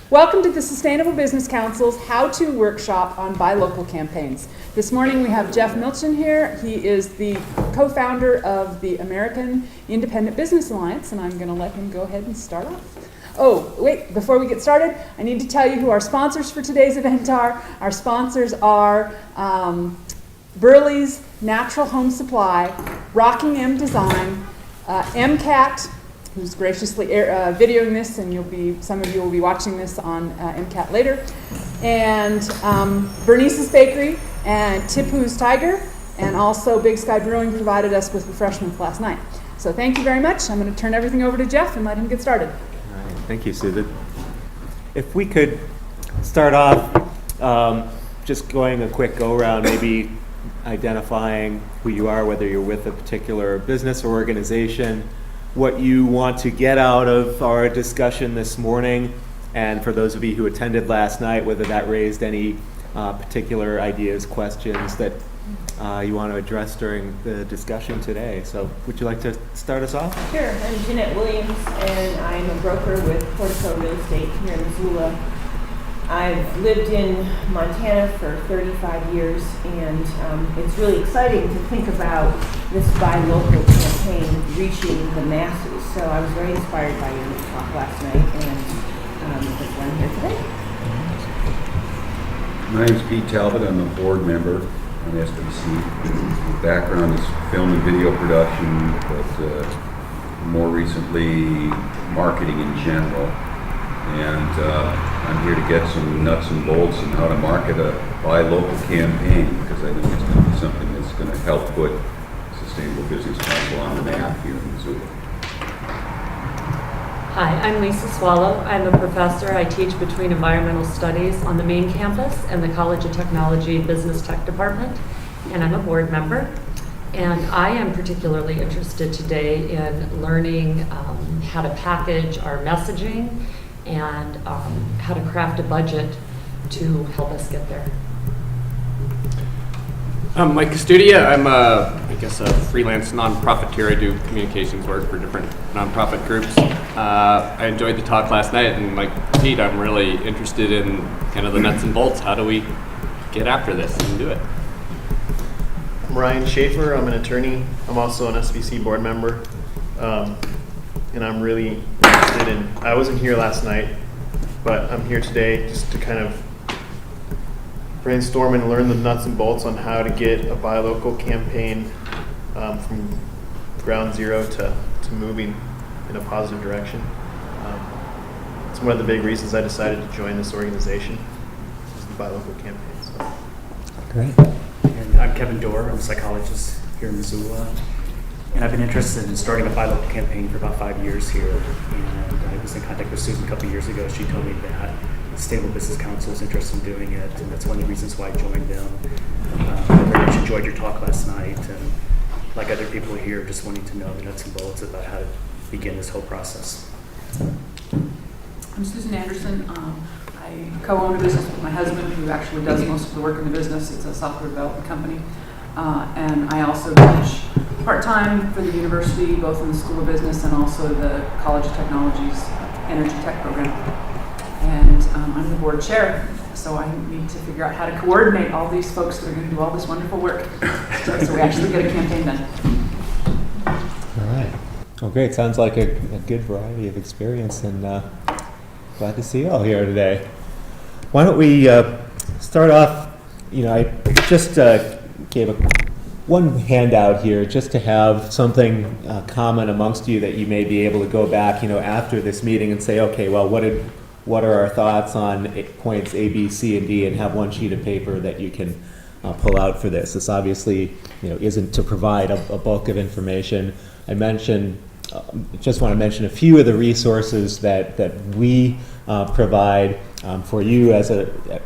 Welcome to the Sustainable Business Council's How-To Workshop on Buy Local campaigns. This morning we have Jeff Milchin here. He is the co-founder of the American Independent Business Alliance, and I'm going to let him go ahead and start off. Oh, wait, before we get started, I need to tell you who our sponsors for today's event are. Our sponsors are Burley's Natural Home Supply, Rocking M Design, MCAT, who's graciously videoing this, and some of you will be watching this on MCAT later, and Bernice's Bakery, and Tipu's Tiger, and also Big Sky Brewing provided us with refreshments last night. So thank you very much. I'm going to turn everything over to Jeff and let him get started. All right, thank you, Susan. If we could start off just going a quick go-around, maybe identifying who you are, whether you're with a particular business or organization, what you want to get out of our discussion this morning, and for those of you who attended last night, whether that raised any particular ideas, questions that you want to address during the discussion today. So would you like to start us off? Sure. I'm Jeanette Williams, and I'm a broker with Portico Real Estate here in Missoula. I've lived in Montana for 35 years, and it's really exciting to think about this Buy Local campaign reaching the masses. So I was very inspired by your talk last night, and that's why I'm here today. My name is Pete Talbot. I'm a board member on SBC. My background is film and video production, but more recently marketing in general. And I'm here to get some nuts and bolts on how to market a Buy Local campaign, because I think it's going to be something that's going to help put Sustainable Business Council on the map here in Missoula. Hi, I'm Lisa Swallow. I'm a professor. I teach between environmental studies on the main campus and the College of Technology Business Tech Department, and I'm a board member. And I am particularly interested today in learning how to package our messaging and how to craft a budget to help us get there. I'm Mike Custodia. I'm I guess a freelance nonprofiteer. I do communications work for different nonprofit groups. I enjoyed the talk last night, and like Pete, I'm really interested in kind of the nuts and bolts. How do we get after this and do it? I'm Ryan Schaefer. I'm an attorney. I'm also an SVC board member. And I'm really interested in, I wasn't here last night, but I'm here today just to kind of brainstorm and learn the nuts and bolts on how to get a Buy Local campaign from ground zero to moving in a positive direction. It's one of the big reasons I decided to join this organization, is the Buy Local campaign. So. Great. And I'm Kevin Dorr. I'm a psychologist here in Missoula. And I've been interested in starting a Buy Local campaign for about 5 years here. And I was in contact with Susan a couple of years ago. She told me that the Sustainable Business Council is interested in doing it, and that's one of the reasons why I joined them. I very much enjoyed your talk last night, and like other people here, just wanting to know the nuts and bolts about how to begin this whole process. I'm Susan Anderson. I co-own a business with my husband, who actually does most of the work in the business. It's a software development company. And I also teach part-time for the university, both in the School of Business and also the College of Technology's Energy Tech program. And I'm the board chair, so I need to figure out how to coordinate all these folks that are going to do all this wonderful work so we actually get a campaign done. All right. Well, great. Sounds like a good variety of experience, and glad to see you all here today. Why don't we start off, I just gave one handout here just to have something common amongst you that you may be able to go back, after this meeting and say, okay, well, what are our thoughts on points A, B, C, and D, and have one sheet of paper that you can pull out for this. This obviously, isn't to provide a bulk of information. I mentioned, just want to mention a few of the resources that we provide for you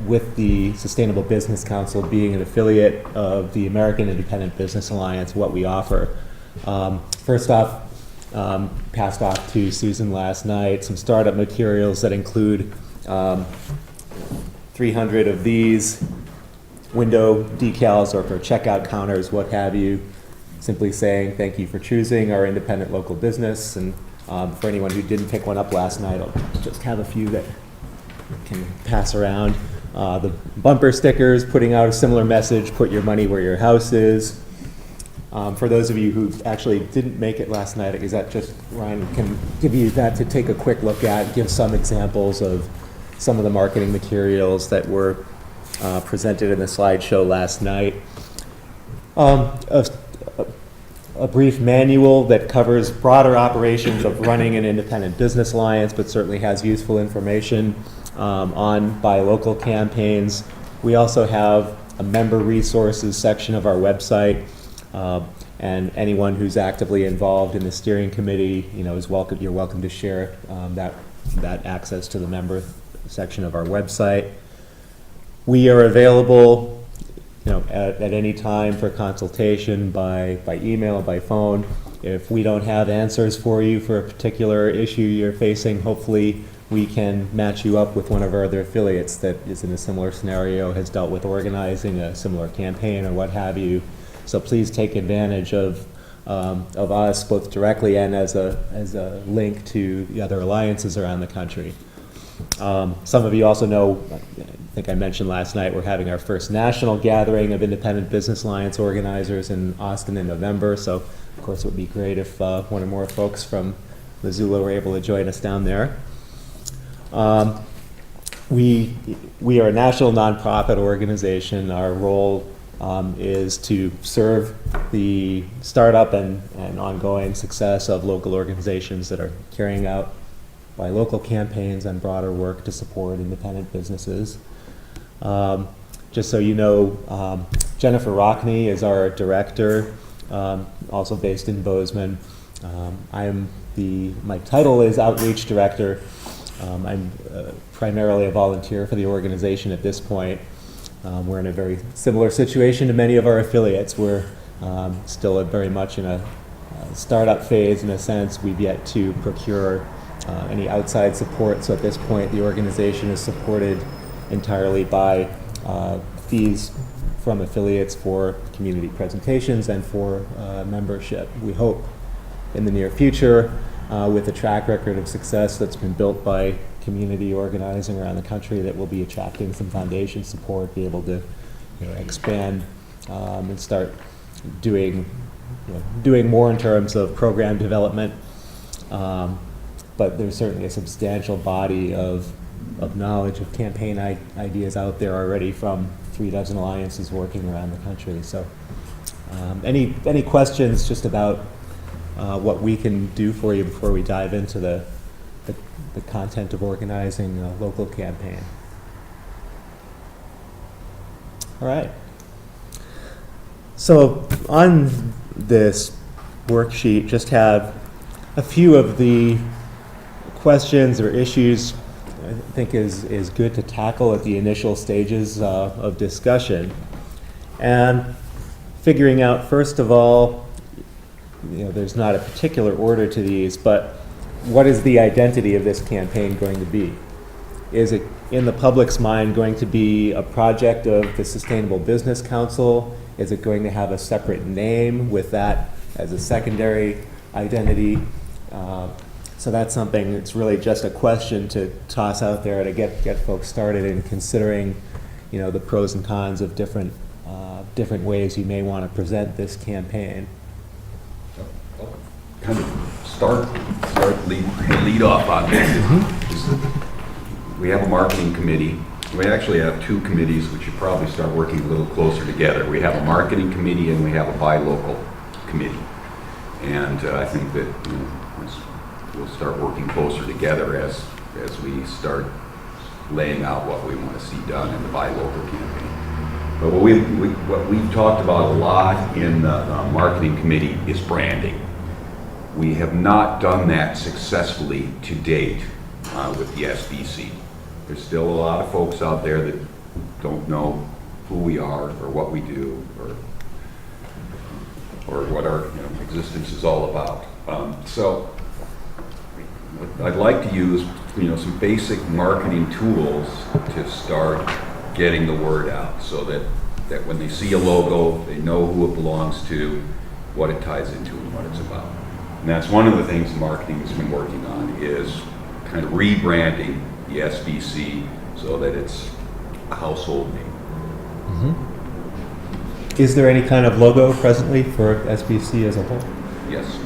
with the Sustainable Business Council being an affiliate of the American Independent Business Alliance, what we offer. First off, passed off to Susan last night, some startup materials that include 300 of these window decals or for checkout counters, what have you, simply saying thank you for choosing our independent local business. And for anyone who didn't pick one up last night, I'll just have a few that can pass around. The bumper stickers, putting out a similar message, put your money where your house is. For those of you who actually didn't make it last night, is that just, Ryan can give you that to take a quick look at, give some examples of some of the marketing materials that were presented in the slideshow last night. A brief manual that covers broader operations of running an independent business alliance, but certainly has useful information on buy local campaigns. We also have a member resources section of our website, and anyone who's actively involved in the steering committee, is welcome. You're welcome to share that access to the member section of our website. We are available at any time for consultation by email, by phone. If we don't have answers for you for a particular issue you're facing, hopefully we can match you up with one of our other affiliates that is in a similar scenario, has dealt with organizing a similar campaign or what have you. So please take advantage of us both directly and as a link to the other alliances around the country. Some of you also know, I think I mentioned last night, we're having our first national gathering of Independent Business Alliance organizers in Austin in November. So, of course, it would be great if one or more folks from Missoula were able to join us down there. We are a national nonprofit organization. Our role is to serve the startup and ongoing success of local organizations that are carrying out by local campaigns and broader work to support independent businesses. Just so you know, Jennifer Rockney is our director, also based in Bozeman. My title is Outreach Director. I'm primarily a volunteer for the organization at this point. We're in a very similar situation to many of our affiliates. We're still very much in a startup phase in a sense. We've yet to procure any outside support, so at this point the organization is supported entirely by fees from affiliates for community presentations and for membership. We hope in the near future, with a track record of success that's been built by community organizing around the country, that we'll be attracting some foundation support, be able to expand and start doing more in terms of program development. But there's certainly a substantial body of knowledge of campaign ideas out there already from 36 alliances working around the country. So any questions just about what we can do for you before we dive into the content of organizing a local campaign? All right. So on this worksheet, just have a few of the questions or issues I think is good to tackle at the initial stages of discussion. And figuring out, first of all, there's not a particular order to these, but what is the identity of this campaign going to be? Is it, in the public's mind, going to be a project of the Sustainable Business Council? Is it going to have a separate name with that as a secondary identity? So that's something, it's really just a question to toss out there to get folks started in considering, the pros and cons of different ways you may want to present this campaign. Kind of start lead off on this. We have a marketing committee. We actually have two committees which should probably start working a little closer together. We have a marketing committee and we have a buy local committee. And I think that we'll start working closer together as we start laying out what we want to see done in the buy local campaign. But what we've talked about a lot in the marketing committee is branding. We have not done that successfully to date with the SBC. There's still a lot of folks out there that don't know who we are or what we do or what our existence is all about. So I'd like to use, some basic marketing tools to start getting the word out, so that when they see a logo, they know who it belongs to, what it ties into, and what it's about. And that's one of the things marketing has been working on, is kind of rebranding the SBC so that it's a household name. Mm-hmm. Is there any kind of logo presently for SBC as a whole? Yes.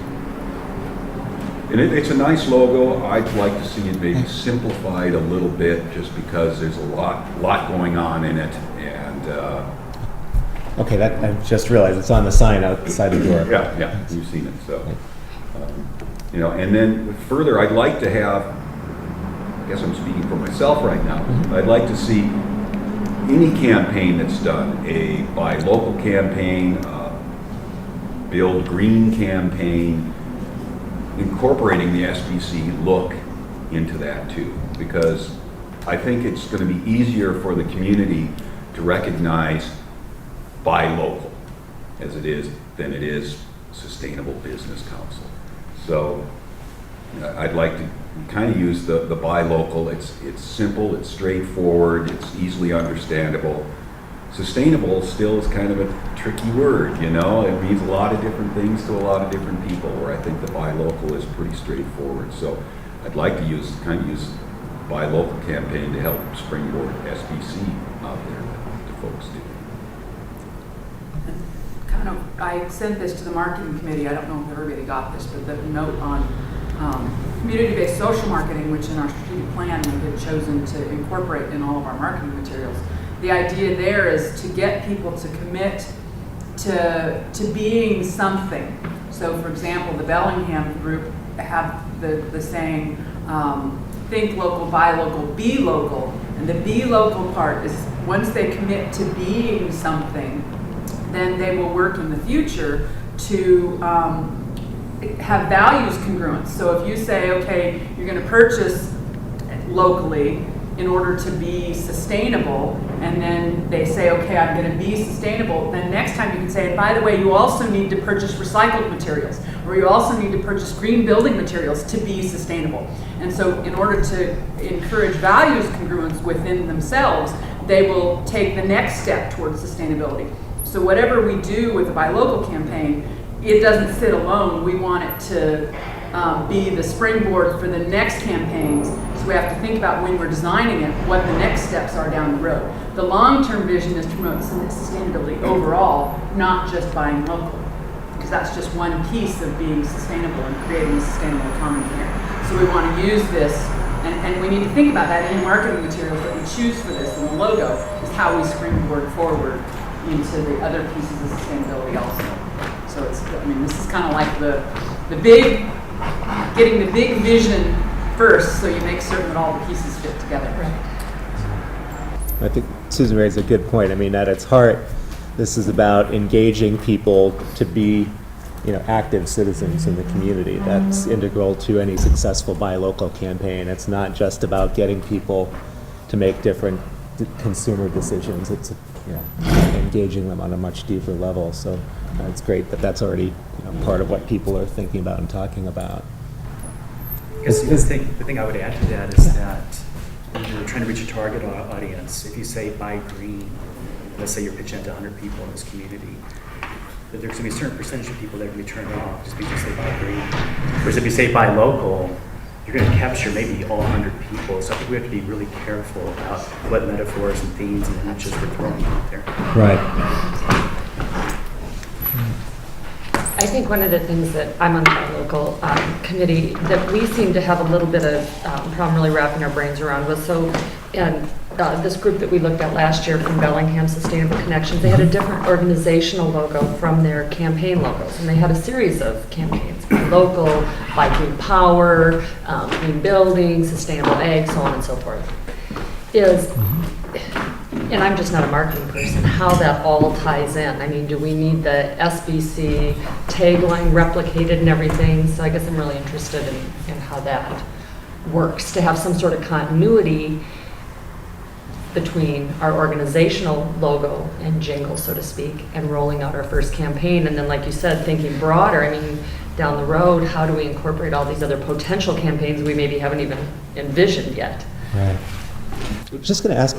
And it's a nice logo. I'd like to see it maybe simplified a little bit, just because there's a lot going on in it. And okay, that I just realized it's on the sign outside the door. yeah, you've seen it. So, and then further, I'd like to have. I guess I'm speaking for myself right now. Mm-hmm. I'd like to see any campaign that's done, a buy local campaign, build green campaign, incorporating the SBC look into that too, because I think it's going to be easier for the community to recognize buy local than it is Sustainable Business Council. So I'd like to kind of use the buy local. It's simple, it's straightforward, it's easily understandable. Sustainable still is kind of a tricky word, It means a lot of different things to a lot of different people, where I think the buy local is pretty straightforward. So I'd like to use buy local campaign to help springboard SBC out there to folks do. I sent this to the marketing committee. I don't know if everybody got this, but the note on community-based social marketing, which in our strategic plan we had chosen to incorporate in all of our marketing materials. The idea there is to get people to commit to being something. So, for example, the Bellingham group have the saying, think local, buy local, be local. And the be local part is once they commit to being something, then they will work in the future to have values congruence. So if you say, okay, you're going to purchase locally in order to be sustainable, and then they say, okay, I'm going to be sustainable, then next time you can say, and by the way, you also need to purchase recycled materials, or you also need to purchase green building materials to be sustainable. And so in order to encourage values congruence within themselves, they will take the next step towards sustainability. So whatever we do with the Buy Local campaign, it doesn't sit alone. We want it to be the springboard for the next campaigns. So we have to think about when we're designing it, what the next steps are down the road. The long-term vision is to promote sustainability overall, not just buying local, because that's just one piece of being sustainable and creating a sustainable economy here. So we want to use this, and we need to think about that in marketing materials that we choose for this, and the logo is how we springboard forward into the other pieces of sustainability also. So it's, this is kind of like the big, getting the big vision first, so you make certain that all the pieces fit together. Right. I think Susan raised a good point. At its heart, this is about engaging people to be, active citizens in the community. That's integral to any successful Buy Local campaign. It's not just about getting people to make different consumer decisions. It's engaging them on a much deeper level. So it's great that that's already part of what people are thinking about and talking about. The thing I would add to that is that when you're trying to reach a target audience, if you say buy green, let's say you're pitching to 100 people in this community, that there's going to be a certain percentage of people that are going to be turned off just because you say buy green. Whereas if you say buy local, you're going to capture maybe all 100 people. So I think we have to be really careful about what metaphors and themes and images we're throwing out there. Right. I think one of the things that I'm on the local committee that we seem to have a little bit of problem really wrapping our brains around was this group that we looked at last year from Bellingham Sustainable Connections, they had a different organizational logo from their campaign logos, and they had a series of campaigns: Buy Local, Buy Green Power, Green Building, Sustainable Ag, so on and so forth. And I'm just not a marketing person, how that all ties in. Do we need the SBC tagline replicated and everything? So I guess I'm really interested in how that works, to have some sort of continuity between our organizational logo and jingle, so to speak, and rolling out our first campaign. And then, like you said, thinking broader, I mean, down the road, how do we incorporate all these other potential campaigns we maybe haven't even envisioned yet? Right. I was just going to ask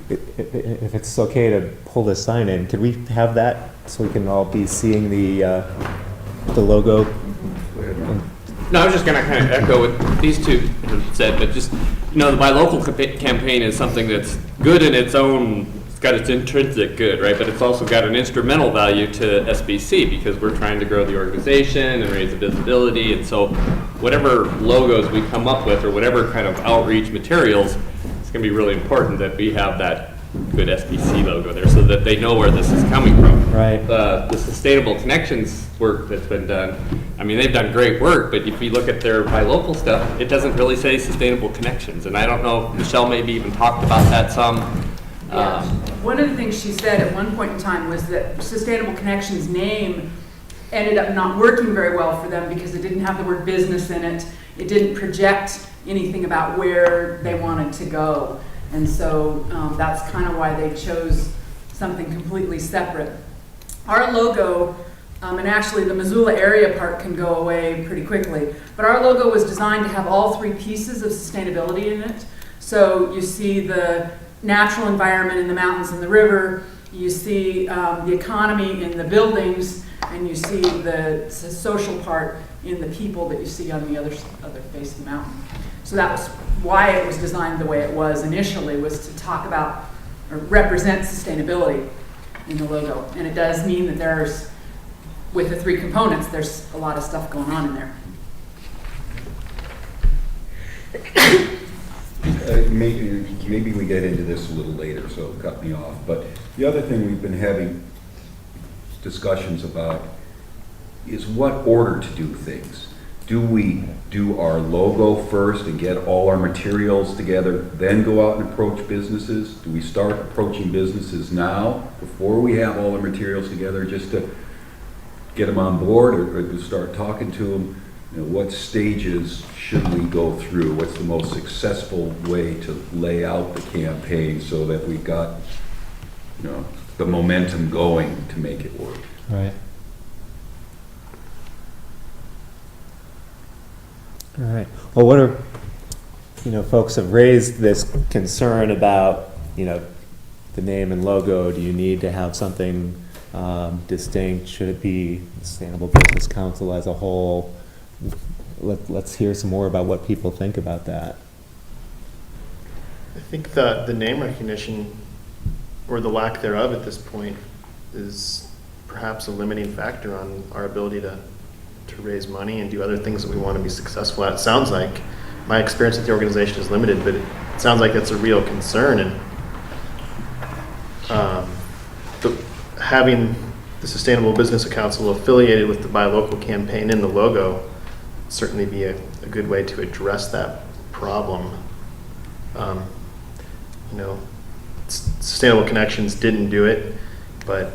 if it's okay to pull this sign in. Could we have that so we can all be seeing the logo? No, I was just going to kind of echo what these two have said, but just, the Buy Local campaign is something that's good in its own, it's got its intrinsic good, right? But it's also got an instrumental value to SBC because we're trying to grow the organization and raise the visibility. And so whatever logos we come up with or whatever kind of outreach materials, it's going to be really important that we have that good SBC logo there so that they know where this is coming from. Right. The Sustainable Connections work that's been done, I mean, they've done great work, but if you look at their Buy Local stuff, it doesn't really say Sustainable Connections. And I don't know, Michelle maybe even talked about that some. One of the things she said at one point in time was that Sustainable Connections name ended up not working very well for them because it didn't have the word business in it. It didn't project anything about where they wanted to go. And so that's kind of why they chose something completely separate. Our logo, and actually the Missoula area part can go away pretty quickly, but our logo was designed to have all three pieces of sustainability in it. So you see the natural environment in the mountains and the river, you see the economy in the buildings, and you see the social part in the people that you see on the other face of the mountain. So that was why it was designed the way it was initially, was to talk about or represent sustainability in the logo. And it does mean that there's, with the three components, there's a lot of stuff going on in there. Maybe we get into this a little later, so cut me off. But the other thing we've been having discussions about is what order to do things. Do we do our logo first and get all our materials together, then go out and approach businesses? Do we start approaching businesses now before we have all the materials together just to get them on board, or to start talking to them? What stages should we go through? What's the most successful way to lay out the campaign so that we've got the momentum going to make it work? Right. All right. Well, what are, folks have raised this concern about, the name and logo. Do you need to have something distinct? Should it be Sustainable Business Council as a whole? Let's hear some more about what people think about that. I think the name recognition, or the lack thereof at this point, is perhaps a limiting factor on our ability to raise money and do other things that we want to be successful at. It sounds like my experience with the organization is limited, but it sounds like that's a real concern. And having the Sustainable Business Council affiliated with the Buy Local campaign in the logo certainly be a good way to address that problem. Sustainable Connections didn't do it, but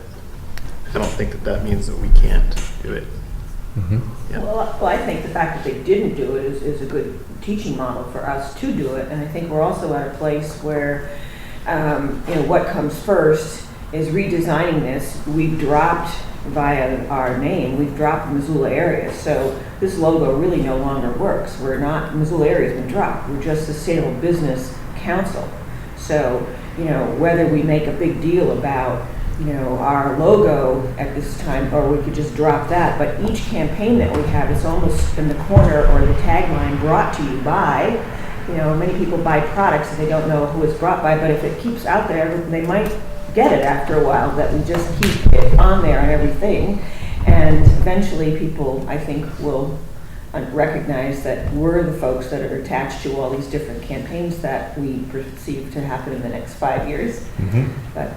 I don't think that means that we can't do it. Mm-hmm. Yeah. Well, I think the fact that they didn't do it is a good teaching model for us to do it. And I think we're also at a place where, what comes first is redesigning this. We've dropped, via our name, we've dropped the Missoula area. So this logo really no longer works. We're not, Missoula area has been dropped. We're just Sustainable Business Council. So, whether we make a big deal about our logo at this time, or we could just drop that. But each campaign that we have is almost in the corner, or the tagline, brought to you by. Many people buy products and they don't know who it's brought by, but if it keeps out there, they might get it after a while, that we just keep it on there and everything. And eventually people, I think, will recognize that we're the folks that are attached to all these different campaigns that we perceive to happen in the next 5 years. Mm-hmm. But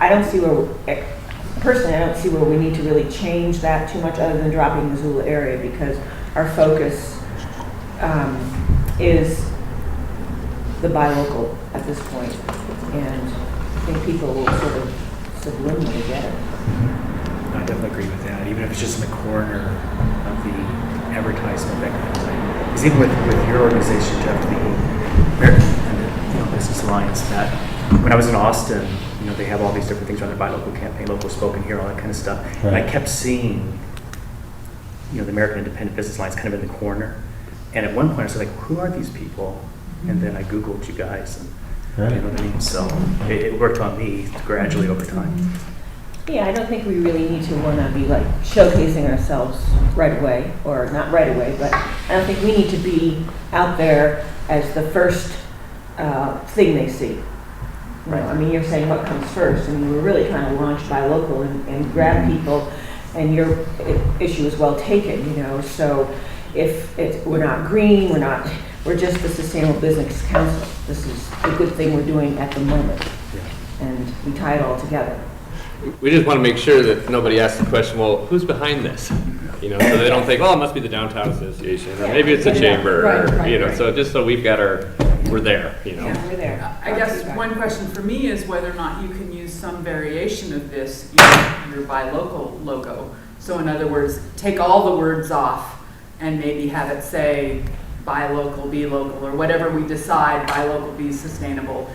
I don't see where, personally, I don't see where we need to really change that too much other than dropping the Missoula area, because our focus is the Buy Local at this point. And I think people will sort of subliminally get it. I definitely agree with that, even if it's just in the corner of the advertisement, that kind of thing. Because even with your organization, Jeff, the Business Alliance that when I was in Austin, you know, they have all these different things on their buy local campaign, local spoken here, all that kind of stuff. And I Right. kept seeing, you know, the American Independent Business Alliance kind of in the corner. And at one point I was like, who are these people? And then I Googled you guys, and you know what I mean? So it worked on me gradually over time. Yeah, I don't think we really need to want to be like showcasing ourselves right away, or not right away, but I don't think we need to be out there as the first thing they see. You know, I mean, you're saying what comes first, and we're really trying to launch Buy Local and grab people, and your issue is well taken, you know, so if we're not green, we're just the Sustainable Business Council. This is a good thing we're doing at the moment, and we tie it all together. We just want to make sure that nobody asks the question, well, who's behind this? You know, so they don't think, oh, it must be the Downtown Association, or maybe it's a chamber, or, you know, so just so we've got we're there, you know. Yeah, we're there. I guess one question for me is whether or not you can use some variation of this in your Buy Local logo. So in other words, take all the words off and maybe have it say Buy Local, Be Local, or whatever we decide, Buy Local, Be Sustainable,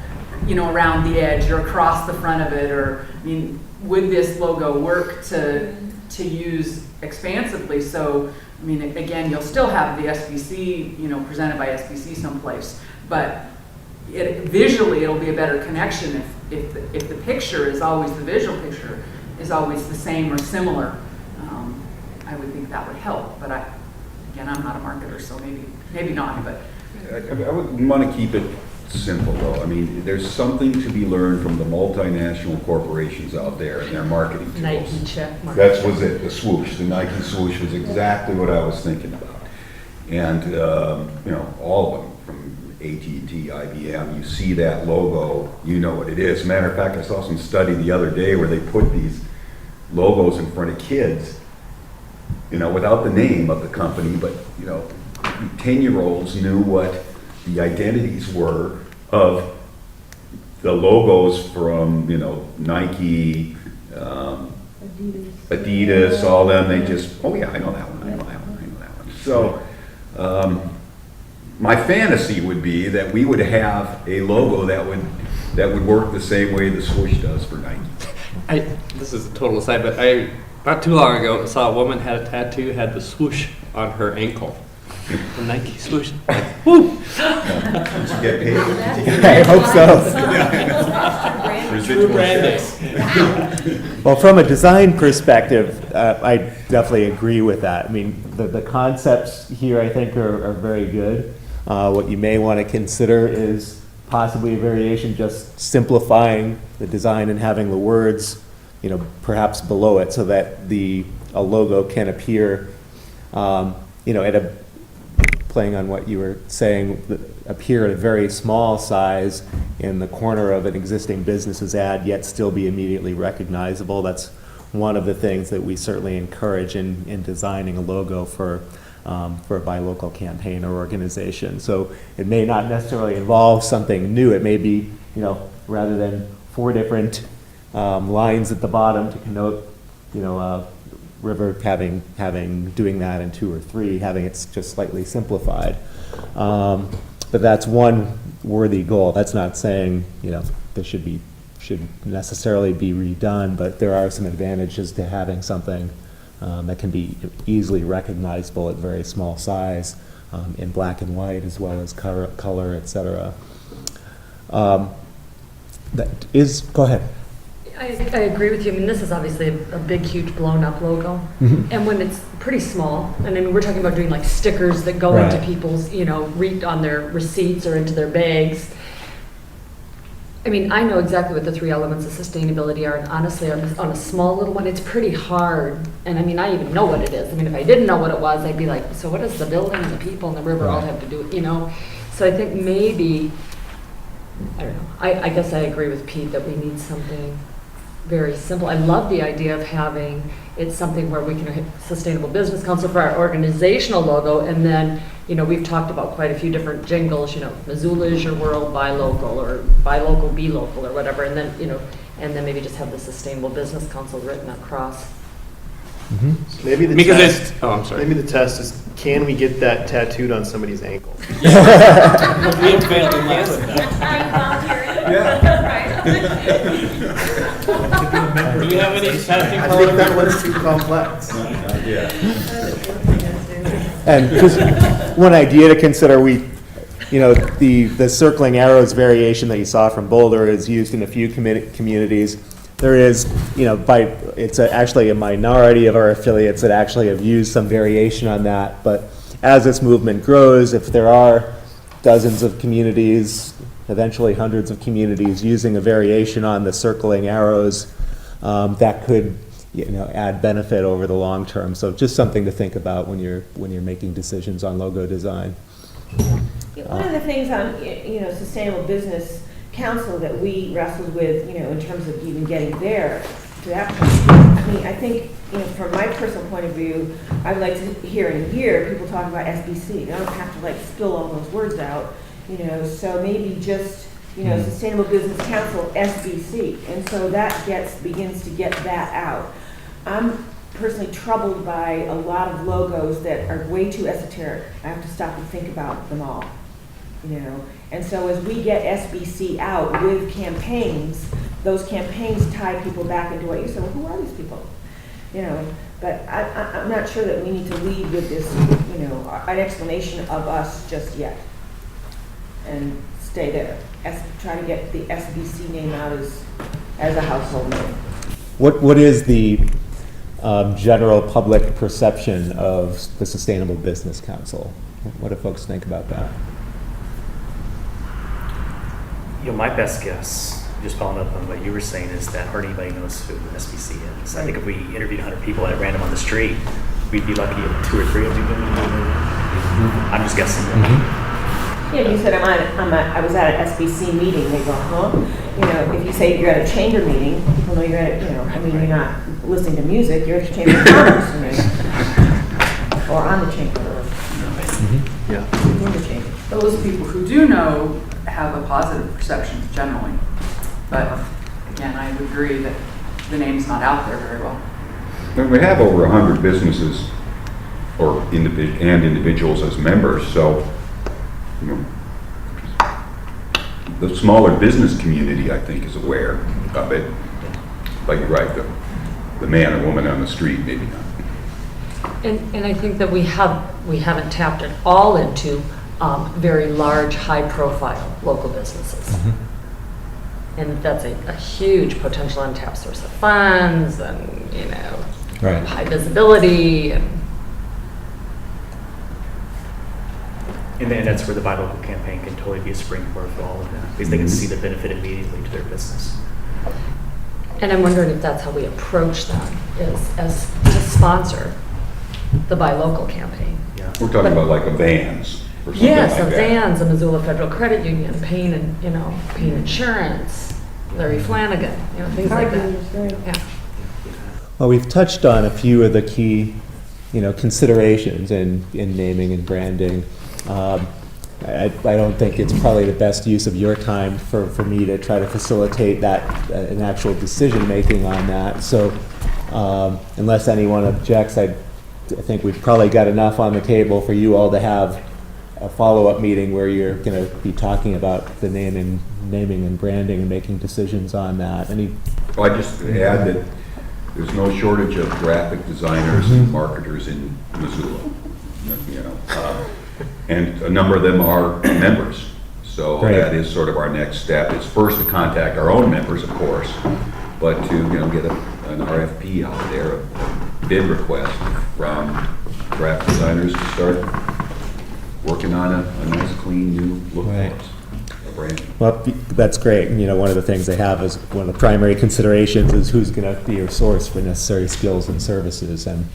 you know, around the edge or across the front of it, or, I mean, would this logo work to use expansively? So, I mean, again, you'll still have the SBC, you know, presented by SBC someplace, but visually it'll be a better connection if the picture is always, the visual picture is always the same or similar. I would think that would help, but again, I'm not a marketer, so maybe not, but. I would want to keep it simple, though. I mean, there's something to be learned from the multinational corporations out there and their marketing tools. Nike check mark. That was it, the swoosh. The Nike swoosh was exactly what I was thinking about. And, you know, all of them, from AT&T, IBM, you see that logo, you know what it is. Matter of fact, I saw some study the other day where they put these logos in front of kids, you know, without the name of the company, but, you know, 10-year-olds knew what the identities were of the logos from, you know, Nike, Adidas, all them. They just, oh yeah, I know that one, I know that one, I know that one. So my fantasy would be that we would have a logo that would work the same way the swoosh does for Nike. This is a total aside, but not too long ago, saw a woman had a tattoo, had the swoosh on her ankle. The Nike swoosh. Woo! Did you get paid? I hope so. True branding. Well, from a design perspective, I definitely agree with that. I mean, the concepts here, I think, are very good. What you may want to consider is possibly a variation, just simplifying the design and having the words, you know, perhaps below it, so that a logo can appear, you know, playing on what you were saying, appear at a very small size in the corner of an existing business's ad, yet still be immediately recognizable. That's one of the things that we certainly encourage in designing a logo for a buy local campaign or organization. So it may not necessarily involve something new. It may be, you know, rather than 4 different lines at the bottom to connote, you know, River doing that in 2 or 3, having it just slightly simplified. But that's one worthy goal. That's not saying, you know, there should necessarily be redone, but there are some advantages to having something that can be easily recognizable at very small size, in black and white, as well as color, etc. Go ahead. I agree with you. I mean, this is obviously a big, huge, blown-up logo. Mm-hmm. And when it's pretty small, and I mean, we're talking about doing like stickers that go into Right. people's, you know, on their receipts or into their bags. I mean, I know exactly what the 3 elements of sustainability are, and honestly, on a small little one, it's pretty hard. And I mean, I even know what it is. I mean, if I didn't know what it was, I'd be like, so what does the building and the people and the river all have to do, you know? So I think maybe, I don't know, I guess I agree with Pete that we need something very simple. I love the idea of having it something where we can hit Sustainable Business Council for our organizational logo, and then, you know, we've talked about quite a few different jingles, you know, Missoula is your world, buy local, or buy local, be local, or whatever, and then, you know, and then maybe just have the Sustainable Business Council written across. Mm-hmm. Maybe the Because test. it's, oh, I'm sorry. Maybe the test is, can we get that tattooed on somebody's ankle? We have failed in last. Yeah. Do you have any testing? I think that was too complex. Yeah. And just one idea to consider, the circling arrows variation that you saw from Boulder is used in a few communities. There is, it's actually a minority of our affiliates that actually have used some variation on that. But as this movement grows, if there are dozens of communities, eventually hundreds of communities using a variation on the circling arrows, that could add benefit over the long term. So just something to think about when you're making decisions on logo design. One of the things on Sustainable Business Council that we wrestled with, in terms of even getting there to that point. I mean, I think, from my personal point of view, I'd like to hear and hear people talk about SBC. I don't have to spill all those words out, So maybe just Sustainable Business Council, SBC, and so that begins to get that out. I'm personally troubled by a lot of logos that are way too esoteric. I have to stop and think about them all, And so as we get SBC out with campaigns, those campaigns tie people back into what you said. Well, who are these people? But I'm not sure that we need to lead with this, an explanation of us just yet, and stay there. Try to get the SBC name out as a household name. What is the general public perception of the Sustainable Business Council? What do folks think about that? My best guess, just following up on what you were saying, is that hardly anybody knows who the SBC is. I think if we interviewed 100 people at random on the street, we'd be lucky if 2 or 3 of them knew. I'm just guessing. You said I was at an SBC meeting. They go, huh? If you say you're at a chamber meeting, people know you're at, you're not listening to music. You're at the Chamber of Commerce, or on the chamber. Yeah. In the chamber. Those people who do know have a positive perception generally. But again, I would agree that the name's not out there very well. But we have over 100 businesses or individuals as members, so the smaller business community, I think, is aware of it. But you're right, the man or woman on the street, maybe not. And I think that we haven't tapped it all into very large, high-profile local businesses. And that's a huge potential untapped source of funds, and Right. high visibility. And then that's where the Buy Local campaign can totally be a springboard for all of that, because they can see the benefit immediately to their business. And I'm wondering if that's how we approach that, is as to sponsor the Buy Local campaign. Yeah. We're talking about like a Vans or something Yes, like a that. Vans, a Missoula Federal Credit Union, Payne Insurance, Larry Flanagan, things like that. Yeah. Well, we've touched on a few of the key, considerations in naming and branding. I don't think it's probably the best use of your time for me to try to facilitate that, an actual decision-making on that. So unless anyone objects, I think we've probably got enough on the table for you all to have a follow-up meeting where you're going to be talking about the naming and branding and making decisions on that. Well, I just add that there's no shortage of graphic designers and marketers in Missoula. And a number of them are members. So Great. that is sort of our next step. It's first to contact our own members, of course, but to get an RFP out there, a bid request from graphic designers to start working on a nice, clean, new look Right. for us. A brand. Well, that's great. One of the things they have is one of the primary considerations is who's going to be your source for necessary skills and services. And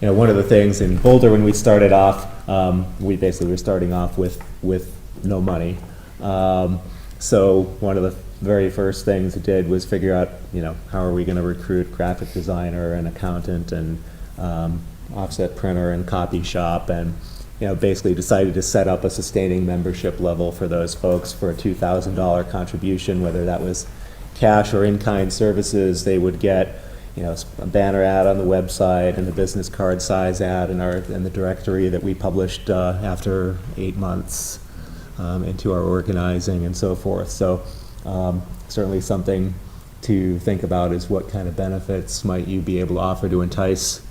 one of the things in Boulder when we started off, we basically were starting off with no money. So one of the very first things we did was figure out, how are we going to recruit graphic designer and accountant and offset printer and copy shop, and basically decided to set up a sustaining membership level for those folks for a $2,000 contribution, whether that was cash or in-kind services. They would get a banner ad on the website and the business card size ad in the directory that we published after 8 months into our organizing and so forth. So Certainly something to think about is what kind of benefits might you be able to offer to entice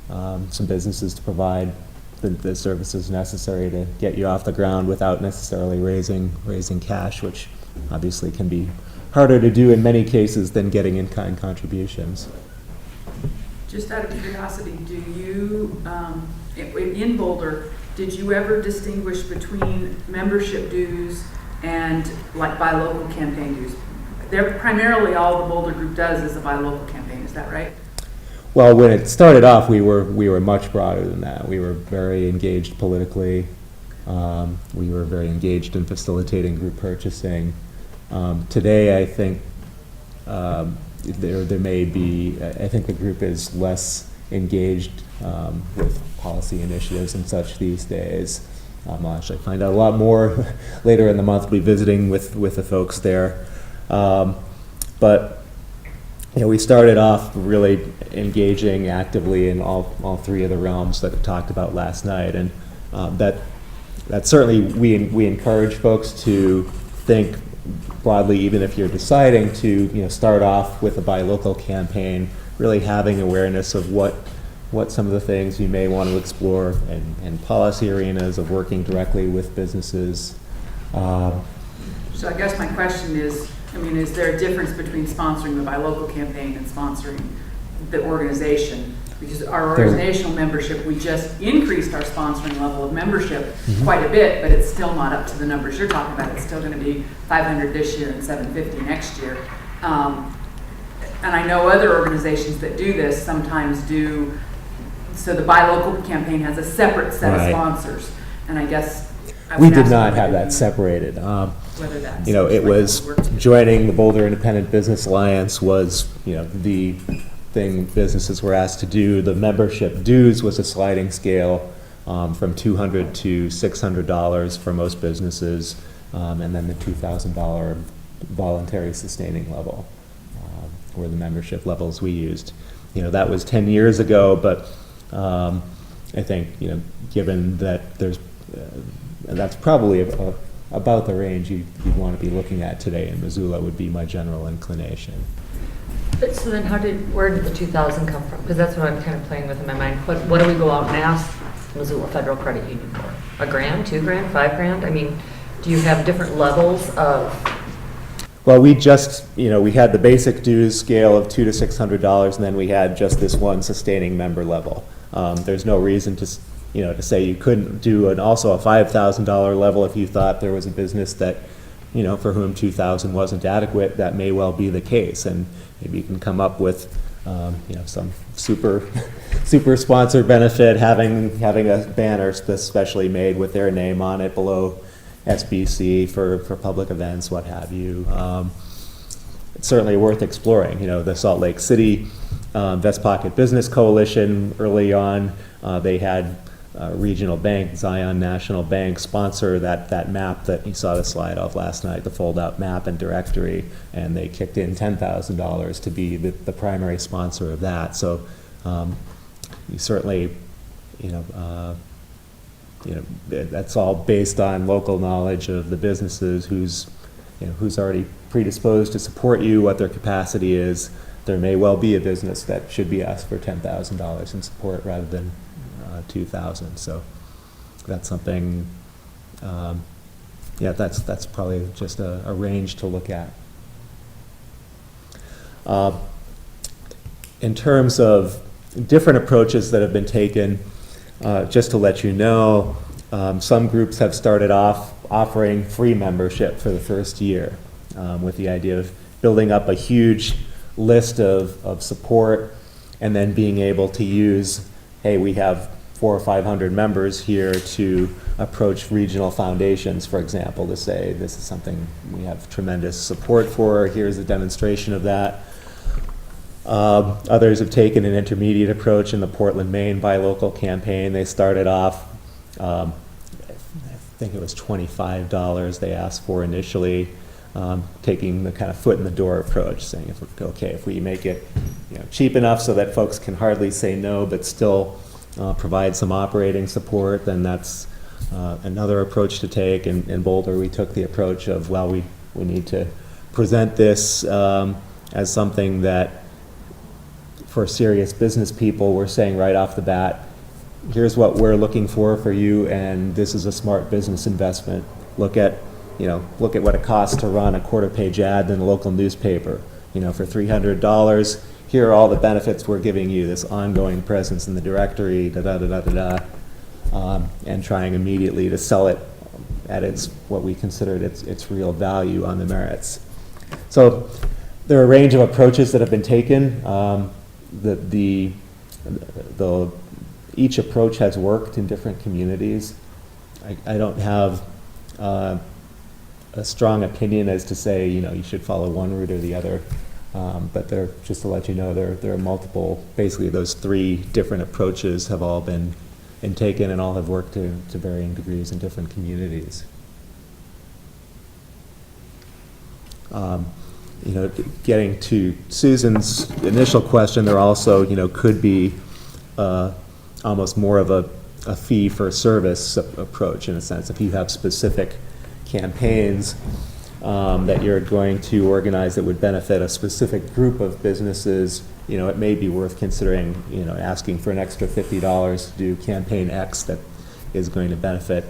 some businesses to provide the services necessary to get you off the ground without necessarily raising cash, which obviously can be harder to do in many cases than getting in-kind contributions. Just out of curiosity, do you, in Boulder, did you ever distinguish between membership dues and like buy local campaign dues? They're primarily all the Boulder group does is a buy local campaign, is that right? Well, when it started off, we were much broader than that. We were very engaged politically. We were very engaged in facilitating group purchasing. Today, I think there may be. I think the group is less engaged with policy initiatives and such these days. I'll actually find out a lot more later in the month. We'll be visiting with the folks there, but. We started off really engaging actively in all three of the realms that I talked about last night, and that certainly we encourage folks to think broadly, even if you're deciding to start off with a buy local campaign, really having awareness of what some of the things you may want to explore in policy arenas of working directly with businesses. So I guess my question is, is there a difference between sponsoring the Buy Local campaign and sponsoring the organization? Because our organizational membership, we just increased our sponsoring level of membership quite a bit, but it's still not up to the numbers you're talking about. It's still going to be 500 this year and 750 next year. And I know other organizations that do this sometimes do, so the Buy Local campaign has a separate set of sponsors. And I guess we did not have that separated. Whether that's it was joining the Boulder Independent Business Alliance was, the thing businesses were asked to do. The membership dues was a sliding scale from $200 to $600 for most businesses, and then the $2,000 voluntary sustaining level were the membership levels we used. That was 10 years ago, but I think, given that there's, that's probably about the range you'd want to be looking at today in Missoula would be my general inclination. But so then where did the 2,000 come from? Because that's what I'm kind of playing with in my mind. What do we go out and ask Missoula Federal Credit Union for? $1,000, $2,000, $5,000? Do you have different levels of? Well, we just, we had the basic dues scale of $200 to $600, and then we had just this one sustaining member level. There's no reason to say you couldn't do also a $5,000 level if you thought there was a business that, for whom $2,000 wasn't adequate. That may well be the case, and maybe you can come up with, some super sponsor benefit, having a banner that's specially made with their name on it below SBC for public events, what have you. It's certainly worth exploring. The Salt Lake City Vest Pocket Business Coalition early on, they had regional bank, Zion National Bank, sponsor that map that you saw the slide of last night, the fold-out map and directory, and they kicked in $10,000 to be the primary sponsor of that. So you certainly, that's all based on local knowledge of the businesses who's already predisposed to support you, what their capacity is. There may well be a business that should be asked for $10,000 in support rather than $2,000. So that's something. That's probably just a range to look at. In terms of different approaches that have been taken, just to let you know, some groups have started off offering free membership for the first year, with the idea of building up a huge list of support and then being able to use, hey, we have 400 or 500 members here to approach regional foundations, for example, to say this is something we have tremendous support for, here's a demonstration of that. Others have taken an intermediate approach in the Portland, Maine Buy Local campaign. They started off, I think it was $25 they asked for initially, taking the kind of foot in the door approach, saying if we make it cheap enough so that folks can hardly say no but still provide some operating support, then that's another approach to take. In Boulder, we took the approach of, well, we need to present this as something that, for serious business people, we're saying right off the bat, here's what we're looking for you, and this is a smart business investment. Look at what it costs to run a quarter-page ad in a local newspaper. For $300, here are all the benefits we're giving you, this ongoing presence in the directory, and trying immediately to sell it at what we considered its real value on the merits. So there are a range of approaches that have been taken. Each approach has worked in different communities. I don't have a strong opinion as to say, you should follow one route or the other. But just to let you know, there are multiple, basically those 3 different approaches have all been taken and all have worked to varying degrees in different communities. Getting to Susan's initial question, there also, could be almost more of a fee for service approach, in a sense. If you have specific campaigns that you're going to organize that would benefit a specific group of businesses, it may be worth considering, asking for an extra $50 to do campaign X that is going to benefit,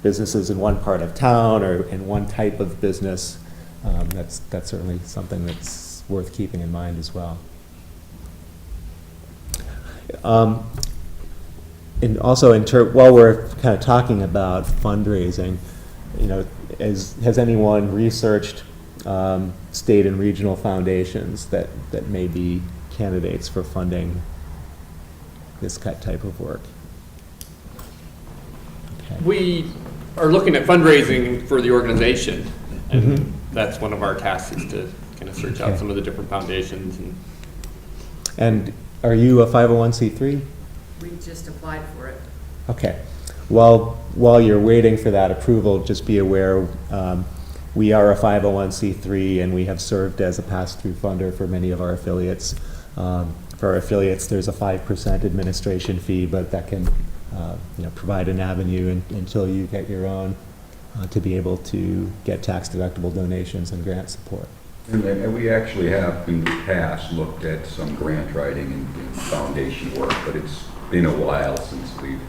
businesses in one part of town or in one type of business. That's certainly something that's worth keeping in mind as well. And also, while we're kind of talking about fundraising, has anyone researched state and regional foundations that may be candidates for funding this type of work? Okay. We are looking at fundraising for the organization, and that's one of our tasks, is to kind of search out some of the different foundations. And are you a 501c3? We just applied for it. Okay. Well, while you're waiting for that approval, just be aware we are a 501c3 and we have served as a pass-through funder for many of our affiliates. For our affiliates, there's a 5% administration fee, but that can provide an avenue until you get your own to be able to get tax-deductible donations and grant support. And we actually have in the past looked at some grant writing and foundation work, but it's been a while since we've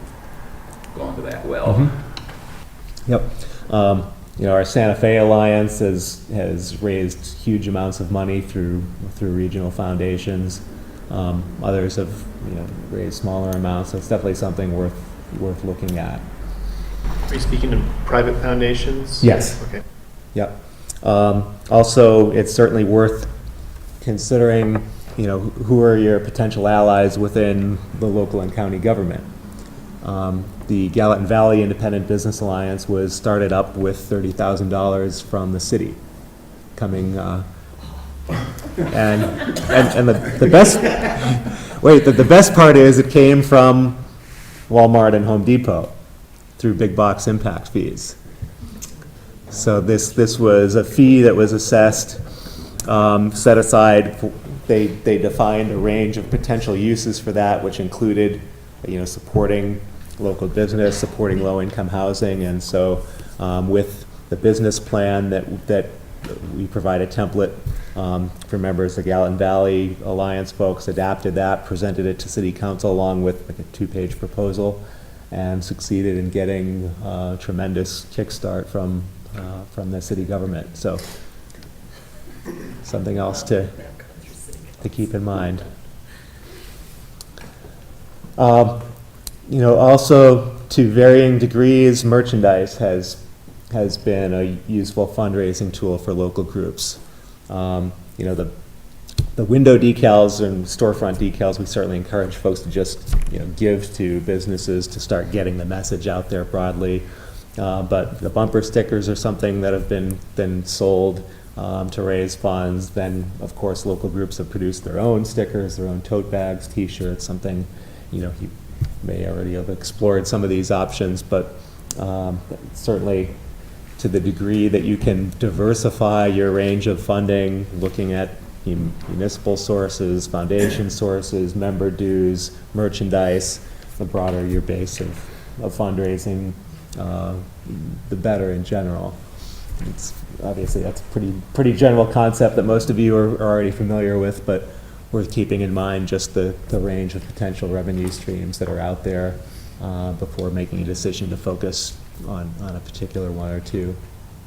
gone to that well. Mm-hmm. Yep. Our Santa Fe Alliance has raised huge amounts of money through regional foundations. Others have raised smaller amounts, so it's definitely something worth looking at. Are you speaking of private foundations? Yes. Okay. Yep. Also, it's certainly worth considering, who are your potential allies within the local and county government. The Gallatin Valley Independent Business Alliance was started up with $30,000 from the city, coming, and the best. Wait, the best part is it came from Walmart and Home Depot through big box impact fees. So this was a fee that was assessed, set aside. They defined a range of potential uses for that, which included, supporting local business, supporting low-income housing, and so with the business plan that we provide a template for members. The Gallatin Valley Alliance folks adapted that, presented it to City Council along with a 2-page proposal, and succeeded in getting a tremendous kickstart from the city government. So something else to keep in mind. Also, to varying degrees, merchandise has been a useful fundraising tool for local groups. The window decals and storefront decals, we certainly encourage folks to just give to businesses to start getting the message out there broadly. But the bumper stickers are something that have been sold to raise funds. Then, of course, local groups have produced their own stickers, their own tote bags, T-shirts, something, you may already have explored some of these options, but certainly to the degree that you can diversify your range of funding, looking at municipal sources, foundation sources, member dues, merchandise, the broader your base of fundraising, the better in general. it's obviously that's a pretty general concept that most of you are already familiar with, but worth keeping in mind just the range of potential revenue streams that are out there before making a decision to focus on a particular one or two.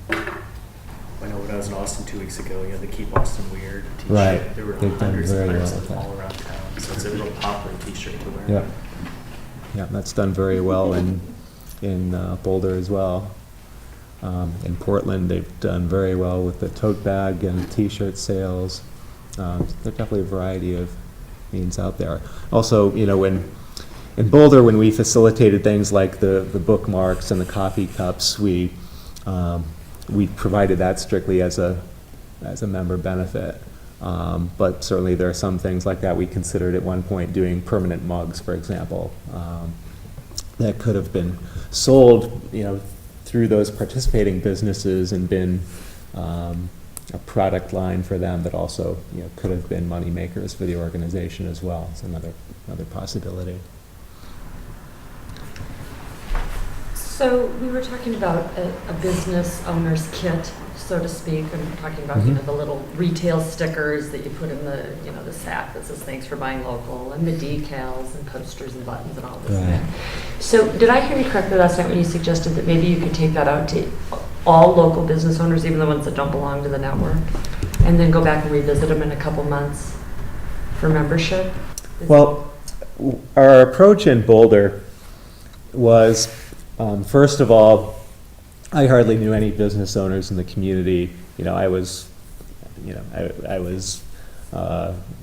I know when I was in Austin 2 weeks ago, you had the Keep Austin Weird t-shirt. Right. There were They've done hundreds and very hundreds well of with them that. all around town. So it's a real popular t-shirt to wear. Yeah. Yeah, that's done very well in Boulder as well. In Portland, they've done very well with the tote bag and t-shirt sales. There's definitely a variety of means out there. Also, in Boulder, when we facilitated things like the bookmarks and the coffee cups, we provided that strictly as a member benefit. But certainly there are some things like that we considered at one point doing permanent mugs, for example, that could have been sold, through those participating businesses and been a product line for them, but also could have been money makers for the organization as well. It's another possibility. So we were talking about a business owner's kit, so to speak, and talking about the little retail stickers that you put in the sack that says thanks for buying local, and the decals and posters and buttons and all this. Right. So did I hear you correctly last night when you suggested that maybe you could take that out to all local business owners, even the ones that don't belong to the network, and then go back and revisit them in a couple months for membership? Well, our approach in Boulder was, first of all, I hardly knew any business owners in the community. I was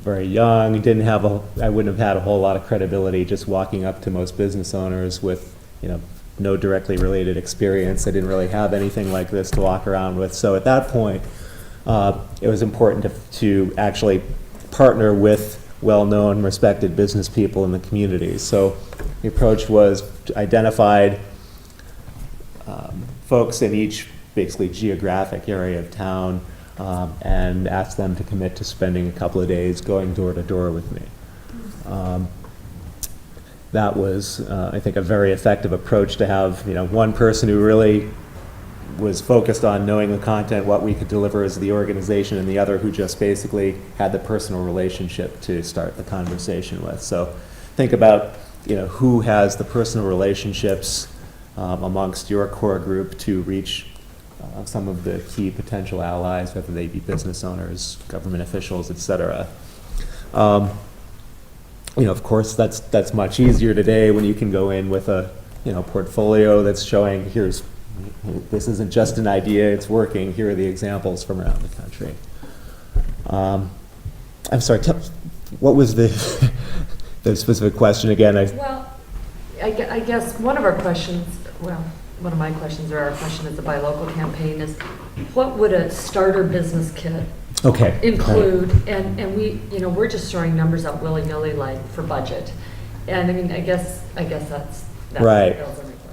very young. I wouldn't have had a whole lot of credibility just walking up to most business owners with, no directly related experience. I didn't really have anything like this to walk around with. So at that point, it was important to actually partner with well-known, respected business people in the community. So the approach was identified folks in each basically geographic area of town and asked them to commit to spending a couple of days going door to door with me. That was, I think, a very effective approach to have, one person who really was focused on knowing the content, what we could deliver as the organization, and the other who just basically had the personal relationship to start the conversation with. So think about, who has the personal relationships amongst your core group to reach some of the key potential allies, whether they be business owners, government officials, et cetera. Of course, that's much easier today when you can go in with a portfolio that's showing this isn't just an idea, it's working. Here are the examples from around the country. I'm sorry, what was the specific question again? Well, I guess one of my questions or our question is the Buy Local campaign is, what would a starter business kit include? Right. And we're just throwing numbers out willy-nilly like for budget. And I guess that's right.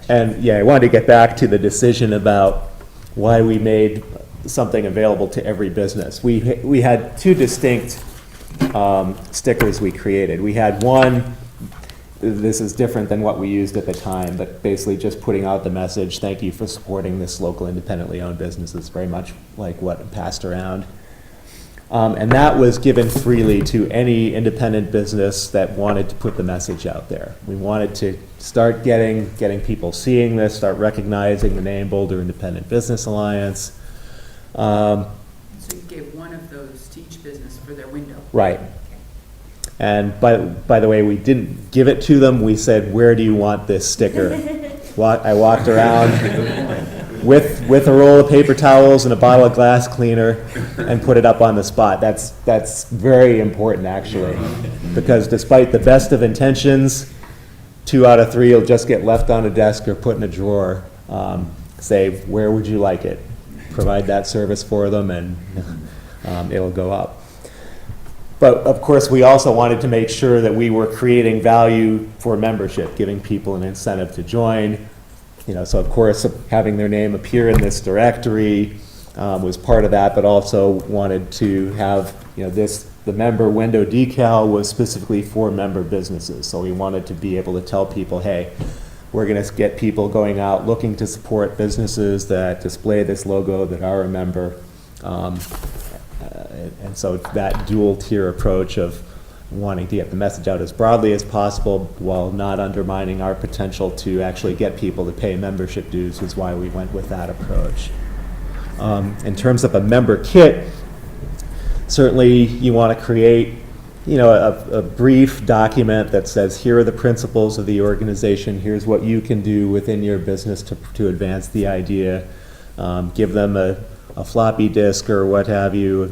And I wanted to get back to the decision about why we made something available to every business. We had two distinct stickers we created. We had one, this is different than what we used at the time, but basically just putting out the message, thank you for supporting this local independently owned business. It's very much like what passed around. And that was given freely to any independent business that wanted to put the message out there. We wanted to start getting people seeing this, start recognizing the name Boulder Independent Business Alliance. So you gave one of those to each business for their window. Right. And by the way, we didn't give it to them. We said, where do you want this sticker? I walked around with a roll of paper towels and a bottle of glass cleaner and put it up on the spot. That's very important, actually, because despite the best of intentions, 2 out of 3 will just get left on a desk or put in a drawer. Say, where would you like it? Provide that service for them, and it'll go up. But of course, we also wanted to make sure that we were creating value for membership, giving people an incentive to join. So of course, having their name appear in this directory was part of that, but also wanted to have, the member window decal was specifically for member businesses. So we wanted to be able to tell people, hey, we're going to get people going out looking to support businesses that display this logo that are a member. And so that dual tier approach of wanting to get the message out as broadly as possible while not undermining our potential to actually get people to pay membership dues is why we went with that approach. In terms of a member kit, certainly you want to create a brief document that says, here are the principles of the organization, here's what you can do within your business to advance the idea. Give them a floppy disk or what have you,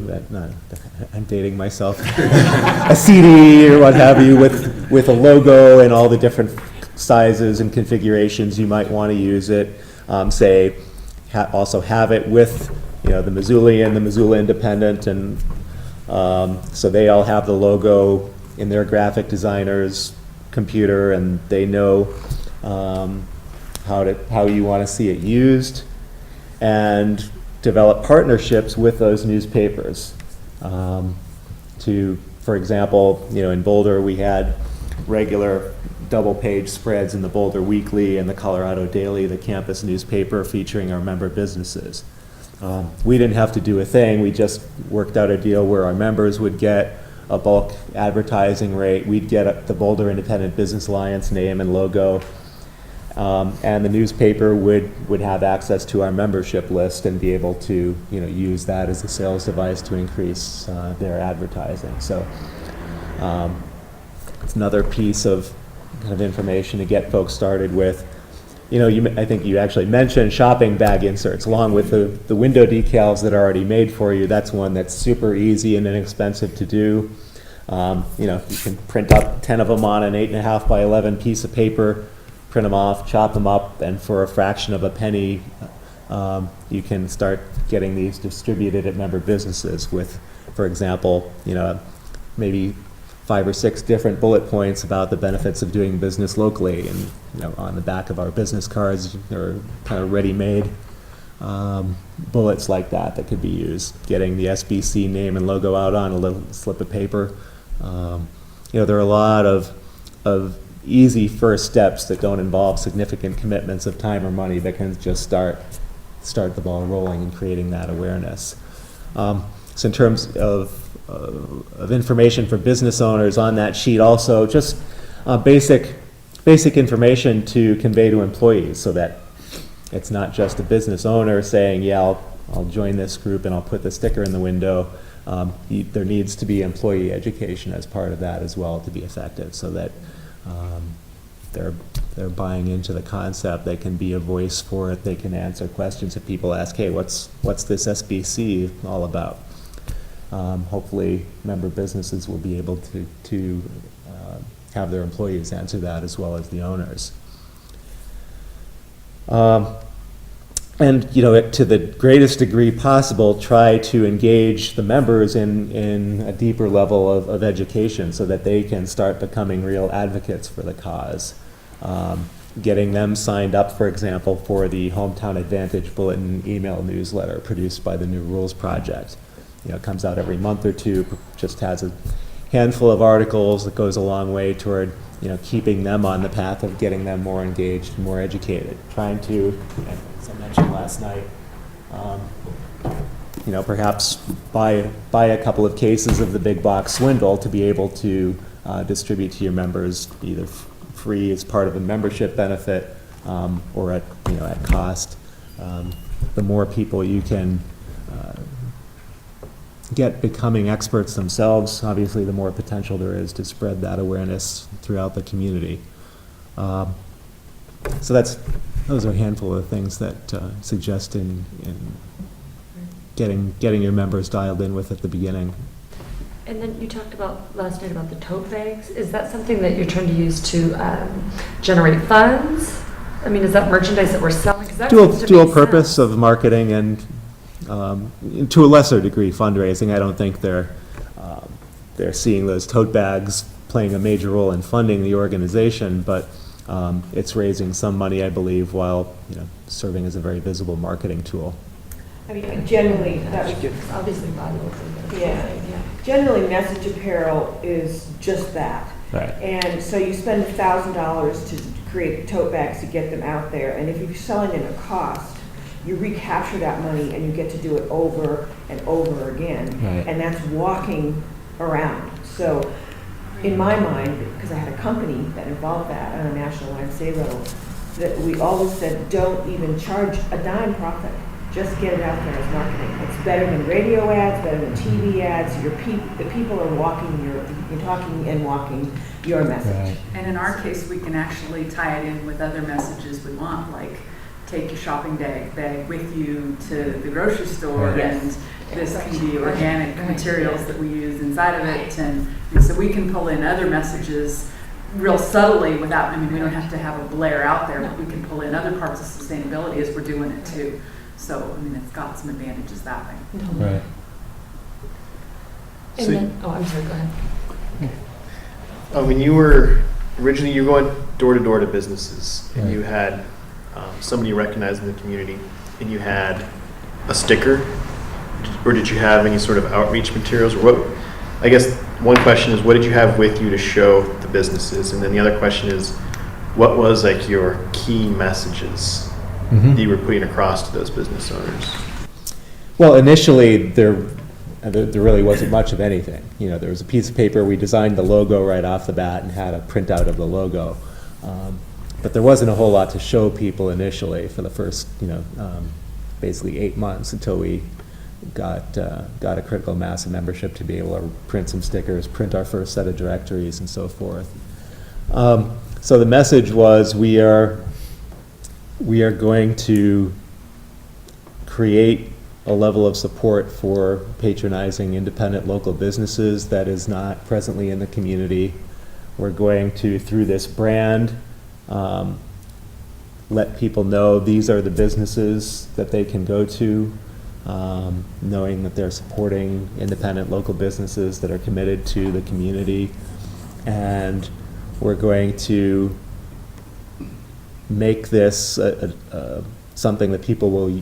I'm dating myself, a CD or what have you with a logo and all the different sizes and configurations you might want to use it. Also have it with the Missoulian, the Missoula Independent, and so they all have the logo in their graphic designer's computer, and they know how you want to see it used, and develop partnerships with those newspapers. For example, in Boulder we had regular double-page spreads in the Boulder Weekly and the Colorado Daily, the campus newspaper featuring our member businesses. We didn't have to do a thing. We just worked out a deal where our members would get a bulk advertising rate. We'd get the Boulder Independent Business Alliance name and logo, and the newspaper would have access to our membership list and be able to use that as a sales device to increase their advertising. So it's another piece of kind of information to get folks started with. I think you actually mentioned shopping bag inserts along with the window decals that are already made for you. That's one that's super easy and inexpensive to do. You can print up 10 of them on an 8.5 by 11 piece of paper, print them off, chop them up, and for a fraction of a penny, you can start getting these distributed at member businesses with, for example, maybe 5 or 6 different bullet points about the benefits of doing business locally, and on the back of our business cards are kind of ready-made bullets like that could be used. Getting the SBC name and logo out on a little slip of paper. There are a lot of easy first steps that don't involve significant commitments of time or money that can just start the ball rolling and creating that awareness. So in terms of information for business owners on that sheet, also just basic information to convey to employees so that it's not just a business owner saying, yeah, I'll join this group and I'll put the sticker in the window. There needs to be employee education as part of that as well to be effective, so that they're buying into the concept. They can be a voice for it. They can answer questions if people ask, hey, what's this SBC all about? Hopefully member businesses will be able to have their employees answer that as well as the owners. And to the greatest degree possible, try to engage the members in a deeper level of education so that they can start becoming real advocates for the cause. Getting them signed up, for example, for the Hometown Advantage Bulletin email newsletter produced by the New Rules Project. It comes out every month or two, just has a handful of articles that goes a long way toward keeping them on the path of getting them more engaged, more educated. Trying to, as I mentioned last night, perhaps buy a couple of cases of the big box swindle to be able to distribute to your members either free as part of a membership benefit or at cost. The more people you can get becoming experts themselves, obviously the more potential there is to spread that awareness throughout the community. So those are a handful of things that suggest in getting your members dialed in with at the beginning. And then you talked about last night about the tote bags. Is that something that you're trying to use to generate funds? I mean, is that merchandise that we're selling? 'Cause that seems to Dual make purpose sense. of marketing and to a lesser degree fundraising. I don't think they're seeing those tote bags playing a major role in funding the organization, but it's raising some money, I believe, while serving as a very visible marketing tool. I mean, generally, that was It's obviously valuable. Yeah. Generally, message apparel is just that. Right. And so you spend $1,000 to create tote bags to get them out there. And if you're selling at a cost, you recapture that money and you get to do it over and over again. Right. And that's walking around. So in my mind, because I had a company that involved that on a national YMCA level, that we always said, don't even charge a dime profit. Just get it out there as marketing. It's better than radio ads, better than TV ads. The people are walking you're talking and walking your message. Right. And in our case, we can actually tie it in with other messages we want, like take your shopping bag with you to the grocery store, Yes. and this can be organic materials that we use inside of it, and so we can pull in other messages real subtly without, I mean, we don't have to have a blare out there, but we can pull in other parts of sustainability as we're doing it too. So, I mean, it's got some advantages that way. Right. And So- then, oh, I'm sorry, go ahead. When you were originally, you were going door to door to businesses, and Right. you had somebody you recognized in the community, and you had a sticker, or did you have any sort of outreach materials, or what? I guess one question is, what did you have with you to show the businesses, and then the other question is, what was like your key messages Mhm. that you were putting across to those business owners? Well, initially, there really wasn't much of anything. You know, there was a piece of paper, we designed the logo right off the bat and had a printout of the logo. But there wasn't a whole lot to show people initially for the first, basically 8 months until we got a critical mass of membership to be able to print some stickers, print our first set of directories and so forth. So the message was, we are going to create a level of support for patronizing independent local businesses that is not presently in the community. We're going to, through this brand, let people know these are the businesses that they can go to, knowing that they're supporting independent local businesses that are committed to the community. And we're going to make this something that people will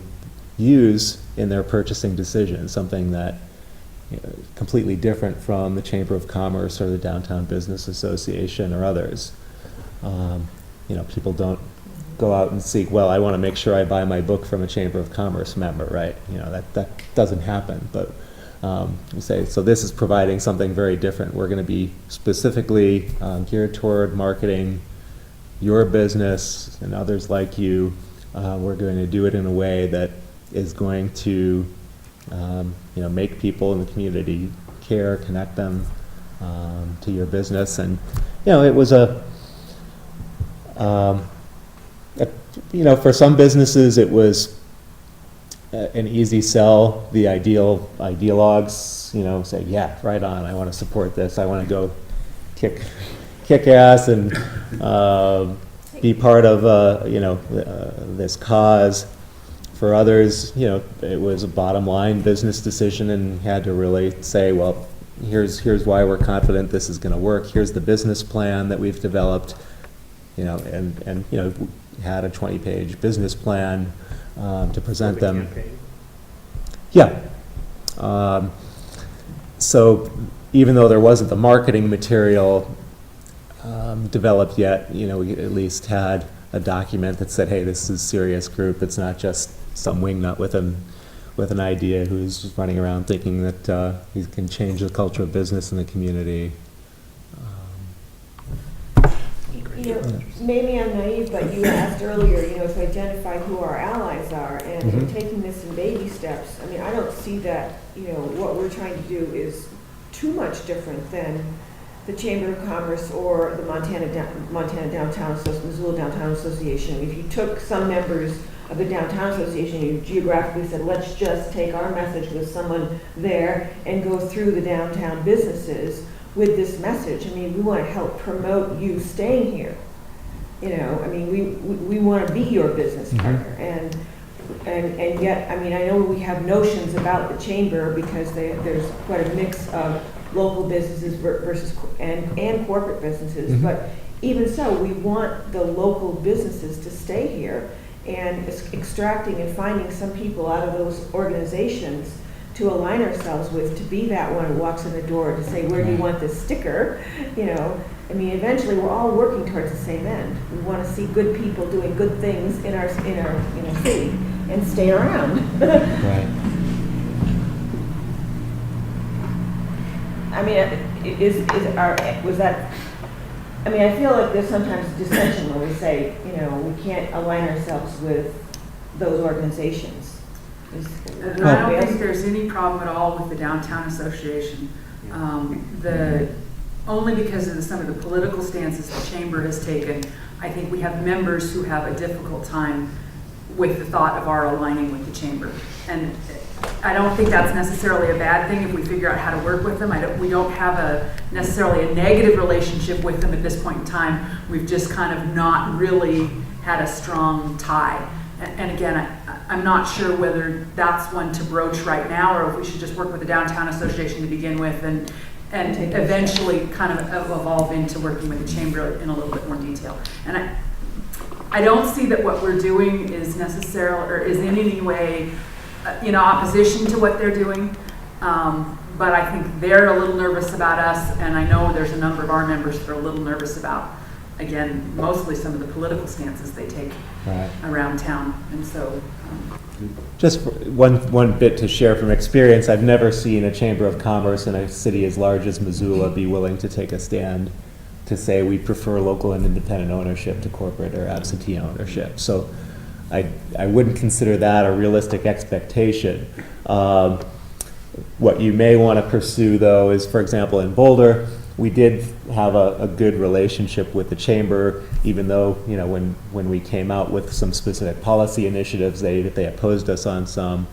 use in their purchasing decisions, something that completely different from the Chamber of Commerce or the Downtown Business Association or others. People don't go out and seek, well, I want to make sure I buy my book from a Chamber of Commerce member, right? That doesn't happen. But we say, so this is providing something very different. We're going to be specifically geared toward marketing your business and others like you. We're going to do it in a way that is going to make people in the community care, connect them to your business. And it was for some businesses it was an easy sell. The ideologues say, yeah, right on, I want to support this, I want to go kick ass and be part of this cause. For others, it was a bottom line business decision and had to really say, well, here's why we're confident this is going to work. Here's the business plan that we've developed, and had a 20-page business plan to present them. Campaign. Yeah. So even though there wasn't the marketing material developed yet, we at least had a document that said, hey, this is a serious group. It's not just some wingnut with an idea who's just running around thinking that he can change the culture of business in the community. Maybe I'm naive, but you asked earlier, to identify who our allies are, and Mhm. taking this in baby steps. I mean, I don't see that, what we're trying to do is too much different than the Chamber of Commerce or the Missoula Downtown Association. If you took some members of the Downtown Association, you geographically said, let's just take our message with someone there and go through the downtown businesses with this message. I mean, we want to help promote you staying here. We want to be your business partner. And yet, I know we have notions about the chamber because there's quite a mix of local businesses versus and corporate businesses. Mhm. But even so, we want the local businesses to stay here, and extracting and finding some people out of those organizations to align ourselves with, to be that one who walks in the door to say, where do you want this sticker? I mean, eventually, we're all working towards the same end. We want to see good people doing good things in our city and stay around. Right. I mean, was that? I mean, I feel like there's sometimes dissension when we say, we can't align ourselves with those organizations. And I don't think there's any problem at all with the Downtown Association. Only because of some of the political stances the chamber has taken, I think we have members who have a difficult time with the thought of our aligning with the chamber. And I don't think that's necessarily a bad thing if we figure out how to work with them. We don't have necessarily a negative relationship with them at this point in time. We've just kind of not really had a strong tie. And again, I'm not sure whether that's one to broach right now, or if we should just work with the Downtown Association to begin with and eventually kind of evolve into working with the chamber in a little bit more detail. And I don't see that what we're doing is necessarily, or is in any way, opposition to what they're doing. But I think they're a little nervous about us, and I know there's a number of our members that are a little nervous about, again, mostly some of the political stances they take around town. And so just one bit to share from experience, I've never seen a Chamber of Commerce in a city as large as Missoula be willing to take a stand to say we prefer local and independent ownership to corporate or absentee ownership. So I wouldn't consider that a realistic expectation. What you may want to pursue, though, is, for example, in Boulder, we did have a good relationship with the chamber, even though, when we came out with some specific policy initiatives, they opposed us on some.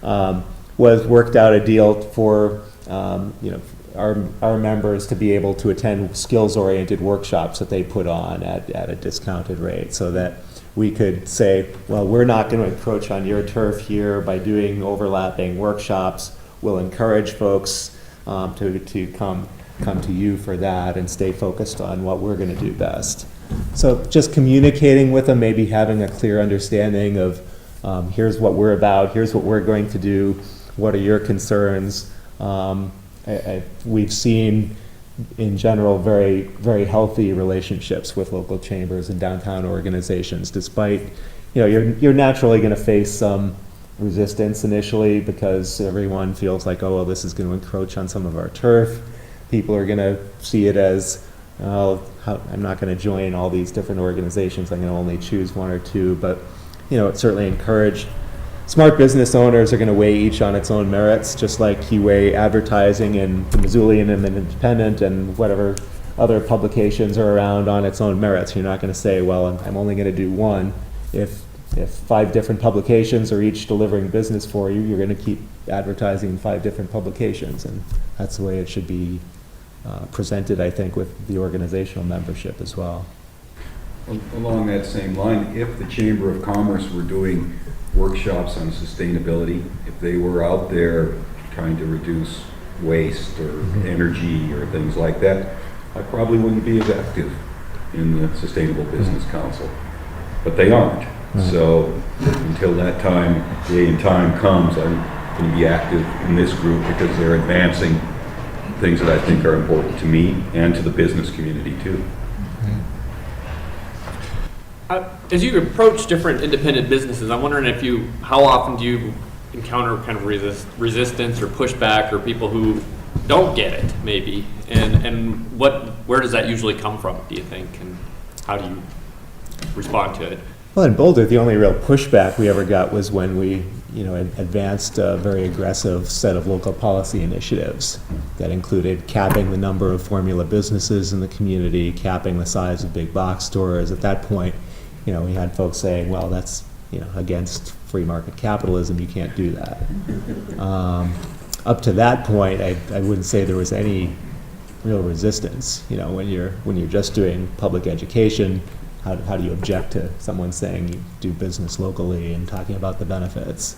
Was worked out a deal for our members to be able to attend skills-oriented workshops that they put on at a discounted rate, so that we could say, well, we're not going to encroach on your turf here by doing overlapping workshops. We'll encourage folks to come to you for that and stay focused on what we're going to do best. So just communicating with them, maybe having a clear understanding of here's what we're about, here's what we're going to do, what are your concerns. We've seen in general very, very healthy relationships with local chambers and downtown organizations, despite, you're naturally going to face some resistance initially because everyone feels like, oh, well, this is going to encroach on some of our turf. People are going to see it as, I'm not going to join all these different organizations. I'm going to only choose one or two. But, it certainly encouraged. Smart business owners are going to weigh each on its own merits, just like you weigh advertising in the Missoulian and the Independent and whatever other publications are around on its own merits. You're not going to say, well, I'm only going to do one. If 5 different publications are each delivering business for you, you're going to keep advertising in 5 different publications. And that's the way it should be presented, I think, with the organizational membership as well. Along that same line, if the Chamber of Commerce were doing workshops on sustainability, if they were out there trying to reduce waste or energy or things like that, I probably wouldn't be as active in the Sustainable Business Council. But they aren't. So until that day and time comes, I'm going to be active in this group because they're advancing things that I think are important to me and to the business community too. As you approach different independent businesses, I'm wondering how often do you encounter kind of resistance or pushback or people who don't get it, maybe, and where does that usually come from, do you think, and how do you respond to it? Well, in Boulder, the only real pushback we ever got was when we, advanced a very aggressive set of local policy initiatives that included capping the number of formula businesses in the community, capping the size of big box stores. At that point, we had folks saying, well, that's, against free market capitalism, you can't do that. Up to that point, I wouldn't say there was any real resistance. When you're just doing public education, how do you object to someone saying you do business locally and talking about the benefits?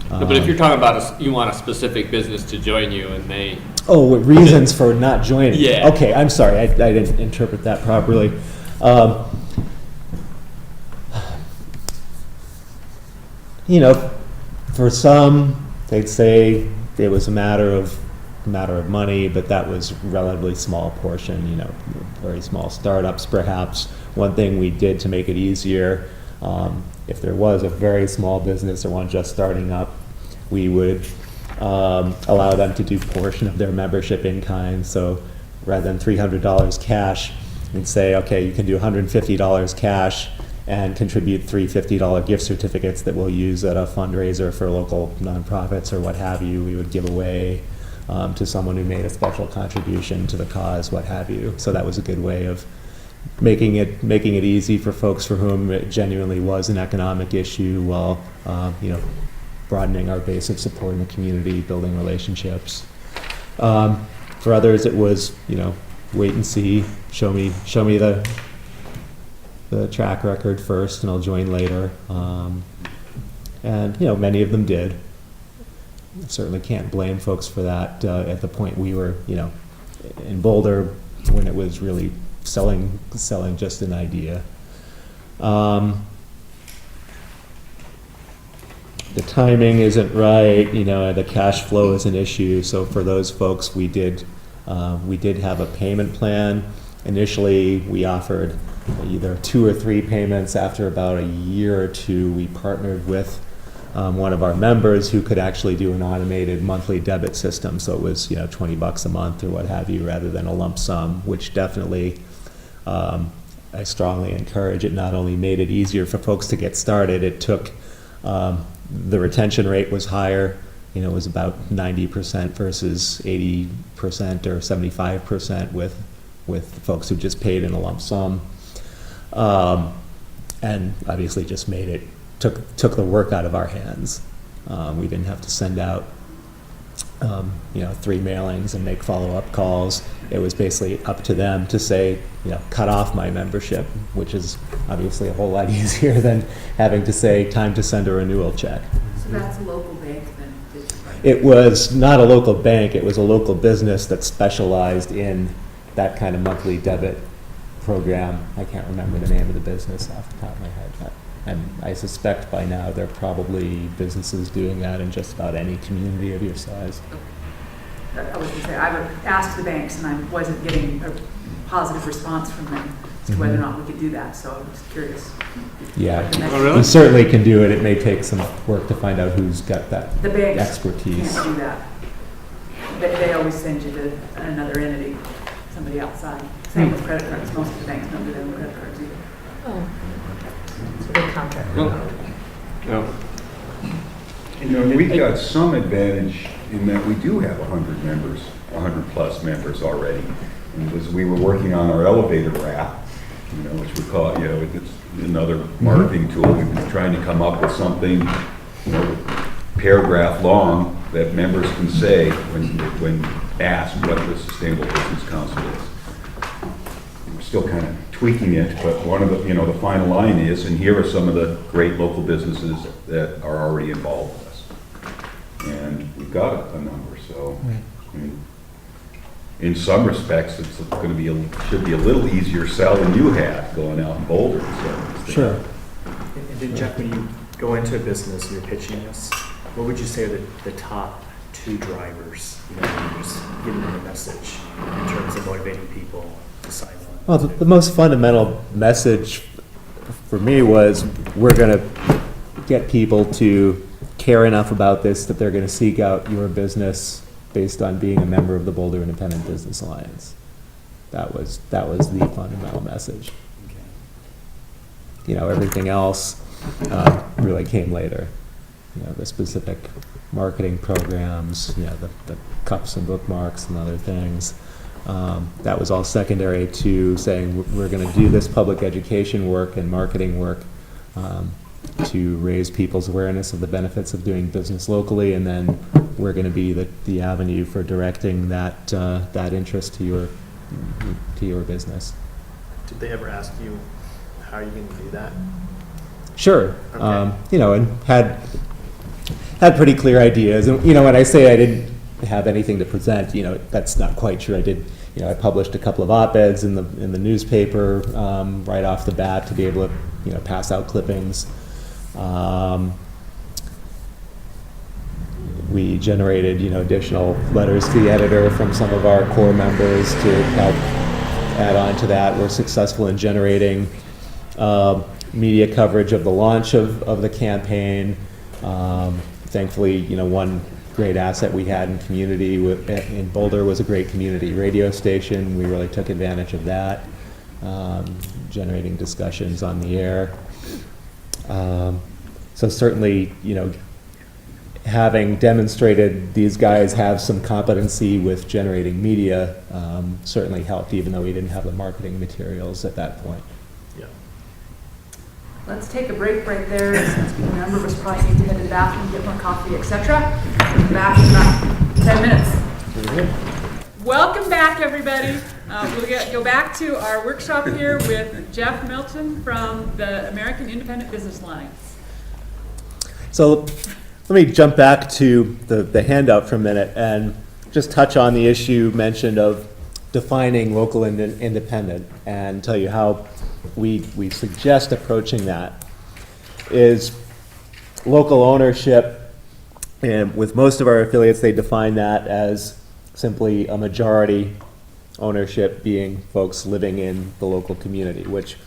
But if you're talking about you want a specific business to join you and they... Oh, reasons for not joining. Yeah. Okay, I'm sorry, I didn't interpret that properly. For some, they'd say it was a matter of matter of money, but that was relatively small portion, you know, very small startups perhaps. One thing we did to make it easier, if there was a very small business or one just starting up, we would allow them to do portion of their membership in kind. So rather than $300 cash, we'd say, okay, you can do $150 cash and contribute three $50 gift certificates that we'll use at a fundraiser for local nonprofits or what have you. We would give away to someone who made a special contribution to the cause, what have you. So that was a good way of making it easy for folks for whom it genuinely was an economic issue, while you know, broadening our base of support in the community, building relationships. For others, it was, you know, wait and see, show me the track record first, and I'll join later. And you know, many of them did. Certainly can't blame folks for that. At the point we were, you know, in Boulder, when it was really selling just an idea. The timing isn't right, you know, the cash flow is an issue. So for those folks, we did have a payment plan. Initially, we offered either 2 or 3 payments. After about a year or two, we partnered with one of our members who could actually do an automated monthly debit system. So it was, you know, $20 a month or what have you, rather than a lump sum, which definitely, I strongly encourage. It not only made it easier for folks to get started, it took, the retention rate was higher. You know, it was about 90% versus 80% or 75% with folks who just paid in a lump sum. And obviously just made it, took the work out of our hands. We didn't have to send out, you know, 3 mailings and make follow-up calls. It was basically up to them to say, you know, cut off my membership, which is obviously a whole lot easier than having to say, time to send a renewal check. So that's a local bank then? It was not a local bank, it was a local business that specialized in that kind of monthly debit program. I can't remember the name of the business off the top of my head. And I suspect by now there are probably businesses doing that in just about any community of your size. I was going to say, I would ask the banks, and I wasn't getting a positive response from them as to whether or not we could do that, so I'm just curious. Yeah, Oh, really? we certainly can do it. It may take some work to find out who's got that The banks expertise. can't do that. They always send you to another entity, somebody outside. Same with credit cards. Most of the banks don't do their own credit cards either. Oh, it's a big contract. No. You know, we've got some advantage in that we do have 100 members, 100 plus members already. And as we were working on our elevator app, you know, which we call, you know, it's another marketing tool. We've been trying to come up with something, you know, paragraph long that members can say when asked what the Sustainable Business Council is. We're still kind of tweaking it, but one of the, you know, the final line is, and here are some of the great local businesses that are already involved with us. And we've got a number, so I mean, in some respects, it's going to be should be a little easier sell than you had going out in Boulder. So Sure. And then Jeff, when you go into a business and you're pitching this, what would you say are the top 2 drivers, you know, when you're just giving them a message in terms of motivating people to sign on? Well, the most fundamental message for me was we're going to get people to care enough about this that they're going to seek out your business based on being a member of the Boulder Independent Business Alliance. That was the fundamental message. Okay. You know, everything else really came later. You know, the specific marketing programs, you know, the cups and bookmarks and other things. That was all secondary to saying we're going to do this public education work and marketing work to raise people's awareness of the benefits of doing business locally, and then we're going to be the avenue for directing that interest to your business. Did they ever ask you how you're going to do that? Sure. Okay. You know, and had pretty clear ideas. And you know, when I say I didn't have anything to present, you know, that's not quite true. I did. You know, I published a couple of op-eds in the newspaper right off the bat to be able to, you know, pass out clippings. We generated, additional letters to the editor from some of our core members to help add on to that. We're successful in generating media coverage of the launch of the campaign. Thankfully, one great asset we had in community in Boulder was a great community radio station. We really took advantage of that, generating discussions on the air. So certainly, having demonstrated these guys have some competency with generating media certainly helped, even though we didn't have the marketing materials at that point. Yeah. Let's take a break right there, since a number of us probably need to head to the bathroom, get more coffee, etc. We'll be back in about 10 minutes. Welcome back, everybody. We'll go back to our workshop here with Jeff Milchin from the American Independent Business Alliance. So let me jump back to the handout for a minute and just touch on the issue mentioned of defining local and independent, and tell you how we suggest approaching that. Is local ownership, and with most of our affiliates, they define that as simply a majority ownership being folks living in the local community, which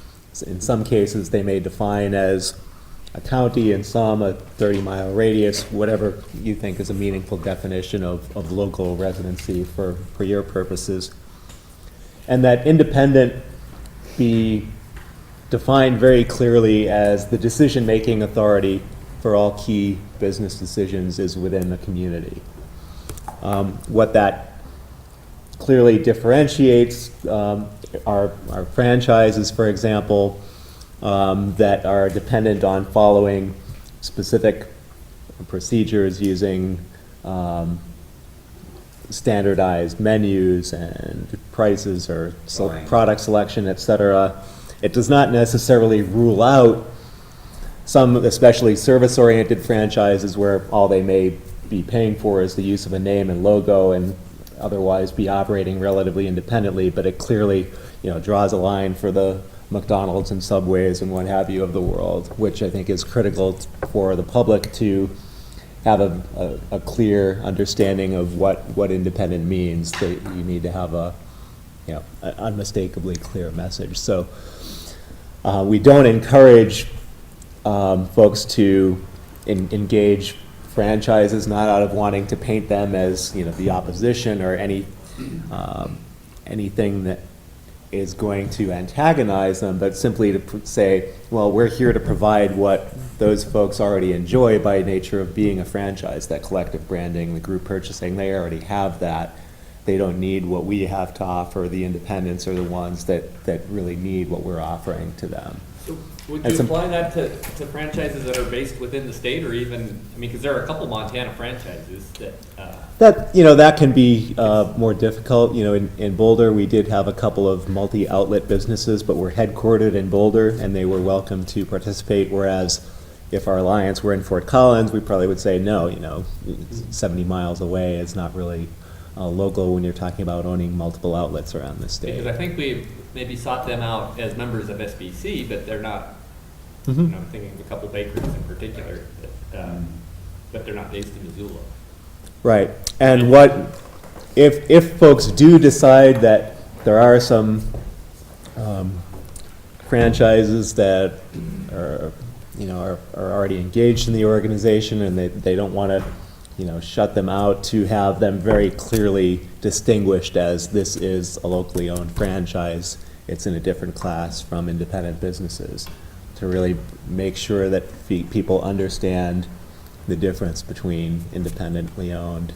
in some cases they may define as a county, and some a 30-mile radius, whatever you think is a meaningful definition of local residency for your purposes. And that independent be defined very clearly as the decision-making authority for all key business decisions is within the community. What that clearly differentiates are franchises, for example, that are dependent on following specific procedures using standardized menus and prices or product selection, etc. It does not necessarily rule out some, especially service-oriented franchises, where all they may be paying for is the use of a name and logo and otherwise be operating relatively independently, but it clearly draws a line for the McDonald's and Subways and what have you of the world, which I think is critical for the public to have a clear understanding of what independent means. That you need to have an unmistakably clear message. So we don't encourage folks to engage franchises, not out of wanting to paint them as the opposition or anything that is going to antagonize them, but simply to say, well, we're here to provide what those folks already enjoy by nature of being a franchise, that collective branding, the group purchasing, they already have that. They don't need what we have to offer. The independents are the ones that really need what we're offering to them. So would you apply that to franchises that are based within the state, or even, because there are a couple Montana franchises that can be more difficult. In Boulder, we did have a couple of multi-outlet businesses, but we're headquartered in Boulder, and they were welcome to participate. Whereas, if our alliance were in Fort Collins, we probably would say no. 70 miles away is not really local when you're talking about owning multiple outlets around the state. Because I think we maybe sought them out as members of SBC, but they're not. Mm-hmm. I'm thinking of a couple bakeries in particular, but they're not based in Missoula. Right, and if folks do decide that there are some franchises that are already engaged in the organization, and they don't want to shut them out, to have them very clearly distinguished as this is a locally owned franchise. It's in a different class from independent businesses, to really make sure that people understand the difference between independently owned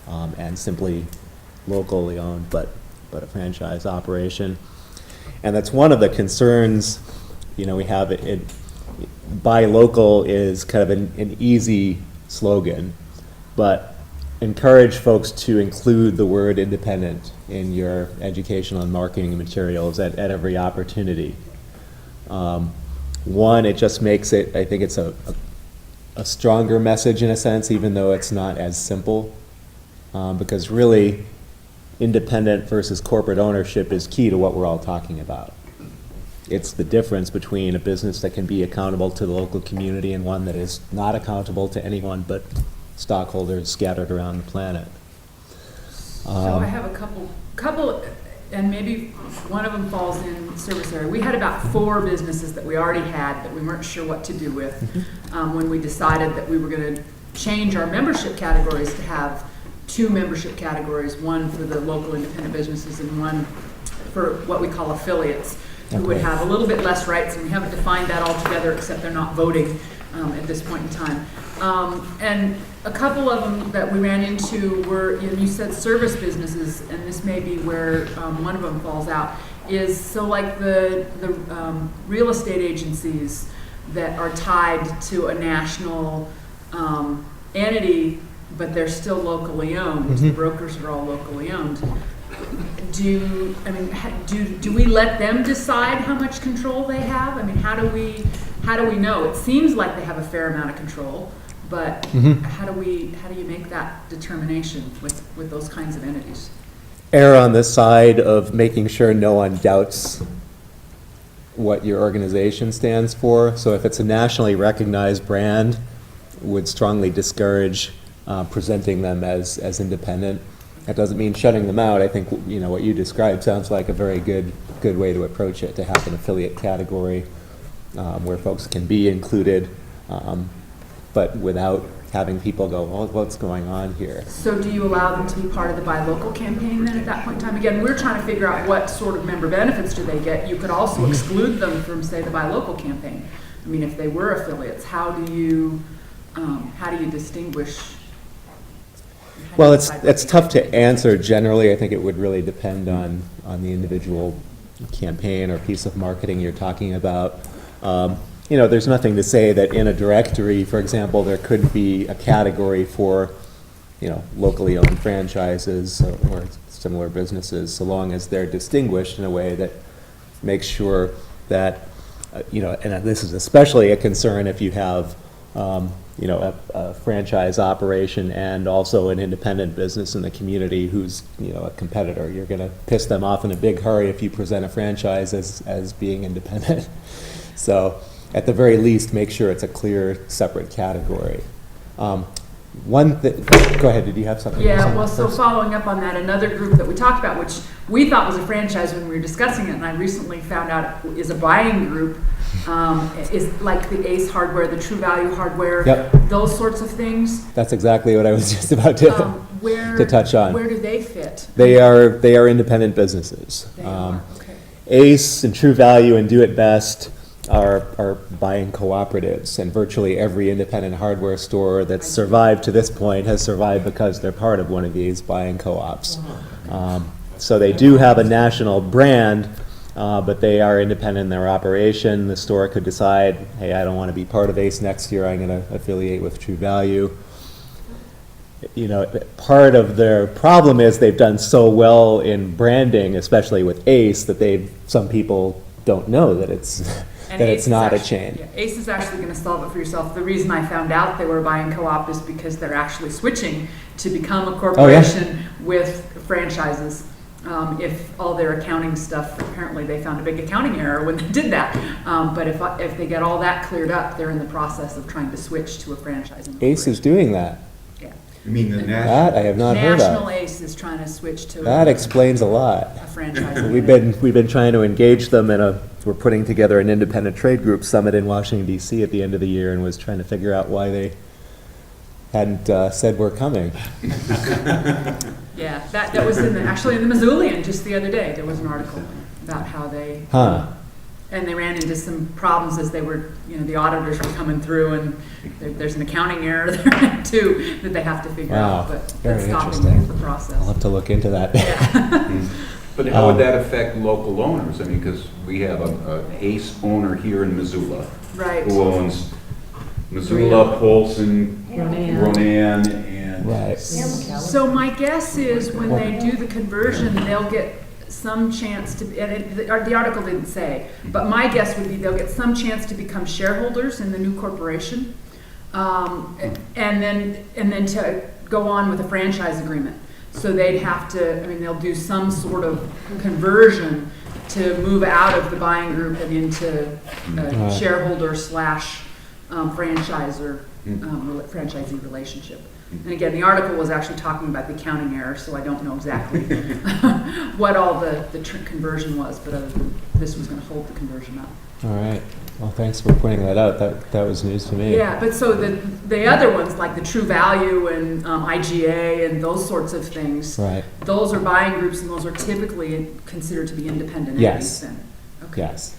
and simply locally owned, but a franchise operation. And that's one of the concerns we have. Buy local is kind of an easy slogan, but encourage folks to include the word independent in your educational and marketing materials at every opportunity. One, it just makes it, I think it's a stronger message in a sense, even though it's not as simple, because really independent versus corporate ownership is key to what we're all talking about. It's the difference between a business that can be accountable to the local community and one that is not accountable to anyone but stockholders scattered around the planet. So I have a couple, and maybe one of them falls in service area. We had about 4 businesses that we already had that we weren't sure what to do with when we decided that we were going to change our membership categories to have 2 membership categories, one for the local independent businesses and one for what we call affiliates, who would have a little bit less rights, and we haven't defined that altogether, except they're not voting at this point in time. And a couple of them that we ran into were, you said service businesses, and this may be where one of them falls out, is so like the real estate agencies that are tied to a national entity, but they're still locally owned. The brokers are all locally owned. Do we let them decide how much control they have? I mean, how do we know? It seems like they have a fair amount of control, but how do you make that determination with those kinds of entities? Err on the side of making sure no one doubts what your organization stands for. So if it's a nationally recognized brand, would strongly discourage presenting them as independent. That doesn't mean shutting them out. I think what you described sounds like a very good way to approach it, to have an affiliate category where folks can be included, but without having people go, well, what's going on here? So do you allow them to be part of the buy local campaign then at that point in time? Again, we're trying to figure out what sort of member benefits do they get. You could also exclude them from, say, the buy local campaign. I mean, if they were affiliates, how do you distinguish? Well, it's tough to answer generally. I think it would really depend on the individual campaign or piece of marketing you're talking about. There's nothing to say that in a directory, for example, there could be a category for, locally owned franchises or similar businesses, so long as they're distinguished in a way that makes sure that, and this is especially a concern if you have, a franchise operation and also an independent business in the community who's, a competitor. You're going to piss them off in a big hurry if you present a franchise as being independent. So at the very least, make sure it's a clear, separate category. Go ahead, did you have something? Yeah, well, so following up on that, another group that we talked about, which we thought was a franchise when we were discussing it, and I recently found out is a buying group, is like the Ace Hardware, the True Value Hardware, those sorts of things. That's exactly what I was just about to touch on. Where do they fit? They are independent businesses. They are, okay. Ace and True Value and Do It Best are buying cooperatives, and virtually every independent hardware store that's survived to this point has survived because they're part of one of these buying co-ops. So they do have a national brand, but they are independent in their operation. The store could decide, hey, I don't want to be part of Ace next year, I'm going to affiliate with True Value. Part of their problem is they've done so well in branding, especially with Ace, that some people don't know that it's not a chain. Yeah, Ace is actually going to solve it for yourself. The reason I found out they were buying co-op is because they're actually switching to become a corporation with franchises. If all their accounting stuff, apparently they found a big accounting error when they did that. But if they get all that cleared up, they're in the process of trying to switch to a franchise. Ace is doing that. Yeah. You mean the national? That I have not heard of. National Ace is trying to switch to that explains a lot. A franchise. We've been trying to engage them we're putting together an independent trade group summit in Washington, D.C. at the end of the year, and was trying to figure out why they hadn't said we're coming. Yeah, that was actually in the Missoulian just the other day. There was an article about how they and they ran into some problems as they were, the auditors were coming through, and there's an accounting error there too that they have to figure out, but very that's stopping interesting. the process. I'll have to look into that. Yeah. But how would that affect local owners? I mean, because we have a Ace owner here in Missoula. Right. Who owns Missoula, Polson, Ronan, and... Right. So my guess is when they do the conversion, they'll get some chance to, the article didn't say, but my guess would be they'll get some chance to become shareholders in the new corporation, and then to go on with a franchise agreement. So they'd have to, they'll do some sort of conversion to move out of the buying group and into shareholder / franchisee relationship. And again, the article was actually talking about the accounting error, so I don't know exactly what all the conversion was, but other than this was going to hold the conversion up. All right. Well, thanks for pointing that out. That was news to me. Yeah, but so the other ones, like the True Value and IGA and those sorts of things, Right. those are buying groups, and those are typically considered to be independent Yes. entities then. Okay. Yes.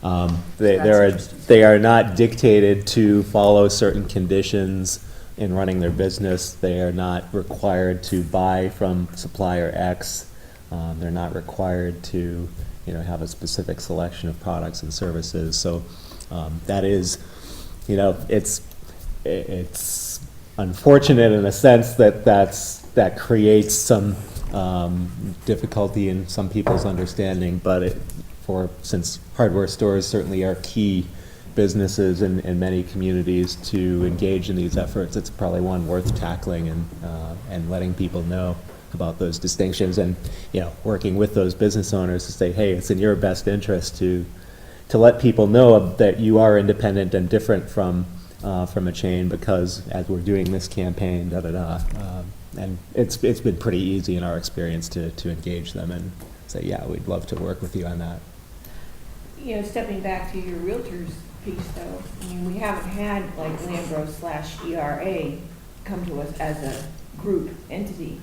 Okay. They are not dictated to follow certain conditions in running their business. They are not required to buy from supplier X. They're not required to, have a specific selection of products and services. So that is, it's unfortunate in a sense that creates some difficulty in some people's understanding, but since hardware stores certainly are key businesses in many communities to engage in these efforts, it's probably one worth tackling and letting people know about those distinctions, and working with those business owners to say, hey, it's in your best interest to let people know that you are independent and different from a chain, because as we're doing this campaign, and it's been pretty easy in our experience to engage them and say, yeah, we'd love to work with you on that. Stepping back to your realtors piece though, we haven't had like Lambro/ERA come to us as a group entity,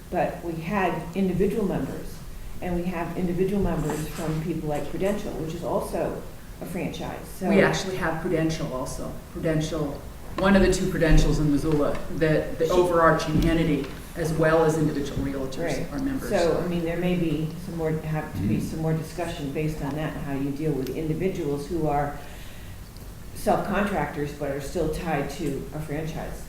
but we had individual members, and we have individual members from people like Prudential, which is also a franchise. So We actually have Prudential also. Prudential, one of the two Prudentials in Missoula, the overarching entity, as well as individual realtors are members. So, there may be have to be some more discussion based on that, and how you deal with individuals who are self-contractors but are still tied to a franchise.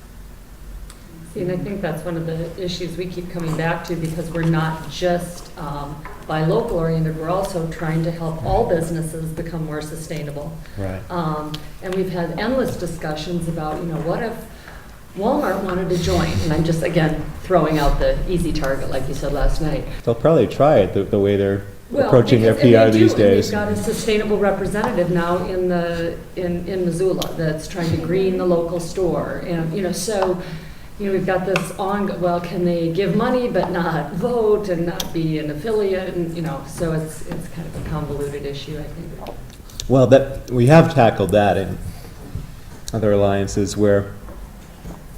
See, and I think that's one of the issues we keep coming back to, because we're not just buy local oriented, we're also trying to help all businesses become more sustainable. Right. And we've had endless discussions about, what if Walmart wanted to join? And I'm just, again, throwing out the easy target, like you said last night. They'll probably try it the way they're Well, approaching their because- and PR they do, these days. And they've got a sustainable representative now in Missoula that's trying to green the local store, and so we've got this well, can they give money but not vote and not be an affiliate, and so it's kind of a convoluted issue, I think. Well, we have tackled that in other alliances, where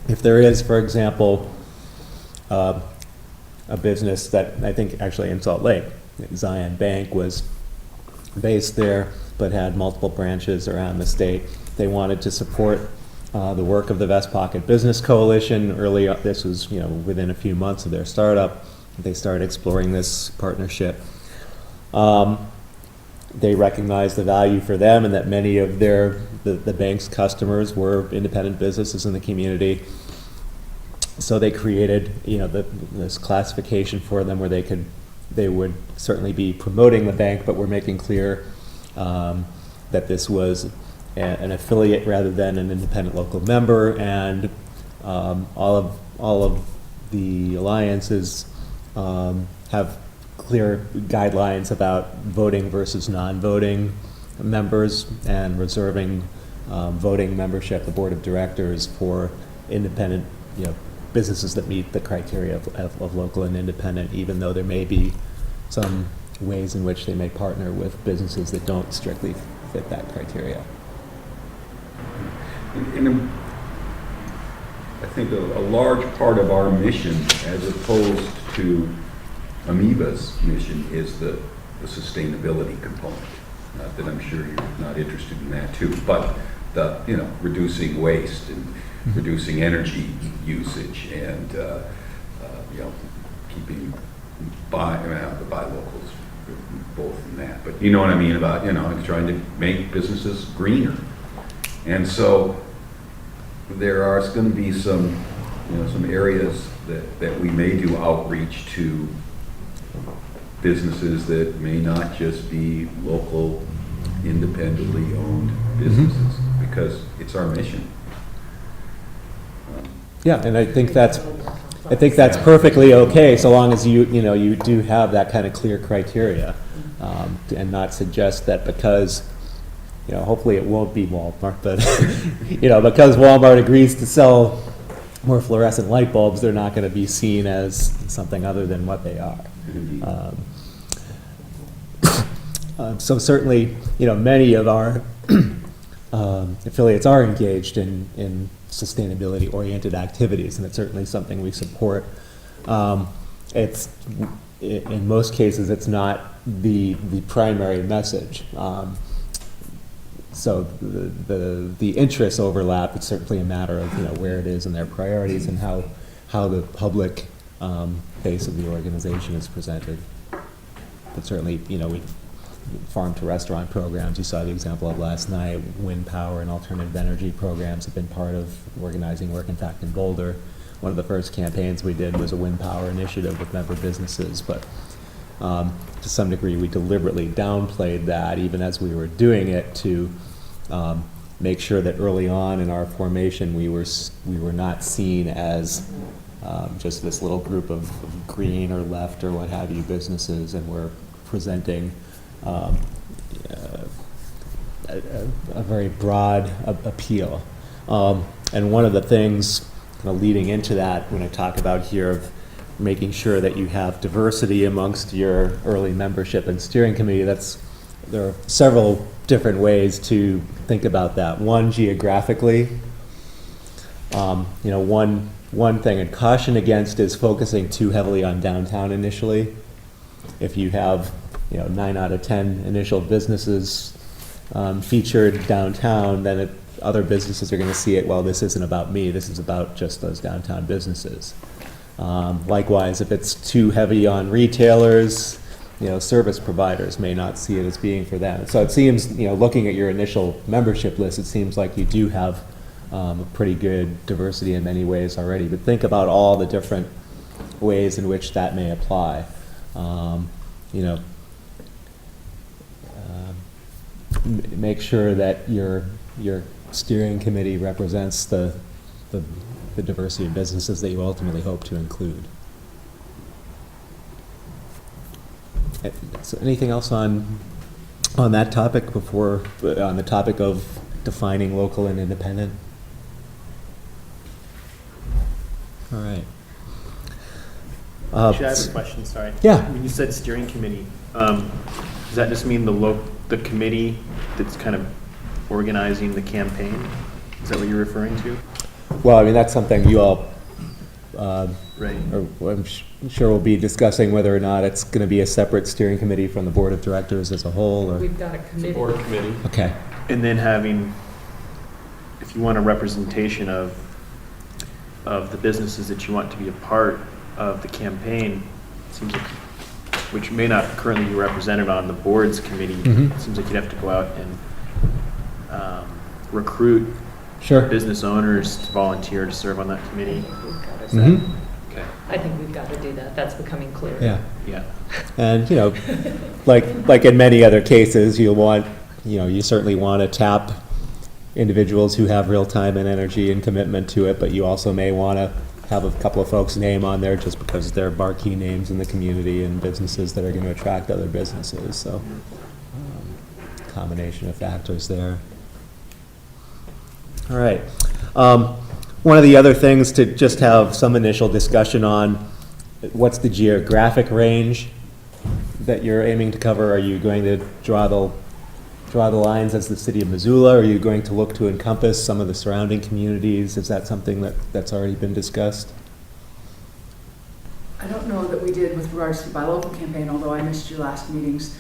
if there is, for example, a business that I think actually in Salt Lake, Zion Bank was based there but had multiple branches around the state. They wanted to support the work of the Vest Pocket Business Coalition. Early up, this was within a few months of their startup, they started exploring this partnership. They recognized the value for them, and that many of the bank's customers were independent businesses in the community. So they created this classification for them where they would certainly be promoting the bank, but were making clear that this was an affiliate rather than an independent local member, and all of the alliances have clear guidelines about voting versus non-voting members, and reserving voting membership, the board of directors, for independent businesses that meet the criteria of local and independent, even though there may be some ways in which they may partner with businesses that don't strictly fit that criteria. And I think a large part of our mission, as opposed to Amoeba's mission, is the sustainability component. Not that I'm sure you're not interested in that too, but the reducing waste and reducing energy usage, and keeping the buy locals, both in that. But you know what I mean about trying to make businesses greener. And so there are going to be some areas that we may do outreach to businesses that may not just be local, independently owned businesses, because it's our mission. Yeah, and I think that's perfectly okay, so long as you do have that kind of clear criteria, and not suggest that because hopefully it won't be Walmart, but, because Walmart agrees to sell more fluorescent light bulbs, they're not going to be seen as something other than what they are. So certainly, many of our affiliates are engaged in sustainability-oriented activities, and it's certainly something we support. It's in most cases, it's not the primary message. So the interests overlap. It's certainly a matter of where it is in their priorities and how the public base of the organization is presented. But certainly, we farm to restaurant programs. You saw the example of last night. Wind power and alternative energy programs have been part of organizing work. In fact, in Boulder, one of the first campaigns we did was a wind power initiative with member businesses. But to some degree, we deliberately downplayed that even as we were doing it to make sure that early on in our formation we were not seen as just this little group of green or left or what have you businesses, and we're presenting a very broad appeal. And one of the things kind of leading into that, when I talk about here of making sure that you have diversity amongst your early membership and steering committee, there are several different ways to think about that. One, geographically. One thing I'd caution against is focusing too heavily on downtown initially. If you have 9 out of 10 initial businesses featured downtown, then other businesses are going to see it, well, this isn't about me, this is about just those downtown businesses. Likewise, if it's too heavy on retailers, service providers may not see it as being for them. So it seems, looking at your initial membership list, it seems like you do have a pretty good diversity in many ways already, but think about all the different ways in which that may apply. Make sure that your steering committee represents the diversity of businesses that you ultimately hope to include. So anything else on that topic before, on the topic of defining local and independent? All right. Actually, I have a question, sorry. Yeah. When you said steering committee, does that just mean the committee that's kind of organizing the campaign? Is that what you're referring to? Well, I mean, that's something you all, Right. or I'm sure we'll be discussing whether or not it's going to be a separate steering committee from the board of directors as a whole, or? We've got a committee. Board committee. Okay. And then having, if you want a representation of the businesses that you want to be a part of the campaign, it seems like, which may not currently be represented on the board's committee, it seems like you'd have to go out and recruit Sure. business owners to volunteer to serve on that committee. Okay. I think we've got to do that. That's becoming clear. Yeah. Yeah. And, like in many other cases, you'll want, you certainly want to tap individuals who have real time and energy and commitment to it, but you also may want to have a couple of folks' name on there just because they're marquee names in the community and businesses that are going to attract other businesses. So, combination of factors there. All right. One of the other things to just have some initial discussion on, what's the geographic range that you're aiming to cover? Are you going to draw the lines as the city of Missoula? Or are you going to look to encompass some of the surrounding communities? Is that something that's already been discussed? I don't know that we did with regards to the buy local campaign, although I missed your last meetings.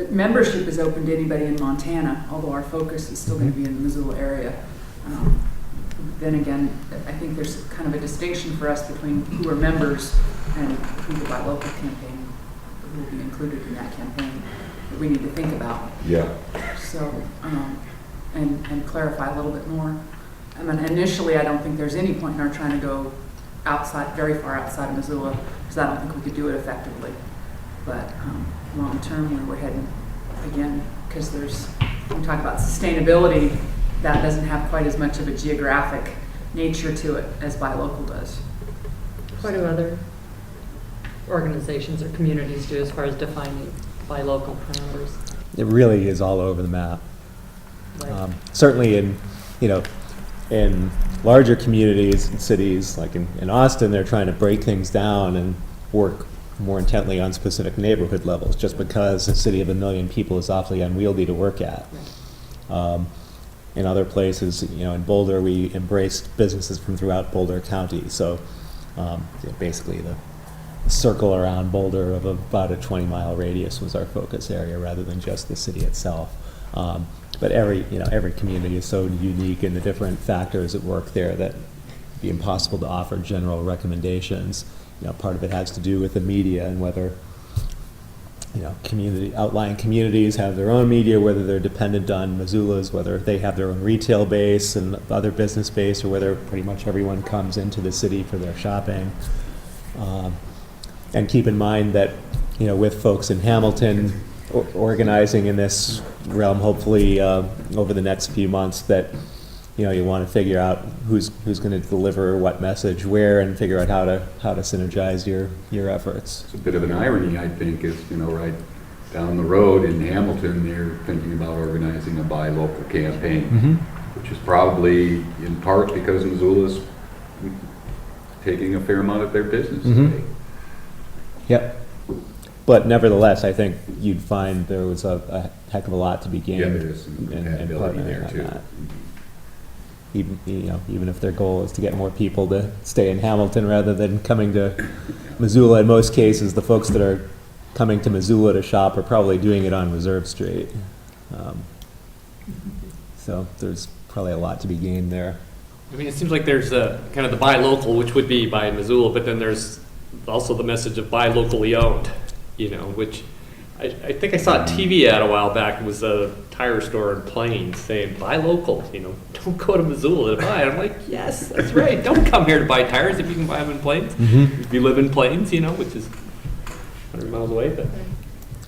Membership is open to anybody in Montana, although our focus is still going to be in the Missoula area. Then again, I think there's kind of a distinction for us between who are members and who the buy local campaign, who will be included in that campaign, that we need to think about. Yeah. So, and clarify a little bit more. I mean, initially, I don't think there's any point in our trying to go outside, very far outside of Missoula, because I don't think we could do it effectively. But long term, where we're heading, again, because when we talk about sustainability, that doesn't have quite as much of a geographic nature to it as buy local does. What do other organizations or communities do as far as defining buy local parameters? It really is all over the map. Right. Certainly in larger communities and cities, like in Austin, they're trying to break things down and work more intently on specific neighborhood levels, just because a city of 1 million people is awfully unwieldy to work at. In other places, in Boulder, we embraced businesses from throughout Boulder County. So basically the circle around Boulder of about a 20-mile radius was our focus area rather than just the city itself. But every community is so unique in the different factors at work there that it'd be impossible to offer general recommendations. Part of it has to do with the media and whether outlying communities have their own media, whether they're dependent on Missoula's, whether they have their own retail base and other business base, or whether pretty much everyone comes into the city for their shopping. And keep in mind that, with folks in Hamilton organizing in this realm, hopefully over the next few months, that you want to figure out who's going to deliver what message where, and figure out how to synergize your efforts. It's a bit of an irony, I think, is right down the road in Hamilton, they're thinking about organizing a buy local campaign, which is probably in part because Missoula's taking a fair amount of their business today. Yep. But nevertheless, I think you'd find there was a heck of a lot to be gained. Yeah, there is some compatibility there too. Even if their goal is to get more people to stay in Hamilton rather than coming to Missoula, in most cases, the folks that are coming to Missoula to shop are probably doing it on Reserve Street. So there's probably a lot to be gained there. I mean, it seems like there's a kind of the buy local, which would be by Missoula, but then there's also the message of buy locally owned, which I think I saw a TV ad a while back. It was a tire store in Plains saying, buy local, don't go to Missoula to buy. I'm like, yes, that's right. Don't come here to buy tires if you can buy them in Plains. If you live in Plains, which is 100 miles away. But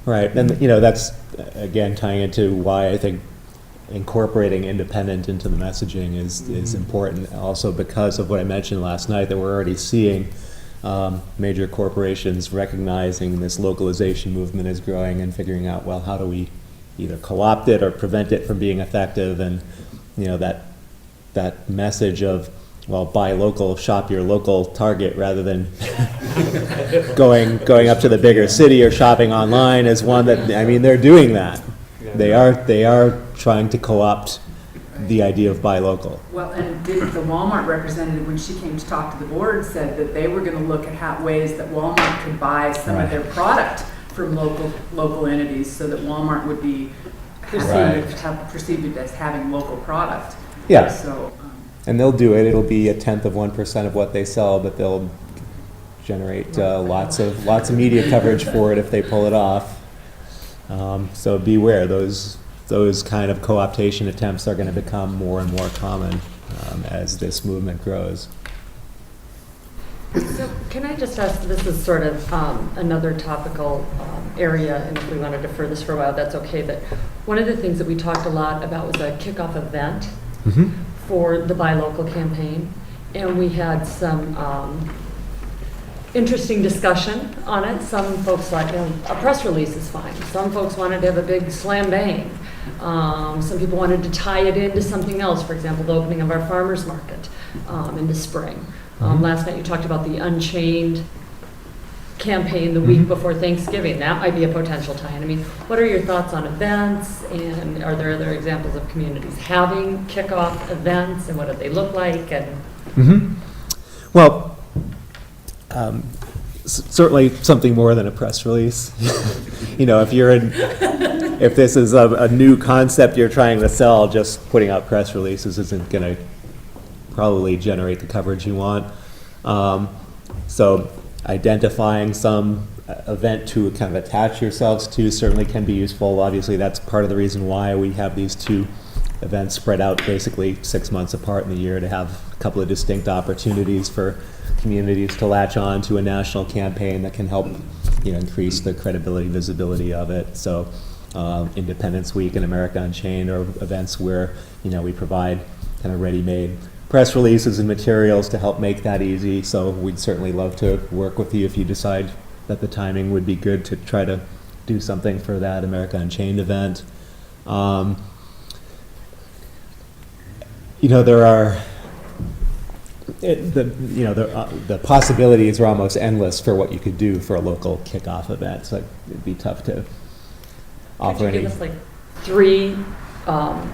Right, and that's, again, tying into why I think incorporating independent into the messaging is important. Also because of what I mentioned last night, that we're already seeing major corporations recognizing this localization movement is growing and figuring out, well, how do we either co-opt it or prevent it from being effective? And that message of, well, buy local, shop your local Target rather than going up to the bigger city or shopping online is one that, they're doing that. They are trying to co-opt the idea of buy local. Well, and the Walmart representative, when she came to talk to the board, said that they were going to look at ways that Walmart could buy some of their product from local entities, so that Walmart would be perceived as having local product. Yeah. So, and they'll do it. It'll be 1/10% of what they sell, but they'll generate lots of media coverage for it if they pull it off. So beware, those kind of co-optation attempts are going to become more and more common as this movement grows. So can I just ask, this is sort of another topical area, and if we want to defer this for a while, that's okay, but one of the things that we talked a lot about was a kickoff event for the Buy Local campaign, and we had some interesting discussion on it. Some folks thought, a press release is fine. Some folks wanted to have a big slam bang. Some people wanted to tie it into something else, for example, the opening of our farmers market in the spring. Last night you talked about the Unchained campaign the week before Thanksgiving. That might be a potential tie-in. What are your thoughts on events, and are there other examples of communities having kickoff events, and what do they look like? And Well, certainly something more than a press release. If this is a new concept you're trying to sell, just putting out press releases isn't going to probably generate the coverage you want. So identifying some event to kind of attach yourselves to certainly can be useful. Obviously, that's part of the reason why we have these two events spread out basically 6 months apart in the year, to have a couple of distinct opportunities for communities to latch on to a national campaign that can help increase the credibility, visibility of it. So Independence Week and America Unchained are events where we provide kind of ready-made press releases and materials to help make that easy. So we'd certainly love to work with you if you decide that the timing would be good to try to do something for that America Unchained event. there are, the possibilities are almost endless for what you could do for a local kickoff event. So it'd be tough to offer Could you any. give us like 3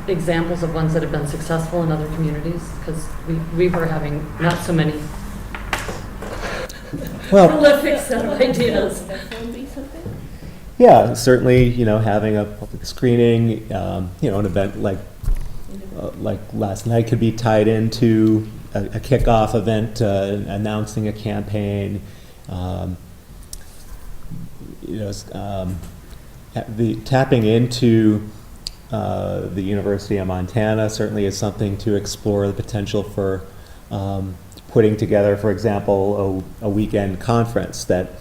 examples of ones that have been successful in other communities? Because we were having not so many prolific set of ideas. Yeah, certainly, having a public screening, an event like last night could be tied into a kickoff event, announcing a campaign. The tapping into the University of Montana certainly is something to explore the potential for putting together, for example, a weekend conference that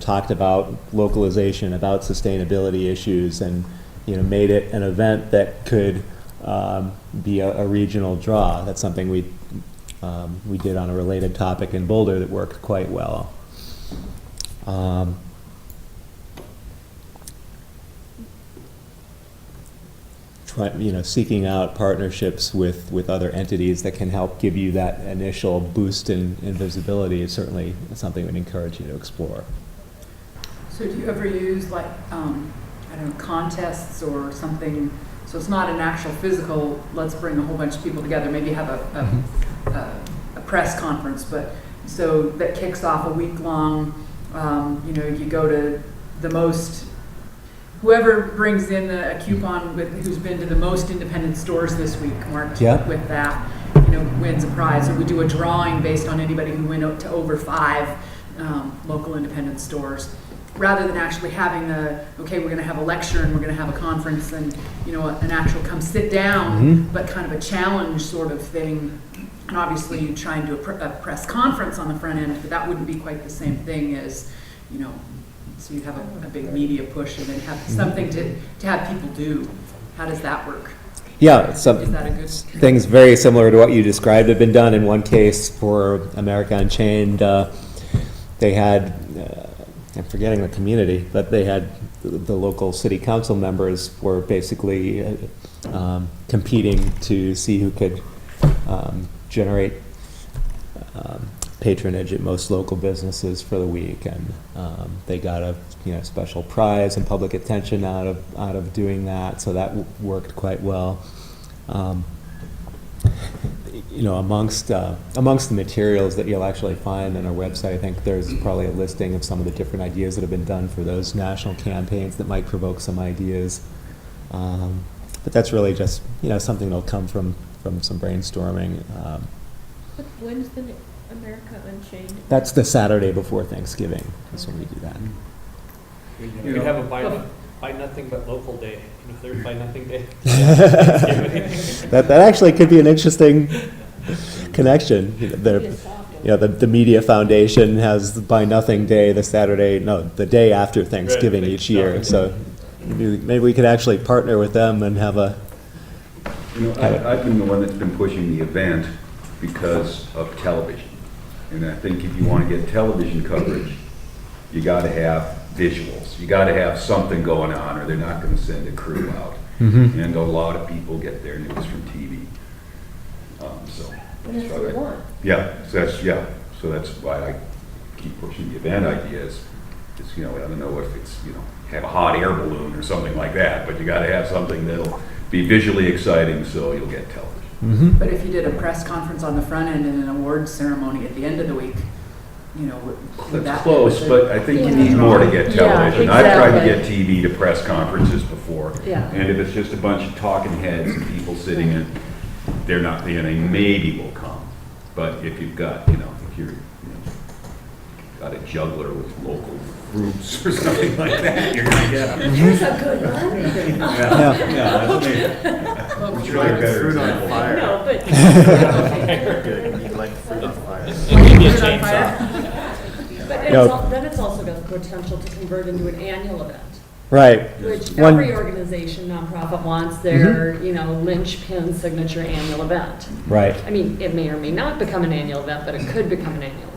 talked about localization, about sustainability issues, and made it an event that could be a regional draw. That's something we did on a related topic in Boulder that worked quite well. Seeking out partnerships with other entities that can help give you that initial boost in visibility is certainly something we'd encourage you to explore. So do you ever use like, contests or something? So it's not an actual physical, let's bring a whole bunch of people together, maybe have a press conference, but so that kicks off a week-long, you go to the most, whoever brings in a coupon who's been to the most independent stores this week, marked with that, wins a prize. Or we do a drawing based on anybody who went out to over 5 local independent stores, rather than actually having we're going to have a lecture and we're going to have a conference and, an actual come sit down, but kind of a challenge sort of thing. And obviously you try and do a press conference on the front end, but that wouldn't be quite the same thing as, so you'd have a big media push and then have something to have people do. How does that work? Yeah, Is that a good things very similar to what you described have been done. In one case for America Unchained, they had, I'm forgetting the community, but they had the local city council members were basically competing to see who could generate patronage at most local businesses for the week, and they got a special prize and public attention out of doing that. So that worked quite well. Amongst the materials that you'll actually find on our website, I think there's probably a listing of some of the different ideas that have been done for those national campaigns that might provoke some ideas. But that's really just something that'll come from some brainstorming. But when's the America Unchained? That's the Saturday before Thanksgiving. That's when we do that. We could have a buy nothing but local day, third buy nothing day. That actually could be an interesting connection. The Media Foundation has Buy Nothing Day the day after Thanksgiving each year. So maybe we could actually partner with them and have a. I've been the one that's been pushing the event because of television. And I think if you want to get television coverage, you got to have visuals. You got to have something going on, or they're not going to send a crew out. And a lot of people get their news from TV. And that's what we want. So that's why I keep pushing the event ideas. I don't know if it's have a hot air balloon or something like that, but you got to have something that'll be visually exciting, so you'll get television. But if you did a press conference on the front end and an awards ceremony at the end of the week, would That's that close, but I think you need more to get television. Yeah, I've tried to exactly. get TV to press conferences before, Yeah. and if it's just a bunch of talking heads and people sitting in, they're not. They maybe will come, but if you've got, if you're, got a juggler with local groups or something like that, you're gonna get them. Here's a good one. Would you like fruit on fire? No, but. Good. You like fruit on fire. Maybe a chainsaw. But then it's also got the potential to convert into an annual event, Right. which One- every organization, nonprofit wants their, linchpin signature annual event. Right. I mean, it may or may not become an annual event, but it could become an annual event.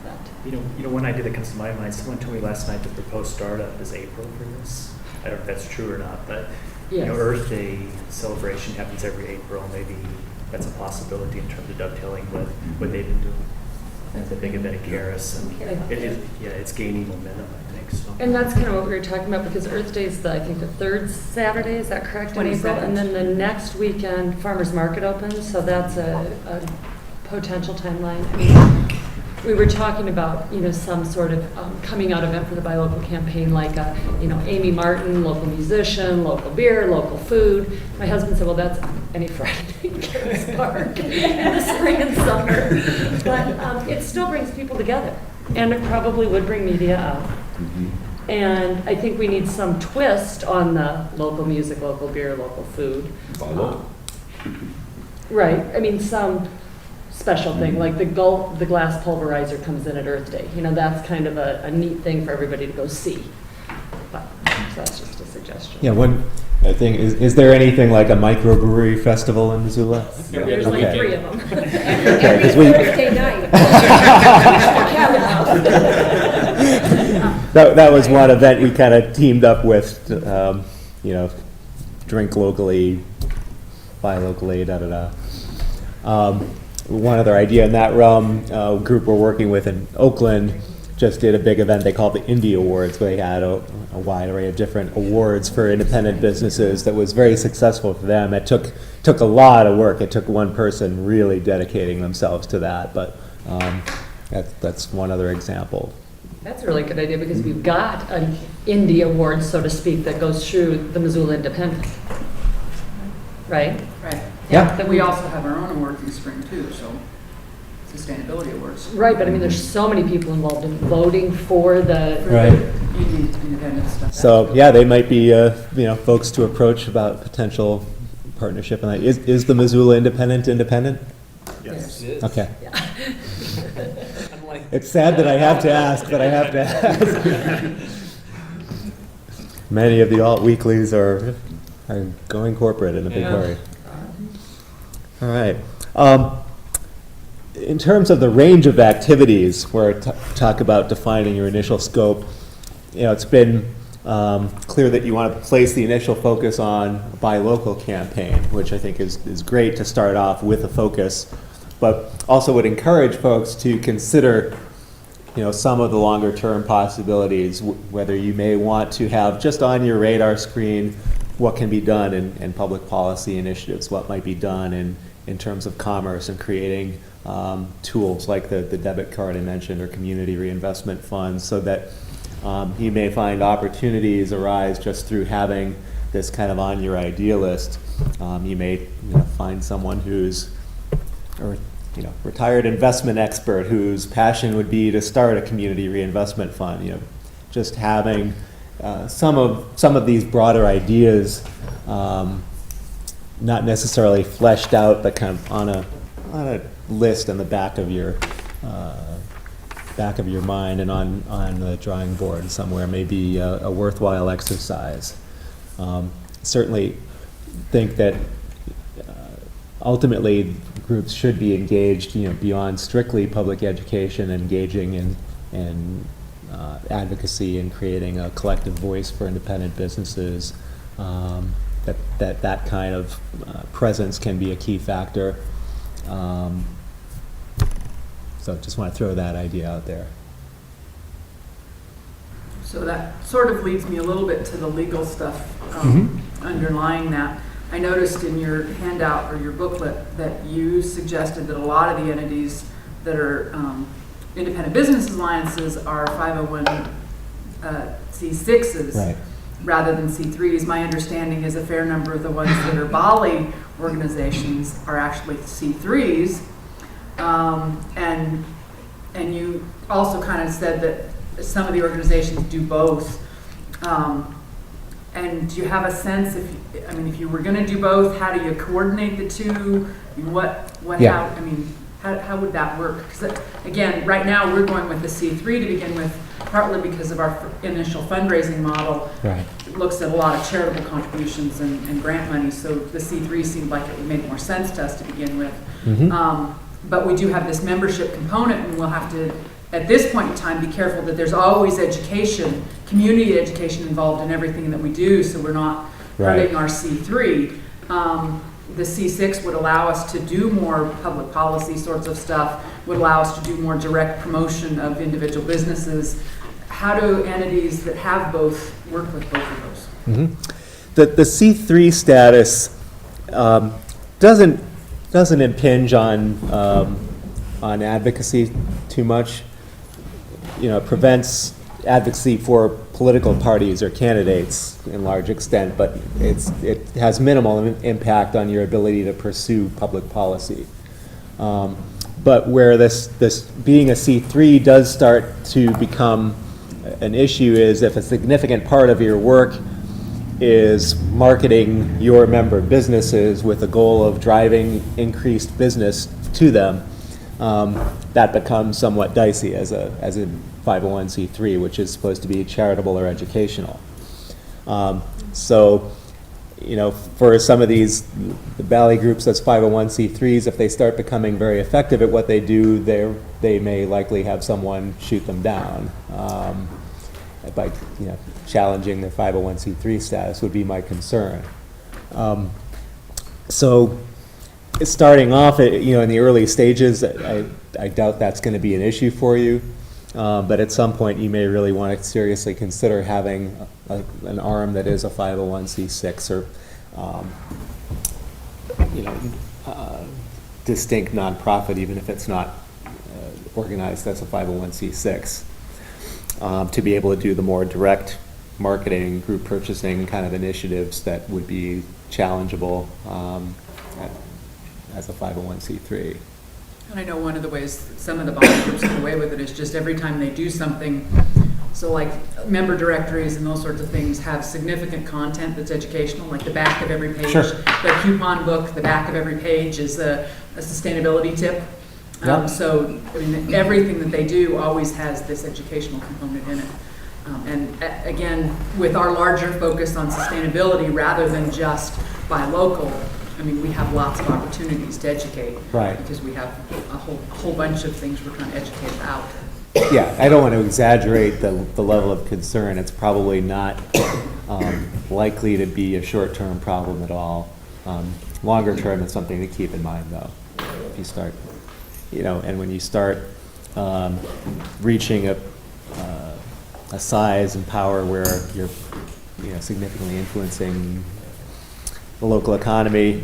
One idea that comes to my mind, someone told me last night that the proposed startup is April for this. I don't know if that's true or not, but Yes. Earth Day celebration happens every April. Maybe that's a possibility in terms of dovetailing with what they've been doing. And the big event at Garris, and it's gaining momentum, I think. So. And that's kind of what we were talking about, because Earth Day is I think the third Saturday, is that correct, in April? 22nd. And then the next weekend, Farmers Market opens, so that's a potential timeline. I mean, we were talking about, some sort of coming out event for the Buy Local campaign, like Amy Martin, local musician, local beer, local food. My husband said, well, that's any Friday in Garris Park in the spring and summer. But it still brings people together, and it probably would bring media out. Mm-hmm. And I think we need some twist on the local music, local beer, local food. Follow. Right. I mean, some special thing, like the glass pulverizer comes in at Earth Day. That's kind of a neat thing for everybody to go see. But so that's just a suggestion. Yeah, one thing is there anything like a microbrewery festival in Missoula? There's like Okay. 3 of them. Okay, 'cause we- Thursday night. That was one event we kind of teamed up with, drink locally, buy locally, one other idea in that realm, group we're working with in Oakland just did a big event they called the Indie Awards, where they had a wide array of different awards for independent businesses that was very successful for them. It took a lot of work. It took one person really dedicating themselves to that, but that's one other example. That's a really good idea, because we've got an Indie Award, so to speak, that goes through the Missoula Independent. Right? Right. Yeah. Then we also have our own awards in the spring too, so sustainability awards. Right, but I mean, there's so many people involved in voting for the. Right. Independent stuff. So yeah, they might be folks to approach about potential partnership. And is the Missoula independent? Yes. It is. Okay. Yeah. I'm like, It's sad that I have to ask, but I have to ask. Many of the alt weeklies are going corporate in a big Yeah. hurry. All right. In terms of the range of activities, where I talk about defining your initial scope, it's been clear that you want to place the initial focus on a buy local campaign, which I think is great to start off with a focus, but also would encourage folks to consider some of the longer term possibilities, whether you may want to have just on your radar screen what can be done in public policy initiatives, what might be done in terms of commerce and creating tools like the debit card I mentioned, or community reinvestment funds, so that you may find opportunities arise just through having this kind of on your idea list. You may find someone who's retired investment expert whose passion would be to start a community reinvestment fund. Just having some of these broader ideas, not necessarily fleshed out, but kind of on a list in the back of your mind and on the drawing board somewhere may be a worthwhile exercise. Certainly think that ultimately groups should be engaged, beyond strictly public education, engaging in advocacy and creating a collective voice for independent businesses. That kind of presence can be a key factor. So just want to throw that idea out there. So that sort of leads me a little bit to the legal stuff underlying that. I noticed in your handout or your booklet that you suggested that a lot of the entities that are independent business alliances are 501c6s Right. rather than C3s. My understanding is a fair number of the ones that are Bali organizations are actually C3s. And you also kind of said that some of the organizations do both. And do you have a sense if you were going to do both, how do you coordinate the two? Yeah. How would that work? Because again, right now we're going with the C3 to begin with, partly because of our initial fundraising model. Right. It looks at a lot of charitable contributions and grant money, so the C3 seemed like it would make more sense to us to begin with. But we do have this membership component, and we'll have to, at this point in time, be careful that there's always education, community education involved in everything that we do, so we're not hurting our C3. the C6 would allow us to do more public policy sorts of stuff, would allow us to do more direct promotion of individual businesses. How do entities that have both work with both of those? Mhm. The C3 status doesn't impinge on advocacy too much. You know, it prevents advocacy for political parties or candidates in large extent, but it has minimal impact on your ability to pursue public policy. But where this being a C3 does start to become an issue is if a significant part of your work is marketing your member businesses with the goal of driving increased business to them, that becomes somewhat dicey as a 501c3, which is supposed to be charitable or educational. So, you know, for some of the Valley groups as 501c3s, if they start becoming very effective at what they do, they may likely have someone shoot them down by, you know, challenging their 501c3 status would be my concern. So starting off, you know, in the early stages, I doubt that's going to be an issue for you. But at some point, you may really want to seriously consider having an arm that is a 501c6 or, you know, distinct nonprofit, even if it's not organized as a 501c6, to be able to do the more direct marketing, group purchasing kind of initiatives that would be challengeable as a 501c3. And I know one of the ways some of the body groups get away with it is just every time they do something, so like member directories and those sorts of things have significant content that's educational, like the back of every page. Sure. The coupon book, the back of every page is a sustainability tip. Yep. So I mean, everything that they do always has this educational component in it. Again, with our larger focus on sustainability rather than just buy local, I mean, we have lots of opportunities to educate. Right. Because we have a whole bunch of things we're trying to educate about. Yeah, I don't want to exaggerate the level of concern. It's probably not likely to be a short-term problem at all. Longer term, it's something to keep in mind, though. If you start, you know, and when you start reaching a size and power where you're, you know, significantly influencing the local economy,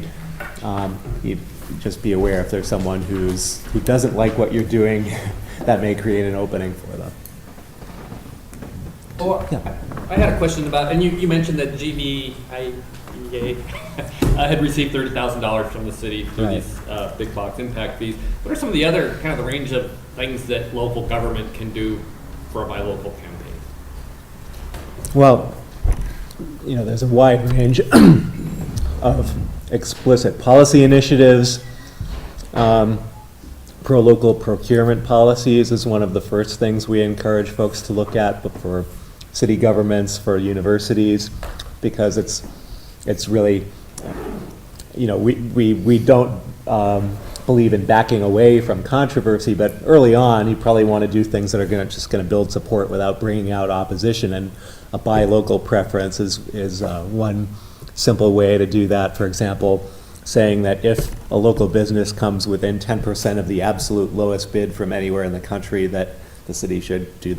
you just be aware if there's someone who doesn't like what you're doing, that may create an opening for them. Oh, Yeah. I had a question about, and you mentioned that GVIA had received $30,000 from the city through Right. these big box impact fees. What are some of the other kind of the range of things that local government can do for a buy local campaign? Well, you know, there's a wide range of explicit policy initiatives. Pro-local procurement policies is one of the first things we encourage folks to look at, but for city governments, for universities, because it's really, you know, we don't believe in backing away from controversy, but early on, you probably want to do things that are just going to build support without bringing out opposition, and a buy local preference is one simple way to do that. For example, saying that if a local business comes within 10% of the absolute lowest bid from anywhere in the country, that the city should do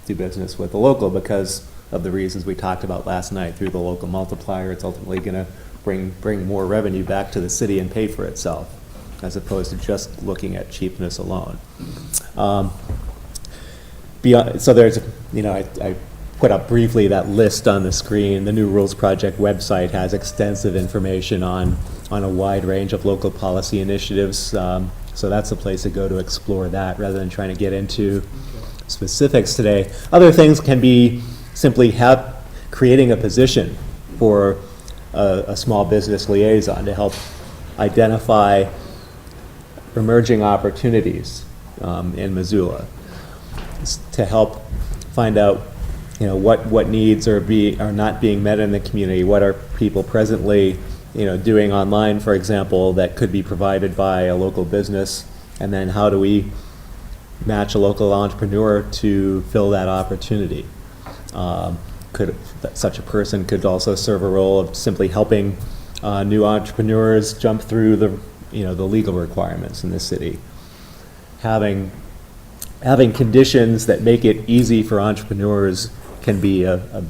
business with the local because of the reasons we talked about last night. Through the local multiplier, it's ultimately going to bring more revenue back to the city and pay for itself, as opposed to just looking at cheapness alone. So there's, you know, I put up briefly that list on the screen. The New Rules Project website has extensive information on a wide range of local policy initiatives. So that's a place to go to explore that rather than trying to get into specifics today. Other things can be simply creating a position for a small business liaison to help identify emerging opportunities in Missoula, to help find out, you know, what needs are not being met in the community. What are people presently, you know, doing online, for example, that could be provided by a local business, and then how do we match a local entrepreneur to fill that opportunity? Such a person could also serve a role of simply helping new entrepreneurs jump through the legal requirements in the city. Having conditions that make it easy for entrepreneurs can be a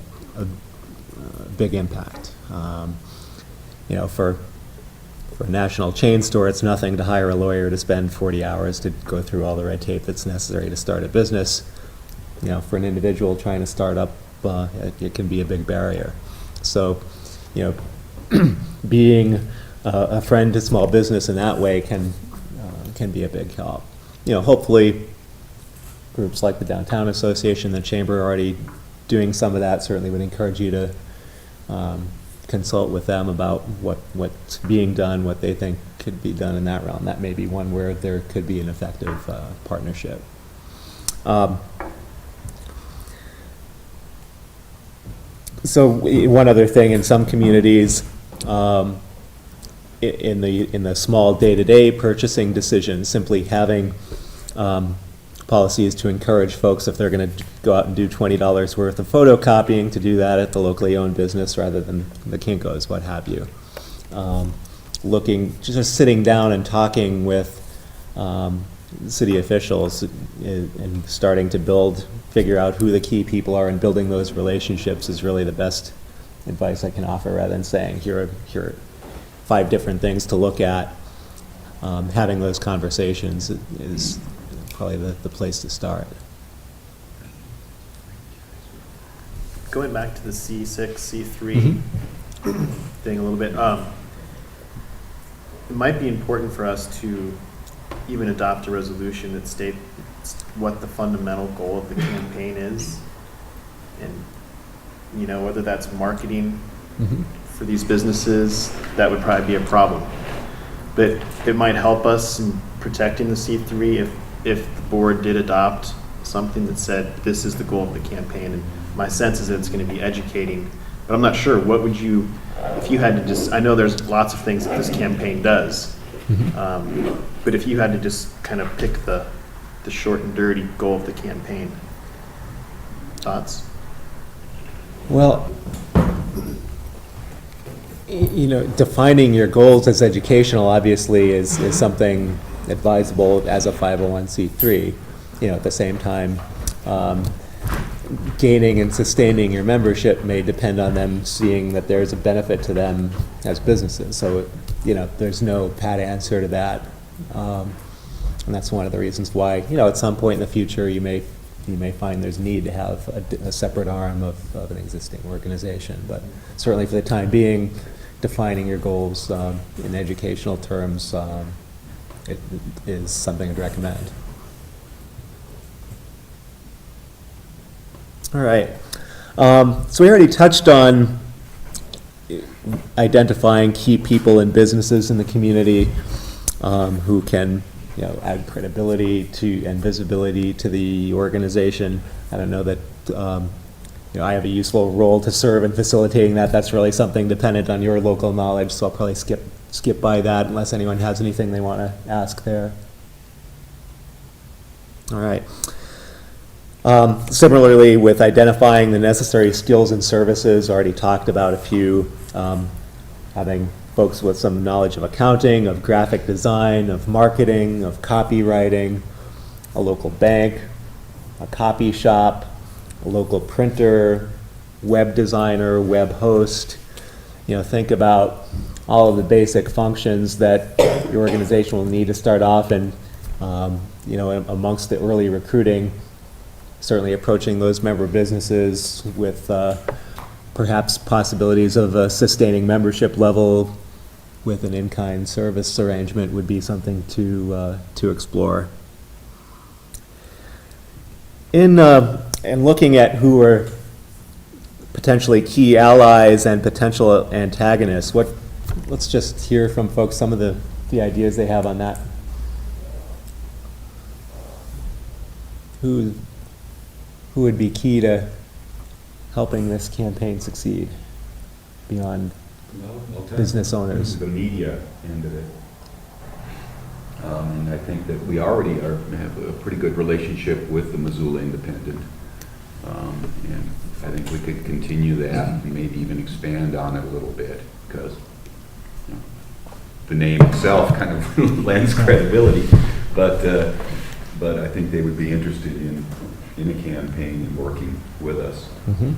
big impact. For a national chain store, it's nothing to hire a lawyer to spend 40 hours to go through all the red tape that's necessary to start a business. For an individual trying to start up, it can be a big barrier. So, being a friend to small business in that way can be a big help. Hopefully, groups like the Downtown Association, the Chamber are already doing some of that. Certainly would encourage you to consult with them about what's being done, what they think could be done in that realm. That may be one where there could be an effective partnership. So one other thing, in some communities, in the small day-to-day purchasing decisions, simply having policies to encourage folks, if they're going to go out and do $20 worth of photocopying, to do that at the locally owned business rather than the Kinko's, what have you. Just sitting down and talking with city officials and starting to figure out who the key people are and building those relationships is really the best advice I can offer, rather than saying, here are 5 different things to look at. Having those conversations is probably the place to start. Going back to the C6, C3 thing a little bit, it might be important for us to even adopt a resolution that states what the fundamental goal of the campaign is, and whether that's marketing for these businesses. That would probably be a problem, but it might help us in protecting the C3 if the board did adopt something that said this is the goal of the campaign. And my sense is that it's going to be educating, but I'm not sure. What would you, if you had to just, I know there's lots of things that this campaign does, but if you had to just kind of pick the short and dirty goal of the campaign, thoughts? Well, defining your goals as educational obviously is something advisable as a 501c3. At the same time, gaining and sustaining your membership may depend on them seeing that there's a benefit to them as businesses. So, there's no pat answer to that. And that's one of the reasons why, at some point in the future, you may find there's need to have a separate arm of an existing organization. But certainly for the time being, defining your goals in educational terms it is something I'd recommend. All right. So we already touched on identifying key people and businesses in the community who can add credibility to and visibility to the organization. I don't know that I have a useful role to serve in facilitating that. That's really something dependent on your local knowledge, so I'll probably skip by that unless anyone has anything they want to ask there. All right. Similarly, with identifying the necessary skills and services, already talked about a few, having folks with some knowledge of accounting, of graphic design, of marketing, of copywriting, a local bank, a copy shop, a local printer, web designer, web host. Think about all of the basic functions that your organization will need to start off, and amongst the early recruiting, certainly approaching those member businesses with perhaps possibilities of a sustaining membership level with an in-kind service arrangement would be something to explore. In looking at who are potentially key allies and potential antagonists, let's just hear from folks some of the ideas they have on that. Who would be key to helping this campaign succeed beyond business owners? The media end of it. And I think that we already have a pretty good relationship with the Missoula Independent. And I think we could continue that and maybe even expand on it a little bit, because the name itself kind of lends credibility. But I think they would be interested in a campaign and working with us. Mm-hmm.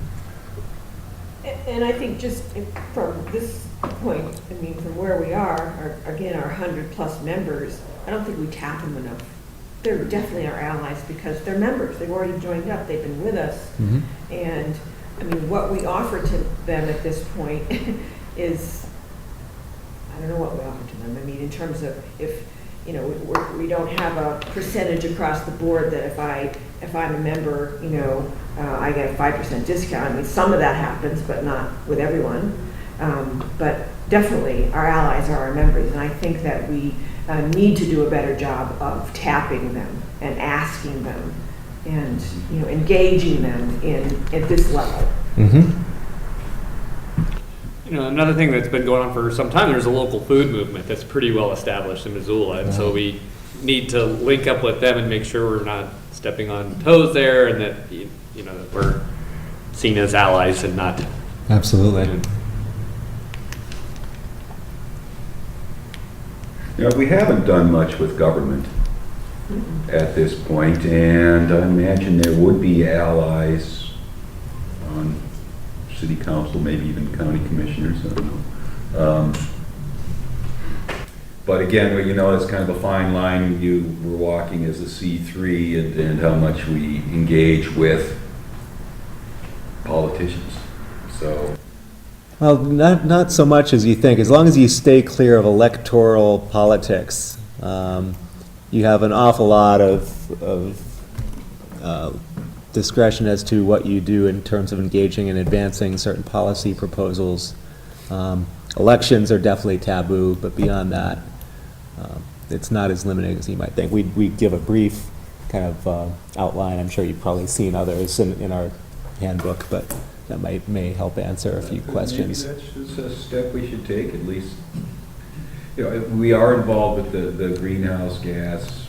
And I think just from this point, I mean, from where we are, again, our 100+ members, I don't think we tap them enough. They're definitely our allies because they're members. They've already joined up. They've been with us. Mm-hmm. And, I mean, what we offer to them at this point is, I don't know what we offer to them. I mean, in terms of if, you know, we don't have a percentage across the board that if I'm a member, you know, I get a 5% discount. I mean, some of that happens, but not with everyone. But definitely, our allies are our members, and I think that we need to do a better job of tapping them and asking them, and you know, engaging them at this level. Mm-hmm. You know, another thing that's been going on for some time, there's a local food movement that's pretty well established in Missoula, and so we need to link up with them and make sure we're not stepping on toes there, and that you know that we're seen as allies and not. Absolutely. You know, we haven't done much with government at this point, and I imagine there would be allies on city council, maybe even county commissioners, I don't know. But again, you know, it's kind of a fine line we're walking as a C3 and how much we engage with politicians. So. Well, not so much as you think. As long as you stay clear of electoral politics, you have an awful lot of discretion as to what you do in terms of engaging and advancing certain policy proposals. Elections are definitely taboo, but beyond that, it's not as limiting as you might think. We give a brief kind of outline. I'm sure you've probably seen others in our handbook, but that may help answer a few questions. Maybe that's just a step we should take, at least. You know, we are involved with the greenhouse gas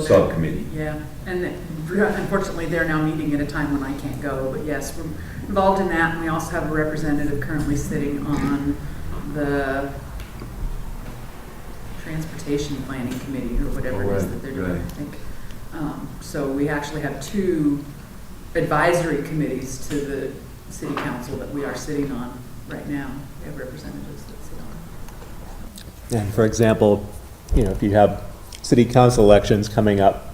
subcommittee. Yeah, and unfortunately, they're now meeting at a time when I can't go, but yes, we're involved in that, and we also have a representative currently sitting on the Transportation Planning Committee, or whatever it is that they're doing, I think. So we actually have 2 advisory committees to the city council that we are sitting on right now. We have representatives that sit on. And for example, you know, if you have city council elections coming up,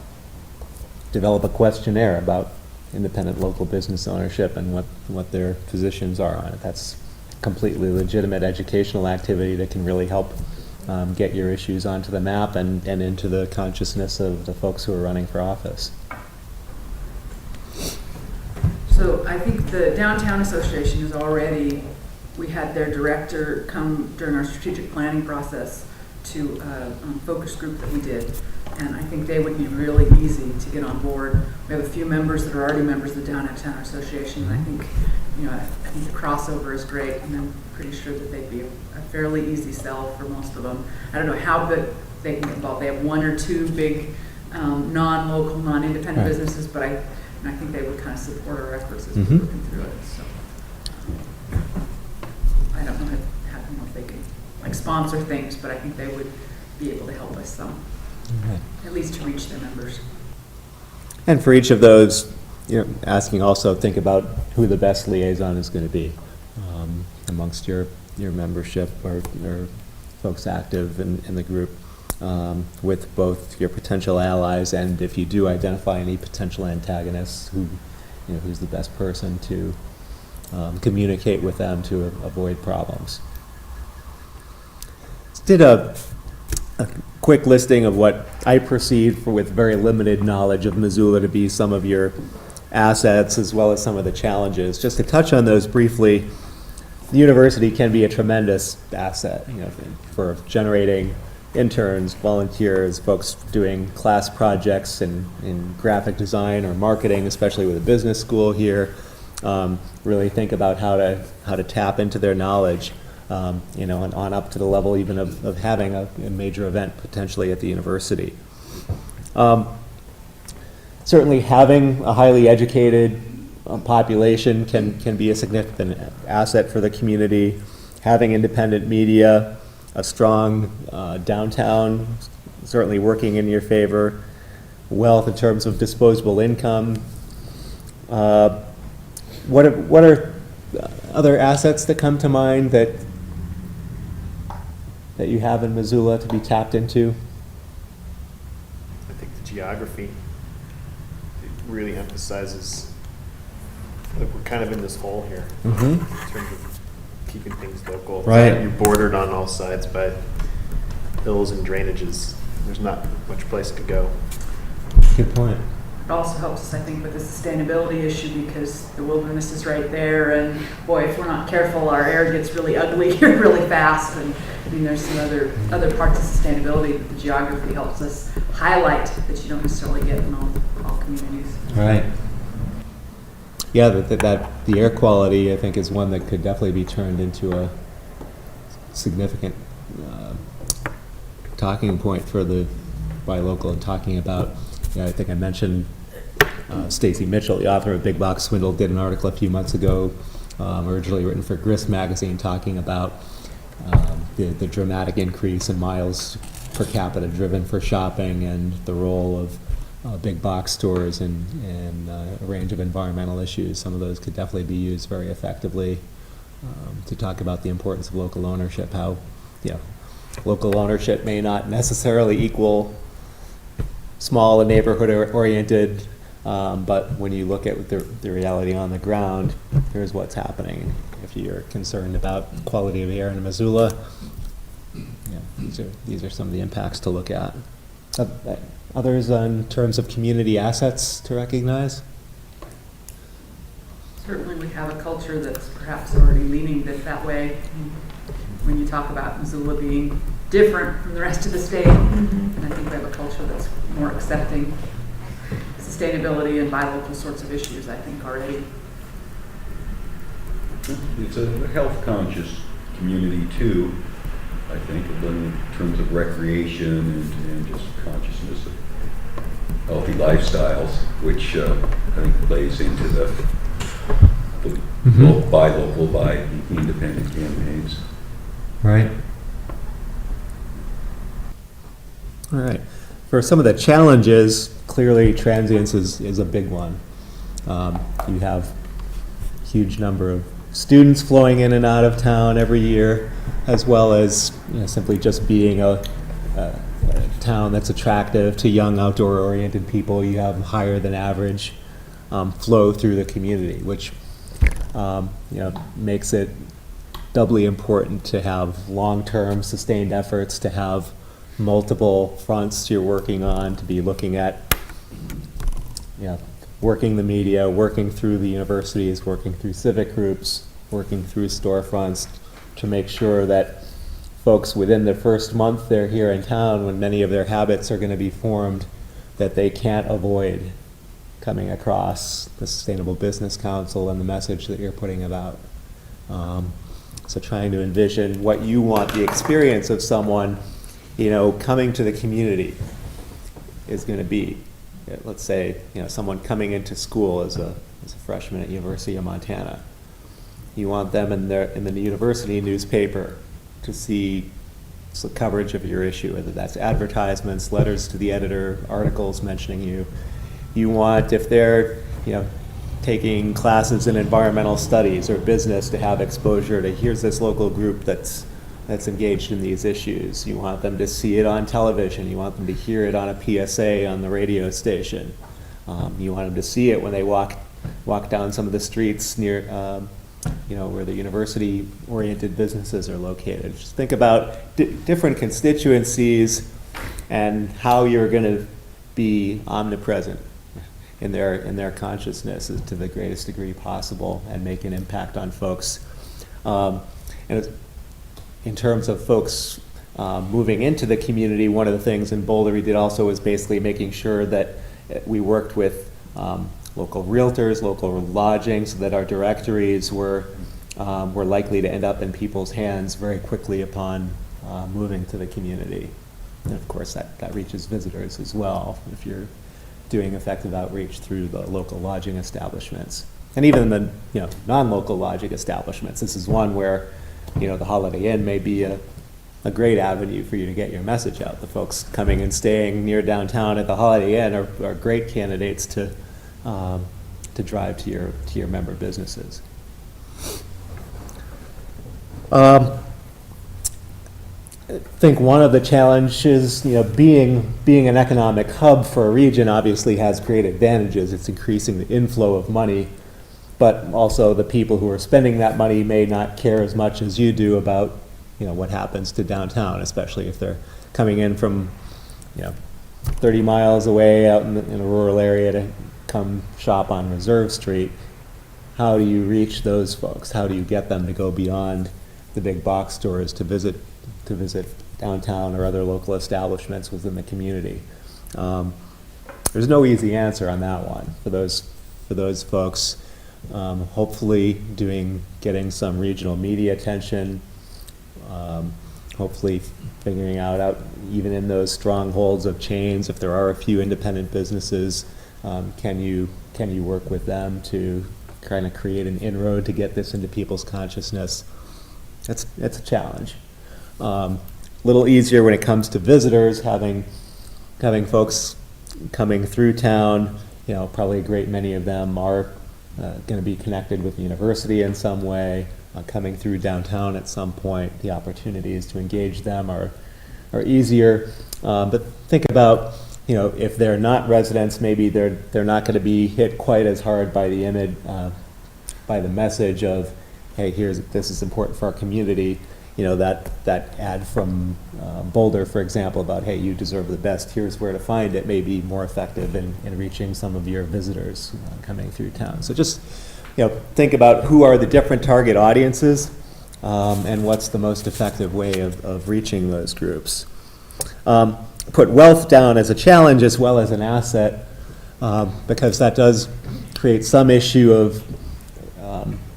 develop a questionnaire about independent local business ownership and what their positions are on it. That's completely legitimate educational activity that can really help get your issues onto the map and into the consciousness of the folks who are running for office. So I think the Downtown Association is already, we had their director come during our strategic planning process to a focus group that we did, and I think they would be really easy to get on board. We have a few members that are already members of the Downtown Association, and I think, you know, I think the crossover is great, and I'm pretty sure that they'd be a fairly easy sell for most of them. I don't know how big they can get involved. They have 1 or 2 big non-local, non-independent businesses, but I think they would kind of support our efforts as we're working through it. So I don't know if they can like sponsor things, but I think they would be able to help us some, at least to reach their members. And for each of those, you know, asking also, think about who the best liaison is going to be amongst your membership or folks active in the group, with both your potential allies and if you do identify any potential antagonists, who's the best person to communicate with them to avoid problems. Did a quick listing of what I perceived with very limited knowledge of Missoula to be some of your assets as well as some of the challenges. Just to touch on those briefly, the university can be a tremendous asset, you know, for generating interns, volunteers, folks doing class projects in graphic design or marketing, especially with a business school here. Really think about how to tap into their knowledge, you know, and on up to the level even of having a major event potentially at the university. Certainly having a highly educated population can be a significant asset for the community. Having independent media, a strong downtown, certainly working in your favor, wealth in terms of disposable income. What are other assets that come to mind that you have in Missoula to be tapped into? I think the geography, it really emphasizes, like, we're kind of in this hole here in terms of keeping things local. Right. You're bordered on all sides by hills and drainages. There's not much place to go. Good point. It also helps us, I think, with the sustainability issue because the wilderness is right there, and boy, if we're not careful, our air gets really ugly here really fast. And I mean, there's some other parts of sustainability that the geography helps us highlight that you don't necessarily get in all communities. Right. Yeah, that the air quality, I think, is one that could definitely be turned into a significant talking point for the buy local and talking about. Yeah, I think I mentioned Stacy Mitchell, the author of Big Box Swindle, did an article a few months ago, originally written for Grist magazine, talking about the dramatic increase in miles per capita driven for shopping and the role of big box stores in a range of environmental issues. Some of those could definitely be used very effectively to talk about the importance of local ownership, how local ownership may not necessarily equal small and neighborhood-oriented, but when you look at the reality on the ground, here's what's happening. If you're concerned about quality of air in Missoula, these are some of the impacts to look at. Others in terms of community assets to recognize? Certainly we have a culture that's perhaps already leaning that way. When you talk about Missoula being different from the rest of the state, and I think we have a culture that's more accepting sustainability and buy local sorts of issues, I think, already. It's a health conscious community too, I think, in terms of recreation and just consciousness of healthy lifestyles, which I think plays into the buy local, buy independent campaigns. Right. All right. For some of the challenges, clearly transience is a big one. You have a huge number of students flowing in and out of town every year, as well as simply just being a town that's attractive to young outdoor-oriented people. You have higher than average flow through the community, which makes it doubly important to have long-term sustained efforts, to have multiple fronts you're working on, to be looking at working the media, working through the universities, working through civic groups, working through storefronts, to make sure that folks within the first month they're here in town, when many of their habits are going to be formed, that they can't avoid coming across the Sustainable Business Council and the message that you're putting about. So trying to envision what you want the experience of someone, coming to the community is going to be. Let's say, someone coming into school as a freshman at University of Montana. You want them in the university newspaper to see the coverage of your issue, whether that's advertisements, letters to the editor, articles mentioning you. You want, if they're, taking classes in environmental studies or business, to have exposure to, here's this local group that's engaged in these issues. You want them to see it on television. You want them to hear it on a PSA on the radio station. You want them to see it when they walk down some of the streets near, where the university-oriented businesses are located. Just think about different constituencies and how you're going to be omnipresent in their consciousness to the greatest degree possible and make an impact on folks. In terms of folks moving into the community, one of the things in Boulder we did also was basically making sure that we worked with local realtors, local lodging, so that our directories were likely to end up in people's hands very quickly upon moving to the community. And of course that reaches visitors as well, if you're doing effective outreach through the local lodging establishments. And even the non-local lodging establishments. This is one where the Holiday Inn may be a a great avenue for you to get your message out. The folks coming and staying near downtown at the Holiday Inn are great candidates to drive to your member businesses. I think one of the challenges, being an economic hub for a region obviously has great advantages. It's increasing the inflow of money, but also the people who are spending that money may not care as much as you do about, what happens to downtown, especially if they're coming in from, 30 miles away out in a rural area to come shop on Reserve Street. How do you reach those folks? How do you get them to go beyond the big box stores to visit downtown or other local establishments within the community? There's no easy answer on that one for those folks. Hopefully getting some regional media attention, hopefully figuring out even in those strongholds of chains, if there are a few independent businesses, can you work with them to kind of create an inroad to get this into people's consciousness? It's a challenge. A little easier when it comes to visitors, having folks coming through town. Probably a great many of them are going to be connected with the university in some way, coming through downtown at some point. The opportunities to engage them are easier. But think about, if they're not residents, maybe they're not going to be hit quite as hard by the image, by the message of, hey, this is important for our community. That ad from Boulder, for example, about, hey, you deserve the best, here's where to find it, may be more effective in reaching some of your visitors coming through town. So just, think about who are the different target audiences and what's the most effective way of reaching those groups. Put wealth down as a challenge as well as an asset, because that does create some issue of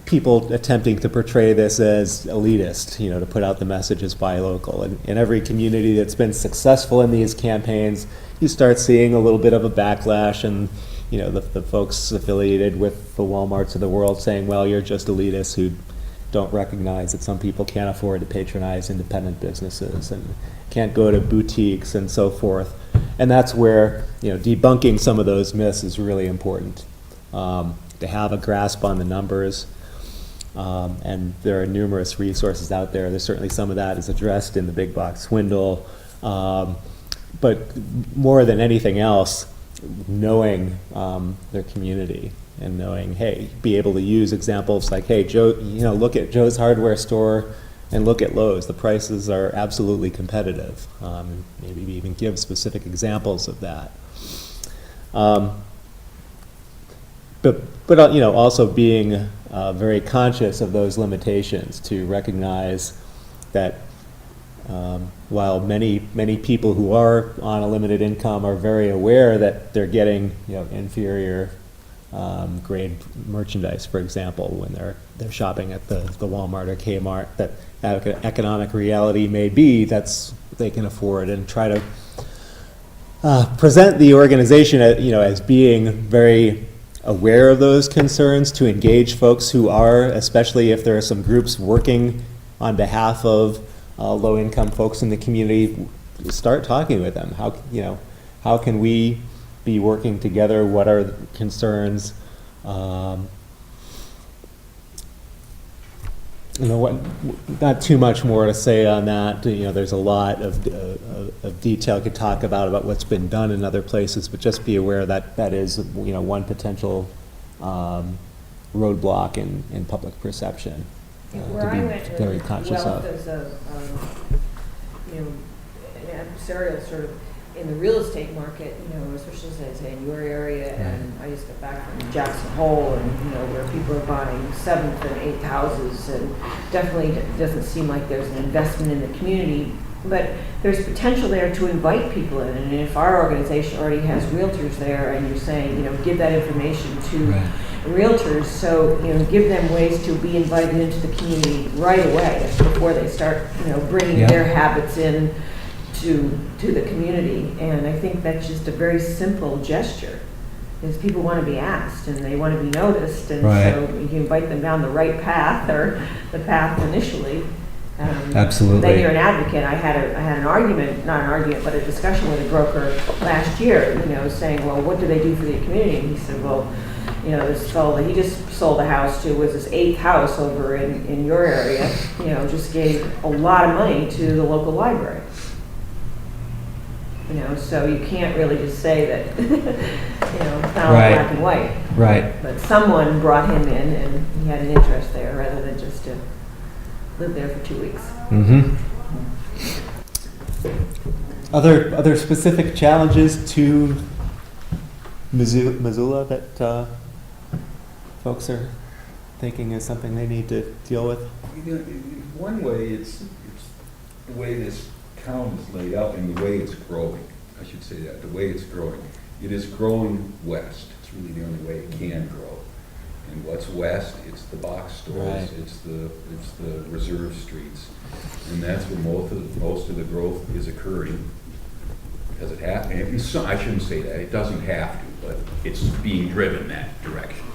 people attempting to portray this as elitist, to put out the message as buy local. And in every community that's been successful in these campaigns, you start seeing a little bit of a backlash, and the folks affiliated with the Walmarts of the world saying, well, you're just elitists who don't recognize that some people can't afford to patronize independent businesses and can't go to boutiques and so forth. And that's where debunking some of those myths is really important, to have a grasp on the numbers. And there are numerous resources out there. There's certainly some of that is addressed in the big box swindle. But more than anything else, knowing their community and knowing, hey, be able to use examples like, hey, Joe, look at Joe's Hardware Store and look at Lowe's. The prices are absolutely competitive. Maybe even give specific examples of that. But also being very conscious of those limitations, to recognize that while many people who are on a limited income are very aware that they're getting inferior grade merchandise, for example, when they're shopping at the Walmart or Kmart, that economic reality may be that's they can afford, and try to present the organization as being very aware of those concerns, to engage folks who are, especially if there are some groups working on behalf of low-income folks in the community, start talking with them. How can we be working together? What are the concerns? Not too much more to say on that. There's a lot of detail we could talk about what's been done in other places, but just be aware that is one potential roadblock in public perception Where to I be went very with conscious wealth of. as an adversarial sort of in the real estate market, especially as I say in your area, and I just got back from Jackson Hole, and where people are buying 7th and 8th houses, and definitely doesn't seem like there's an investment in the community. But there's potential there to invite people in, and if our organization already has realtors there, and you're saying, give that information to realtors, so give them ways to be invited into the community right away before they start, bringing their habits in to the community. And I think that's just a very simple gesture, is people want to be asked and they want to be noticed, and so you invite them down the right path, or the path initially, Absolutely. That you're an advocate. I had an argument, not an argument, but a discussion with a broker last year, saying, well, what do they do for the community? And he said, well, this fellow that he just sold a house to was his 8th house over in your area, just gave a lot of money to the local library. So you can't really just say that, it's not all Right. black and white. Right. But someone brought him in and he had an interest there rather than just to live there for 2 weeks. Mm-hmm. Other specific challenges to Missoula that folks are thinking is something they need to deal with? In one way, it's the way this town is laid out and the way it's growing. I should say that, the way it's growing. It is growing west. It's really the only way it can grow. And what's west? It's the box stores. Right. It's the reserve streets, and that's where most of the growth is occurring. Because it happens. I shouldn't say that. It doesn't have to, but it's being driven that direction.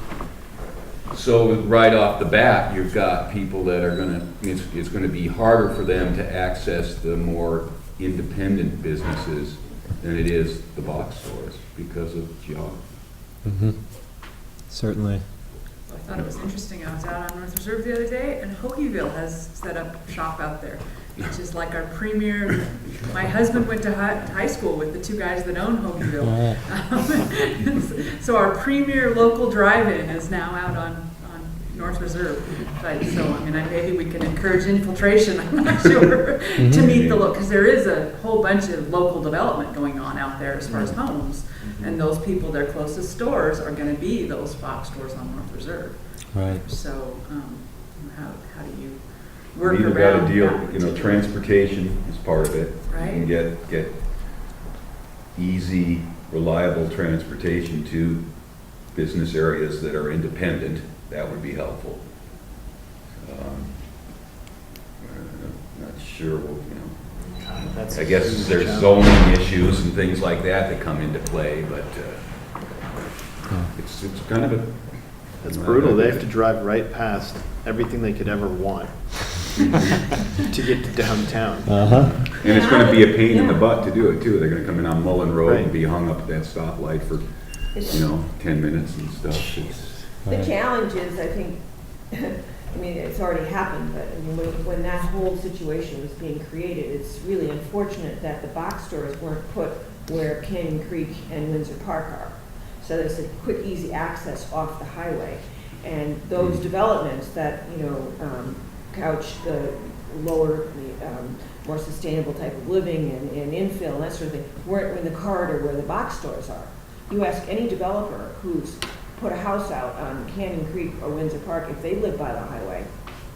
So right off the bat, you've got people that are it's going to be harder for them to access the more independent businesses than it is the box stores because of geography. Mm-hmm. Certainly. I thought it was interesting. I was out on North Reserve the other day, and Hoagieville has set up shop out there, which is like our premier. My husband went to high school with the 2 guys that own Hoagieville. So our premier local drive-in is now out on North Reserve. But maybe we can encourage infiltration. I'm not sure to meet the local, because there is a whole bunch of local development going on out there as far as homes. And those people, their closest stores are going to be those box stores on North Reserve. Right. So, how do you work We've around got to deal. that? Transportation is part of it. Right. You can get easy, reliable transportation to business areas that are independent. That would be helpful. Not sure. I guess there's zoning issues and things like that come into play, but it's kind of a. It's brutal. They have to drive right past everything they could ever want to get to downtown. Uh-huh. And it's going to be a pain in the butt to do it too. They're going to come in on Mullen Road Right. and be hung up at that stoplight for 10 minutes and stuff. The challenge is, I think, it's already happened, but when that whole situation was being created, it's really unfortunate that the box stores weren't put where Canyon Creek and Windsor Park are. So there's a quick, easy access off the highway. And those developments that, couch the lower, more sustainable type of living and infill and that sort of thing, weren't in the corridor where the box stores are. You ask any developer who's put a house out on Canyon Creek or Windsor Park, if they live by the highway,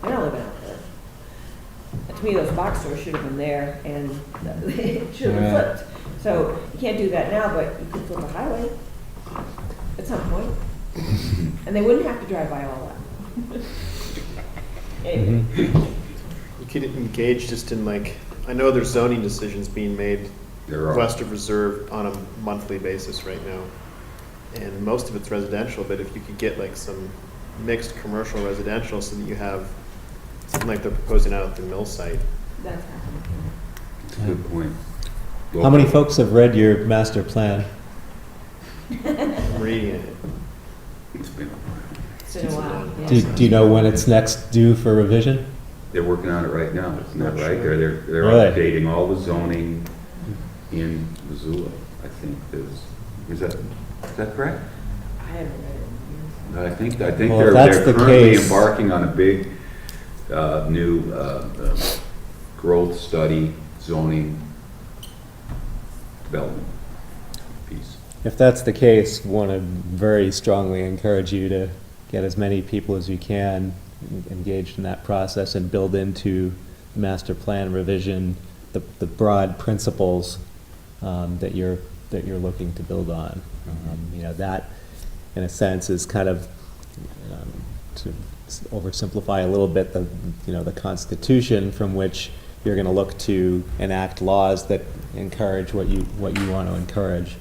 they're not living out there. And to me, those box stores should have been there and it should have been flipped. So you can't do that now, but you could flip a highway at some point. And they wouldn't have to drive by all that. Anyway. You could engage just in I know there's zoning decisions being made There are. west of Reserve on a monthly basis right now. And most of it's residential, but if you could get some mixed commercial residential so that you have something like they're proposing out at the mill site. That's happening. That's a good point. How many folks have read your master plan? I'm reading it. It's been a while. It's been a while. Yeah. Do you know when it's next due for revision? They're working on it right now, isn't that Not right? sure. They're Really? updating all the zoning in Missoula, I think. Is that correct? I haven't read it in years. I think Well, if they're that's the currently case- embarking on a big new growth study zoning development piece. If that's the case, want to very strongly encourage you to get as many people as you can engaged in that process and build into the master plan revision the broad principles that you're looking to build on. That, in a sense, is kind of to oversimplify a little bit the Constitution from which you're going to look to enact laws that encourage what you want to encourage.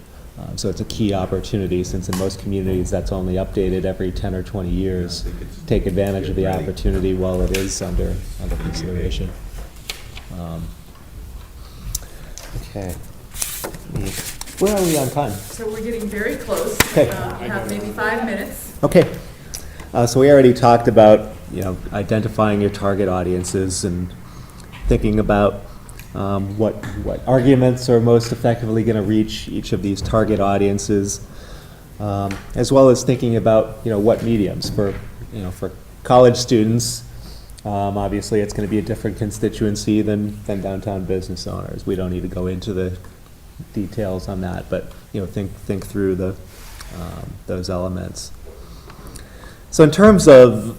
So it's a key opportunity, since in most communities that's only updated every 10 or 20 years. I think it's Take advantage of the ready. opportunity while it is under consideration. Okay. Where are we on time? So we're getting very close. Okay. We have maybe 5 minutes. Okay. So we already talked about, identifying your target audiences and thinking about what arguments are most effectively going to reach each of these target audiences, as well as thinking about, what mediums for college students. Obviously, it's going to be a different constituency than downtown business owners. We don't need to go into the details on that, but think through those elements. So in terms of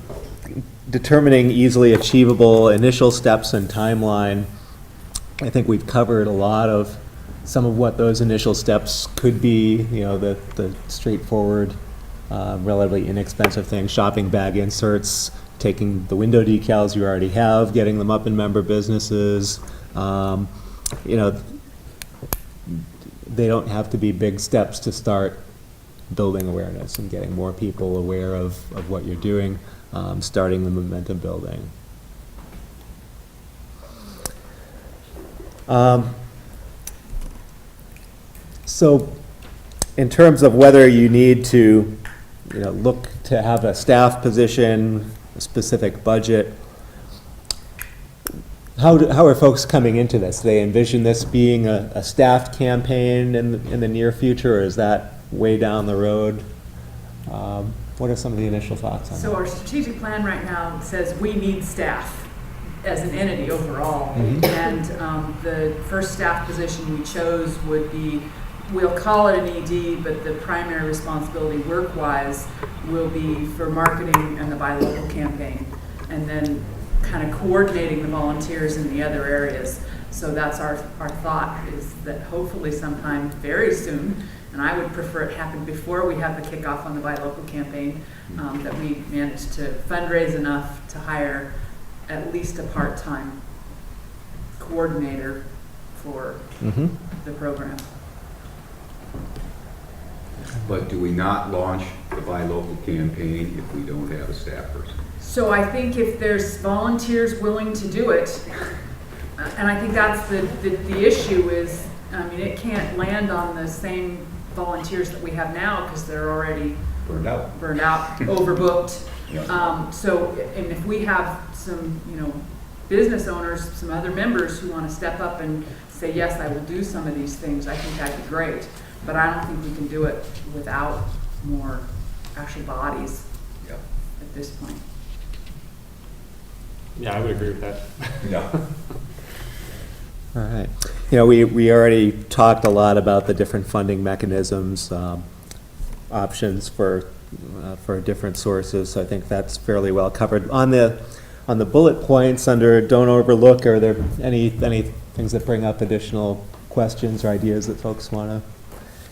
determining easily achievable initial steps and timeline, I think we've covered a lot of some of what those initial steps could be. The straightforward, relatively inexpensive things: shopping bag inserts, taking the window decals you already have, getting them up in member businesses. They don't have to be big steps to start building awareness and getting more people aware of what you're doing, starting the momentum building. So in terms of whether you need to look to have a staff position, a specific budget, how are folks coming into this? Do they envision this being a staffed campaign in the near future, or is that way down the road? What are some of the initial thoughts on So that? our strategic plan right now says we need staff as an entity overall. Mhm. And the first staff position we chose would be, we'll call it an ED, but the primary responsibility work-wise will be for marketing and the Buy Local campaign, and then kind of coordinating the volunteers in the other areas. So that's our thought, is that hopefully sometime very soon, and I would prefer it happen before we have the kickoff on the Buy Local campaign, that we manage to fundraise enough to hire at least a part-time coordinator for Mm-hmm. the program. But do we not launch the Buy Local campaign if we don't have a staff person? So I think if there's volunteers willing to do it, and I think that's the issue is, it can't land on the same volunteers that we have now because they're already Burned out. overbooked. Yeah. So, and if we have some, business owners, some other members who want to step up and say, yes, I will do some of these things, I think that'd be great. But I don't think we can do it without more actual bodies Yeah. at this point. Yeah, I would agree with that. Yeah. All right. We already talked a lot about the different funding mechanisms, options for different sources. So I think that's fairly well covered. On the bullet points under don't overlook, are there any things that bring up additional questions or ideas that folks want to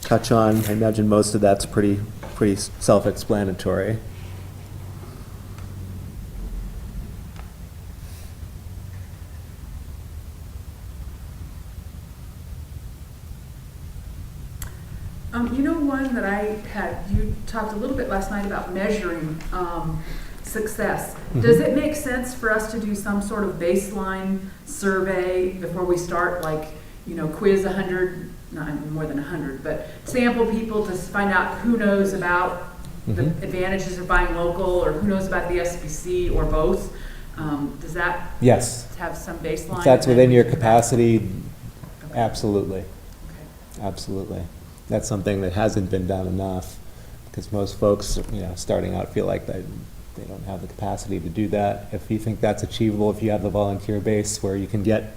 touch on? I imagine most of that's pretty self-explanatory. One that you talked a little bit last night about measuring success. Mm-hmm. Does it make sense for us to do some sort of baseline survey before we start, quiz 100, not more than 100, but sample people to find out who knows about the Mhm. advantages of buying local, or who knows about the SBC, or both? Does that Yes. have some baseline? If that's within your capacity, Okay. absolutely. Okay. Absolutely. That's something that hasn't been done enough, because most folks, starting out feel like they don't have the capacity to do that. If you think that's achievable, if you have the volunteer base where you can get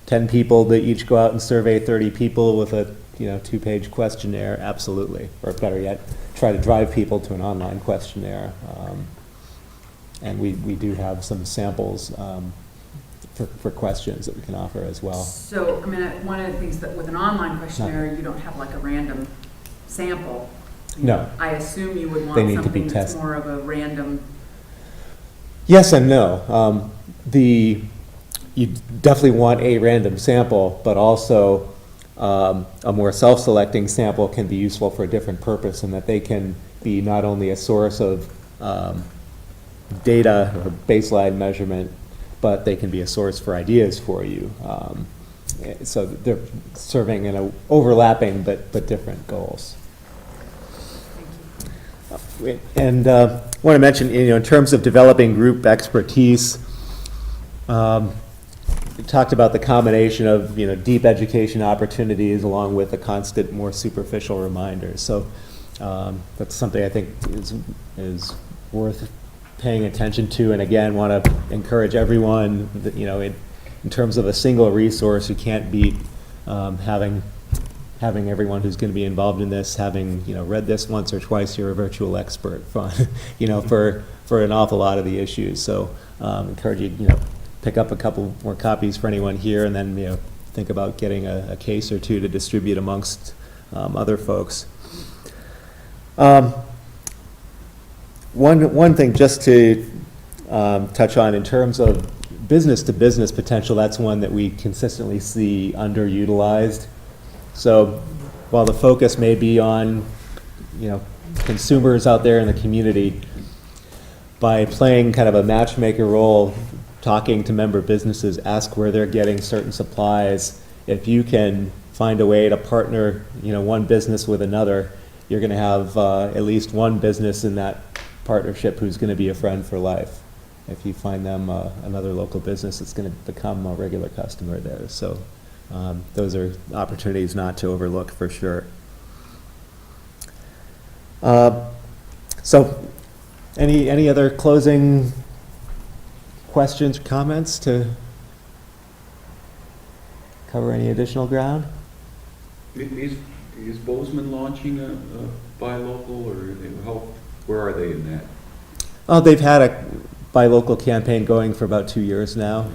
10 people to each go out and survey 30 people with a 2-page questionnaire, absolutely. Or better yet, try to drive people to an online questionnaire. And we do have some samples for questions that we can offer as well. So, one of the things that with an online questionnaire, you don't have like a random sample. No. I assume you would They want need to be something that's tested. more of a random. Yes and no. You definitely want a random sample, but also a more self-selecting sample can be useful for a different purpose, in that they can be not only a source of data or baseline measurement, but they can be a source for ideas for you. So they're serving in a overlapping but different goals. And want to mention, in terms of developing group expertise, we talked about the combination of deep education opportunities along with a constant, more superficial reminders. So that's something I think is worth paying attention to. And again, want to encourage everyone that, in terms of a single resource, you can't beat having everyone who's going to be involved in this having read this once or twice. You're a virtual expert for an awful lot of the issues. So encourage you pick up a couple more copies for anyone here, and then think about getting a case or two to distribute amongst other folks. One thing just to touch on in terms of business-to-business potential, that's one that we consistently see underutilized. So while the focus may be on consumers out there in the community, by playing kind of a matchmaker role, talking to member businesses, ask where they're getting certain supplies. If you can find a way to partner one business with another, you're going to have at least one business in that partnership who's going to be a friend for life. If you find them another local business, it's going to become a regular customer there. So those are opportunities not to overlook for sure. So any other closing questions or comments to cover any additional ground? Is Bozeman launching a buy local, or where are they in that? Oh, they've had a buy local campaign going for about 2 years now.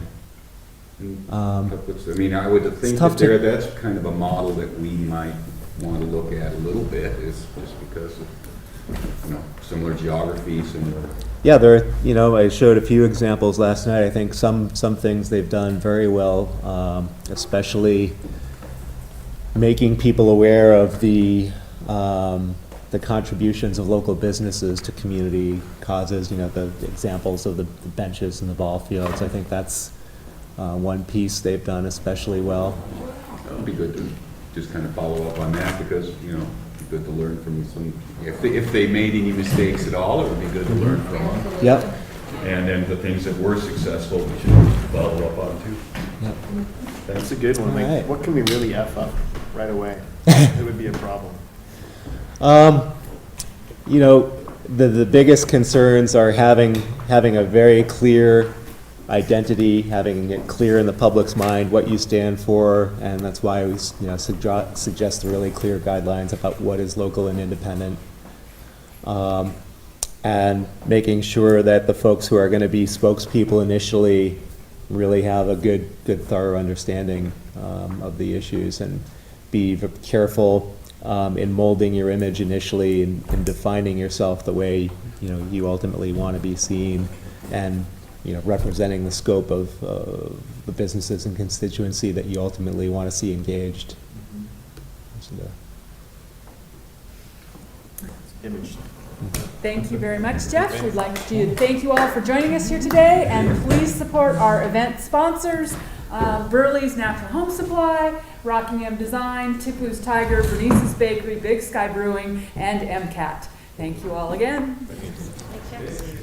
I would think that that's kind of a model that we might want to look at a little bit, is just because of similar geography, similar. Yeah, I showed a few examples last night. I think some things they've done very well, especially making people aware of the contributions of local businesses to community causes. The examples of the benches and the ball fields. I think that's one piece they've done especially well. That would be good to just kind of follow up on that, because it'd be good to learn from some. If they made any mistakes at all, it would be good to learn from them. Yep. And then the things that were successful, we should follow up on too. Yep. That's a good one. All right. What can we really F up right away? It would be a problem. The biggest concerns are having a very clear identity, having it clear in the public's mind what you stand for, and that's why we suggest the really clear guidelines about what is local and independent, and making sure that the folks who are going to be spokespeople initially really have a good thorough understanding of the issues, and be careful in molding your image initially and defining yourself the way you ultimately want to be seen, and representing the scope of the businesses and constituency that you ultimately want to see engaged. Image. Thank you very much, Jeff. We'd like to thank you all for joining us here today, and please support our event sponsors, Burley's Natural Home Supply, Rockingham Design, Tipu's Tiger, Bernice's Bakery, Big Sky Brewing, and MCAT. Thank you all again. Thanks.